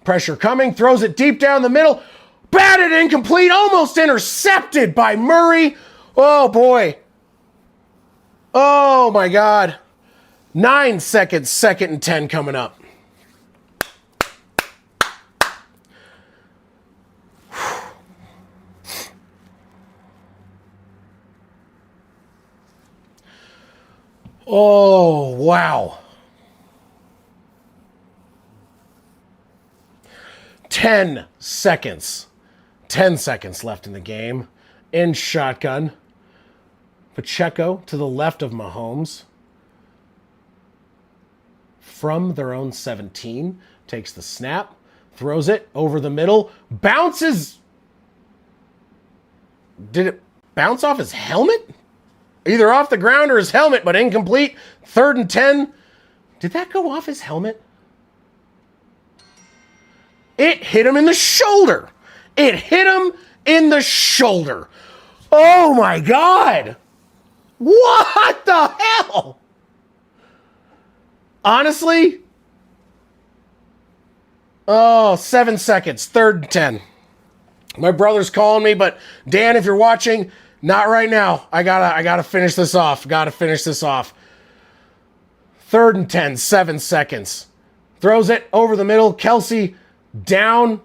Pressure coming. Throws it deep down the middle. Batted incomplete. Almost intercepted by Murray. Oh, boy. Oh, my God. 9 seconds. 2nd and 10 coming up. Oh, wow. 10 seconds. 10 seconds left in the game. In shotgun. Pacheco to the left of Mahomes. From their own 17. Takes the snap. Throws it over the middle. Bounces. Did it bounce off his helmet? Either off the ground or his helmet, but incomplete. 3rd and 10. Did that go off his helmet? It hit him in the shoulder. It hit him in the shoulder. Oh, my God. What the hell? Honestly? Oh, 7 seconds. 3rd and 10. My brother's calling me, but Dan, if you're watching, not right now. I gotta finish this off. Gotta finish this off. 3rd and 10, 7 seconds. Throws it over the middle. Kelsey down.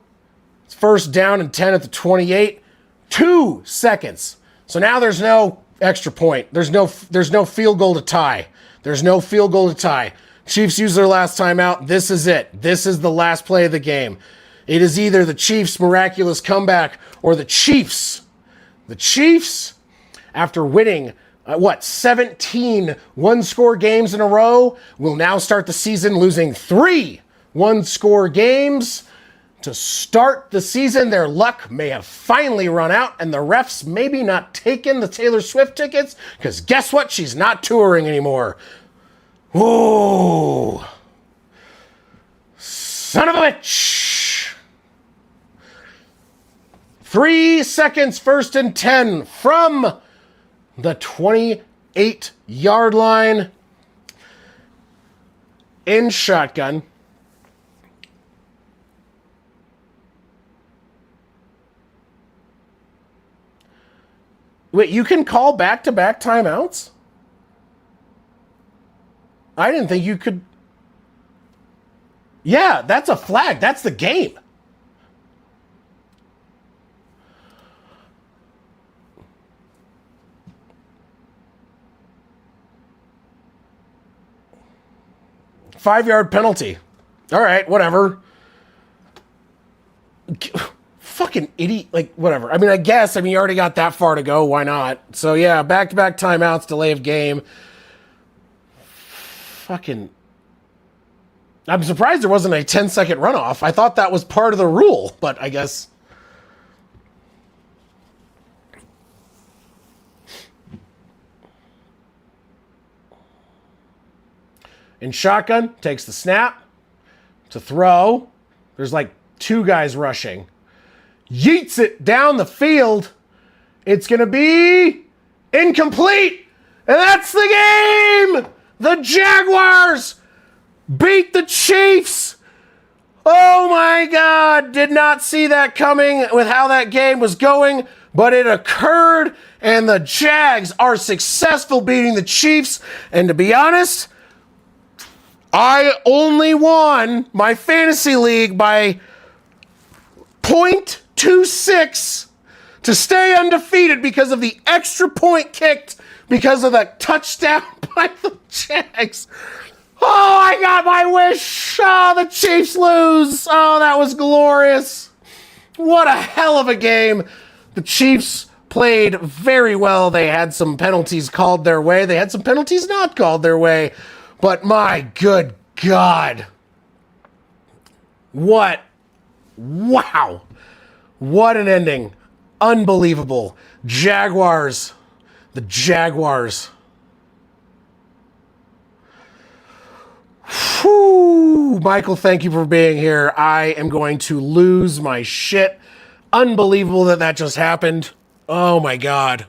It's 1st down and 10 at the 28. 2 seconds. So now there's no extra point. There's no field goal to tie. There's no field goal to tie. Chiefs use their last timeout. This is it. This is the last play of the game. It is either the Chiefs' miraculous comeback or the Chiefs, after winning, 17 one-score games in a row, will now start the season losing 3 one-score games. To start the season, their luck may have finally run out, and the refs maybe not taken the Taylor Swift tickets, because guess what? She's not touring anymore. Whoa. Son of a bitch. 3 seconds, 1st and 10 from the 28-yard line in shotgun. Wait, you can call back-to-back timeouts? I didn't think you could. Yeah, that's a flag. That's the game. 5-yard penalty. All right, whatever. Fucking idiot. Like, whatever. I mean, I guess. I mean, you already got that far to go. Why not? So, yeah, back-to-back timeouts, delay of game. Fucking... I'm surprised there wasn't a 10-second runoff. I thought that was part of the rule, but I guess... In shotgun, takes the snap to throw. There's like 2 guys rushing. Yeets it down the field. It's going to be incomplete. And that's the game. The Jaguars beat the Chiefs. Oh my God. Did not see that coming with how that game was going, but it occurred, and the Jags are successful beating the Chiefs. And to be honest, I only won my fantasy league by 0.26 to stay undefeated because of the extra point kicked because of the touchdown by the Jags. Oh, I got my wish. Oh, the Chiefs lose. Oh, that was glorious. What a hell of a game. The Chiefs played very well. They had some penalties called their way. They had some penalties not called their way. But my good God. Wow. What an ending. Unbelievable. Jaguars. The Jaguars. Whew. Michael, thank you for being here. I am going to lose my shit. Unbelievable that just happened. Oh my God.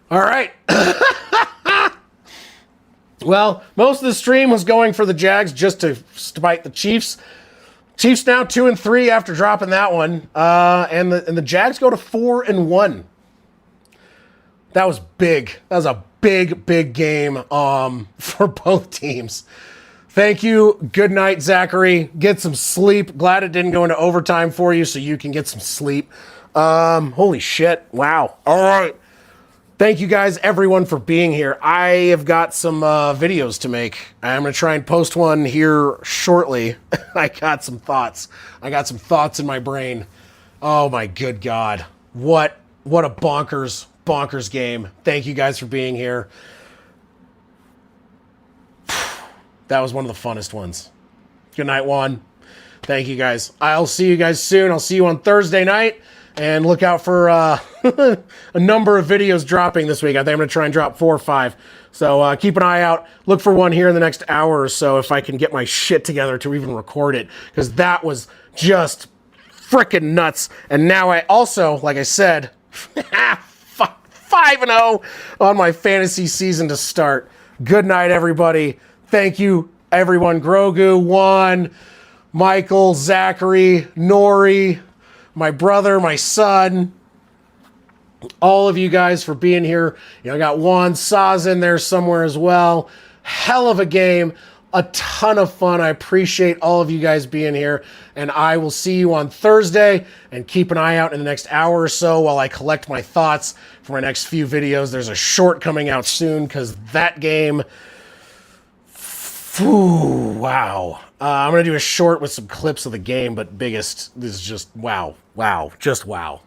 All right. Well, most of the stream was going for the Jags just to spite the Chiefs. Chiefs now 2-3 after dropping that one. And the Jags go to 4-1. That was big. That was a big game for both teams. Thank you. Good night, Zachary. Get some sleep. Glad it didn't go into overtime for you so you can get some sleep. Holy shit. Wow. All right. Thank you guys, everyone, for being here. I have got some videos to make. I'm going to try and post one here shortly. I got some thoughts. I got some thoughts in my brain. Oh, my good God. What a bonkers game. Thank you guys for being here. That was one of the funnest ones. Good night, Juan. Thank you, guys. I'll see you guys soon. I'll see you on Thursday night. And look out for a number of videos dropping this week. I think I'm going to try and drop 4 or 5. So keep an eye out. Look for one here in the next hour or so if I can get my shit together to even record it. Because that was just freaking nuts. And now I also, like I said, 5-0 on my fantasy season to start. Good night, everybody. Thank you, everyone. Grogu, Juan, Michael, Zachary, Nori, my brother, my son, all of you guys for being here. You know, I got Juan Saz in there somewhere as well. Hell of a game. A ton of fun. I appreciate all of you guys being here. And I will see you on Thursday. And keep an eye out in the next hour or so while I collect my thoughts for my next few videos. There's a short coming out soon because that game... wow. I'm going to do a short with some clips of the game, but this is just wow. Just wow.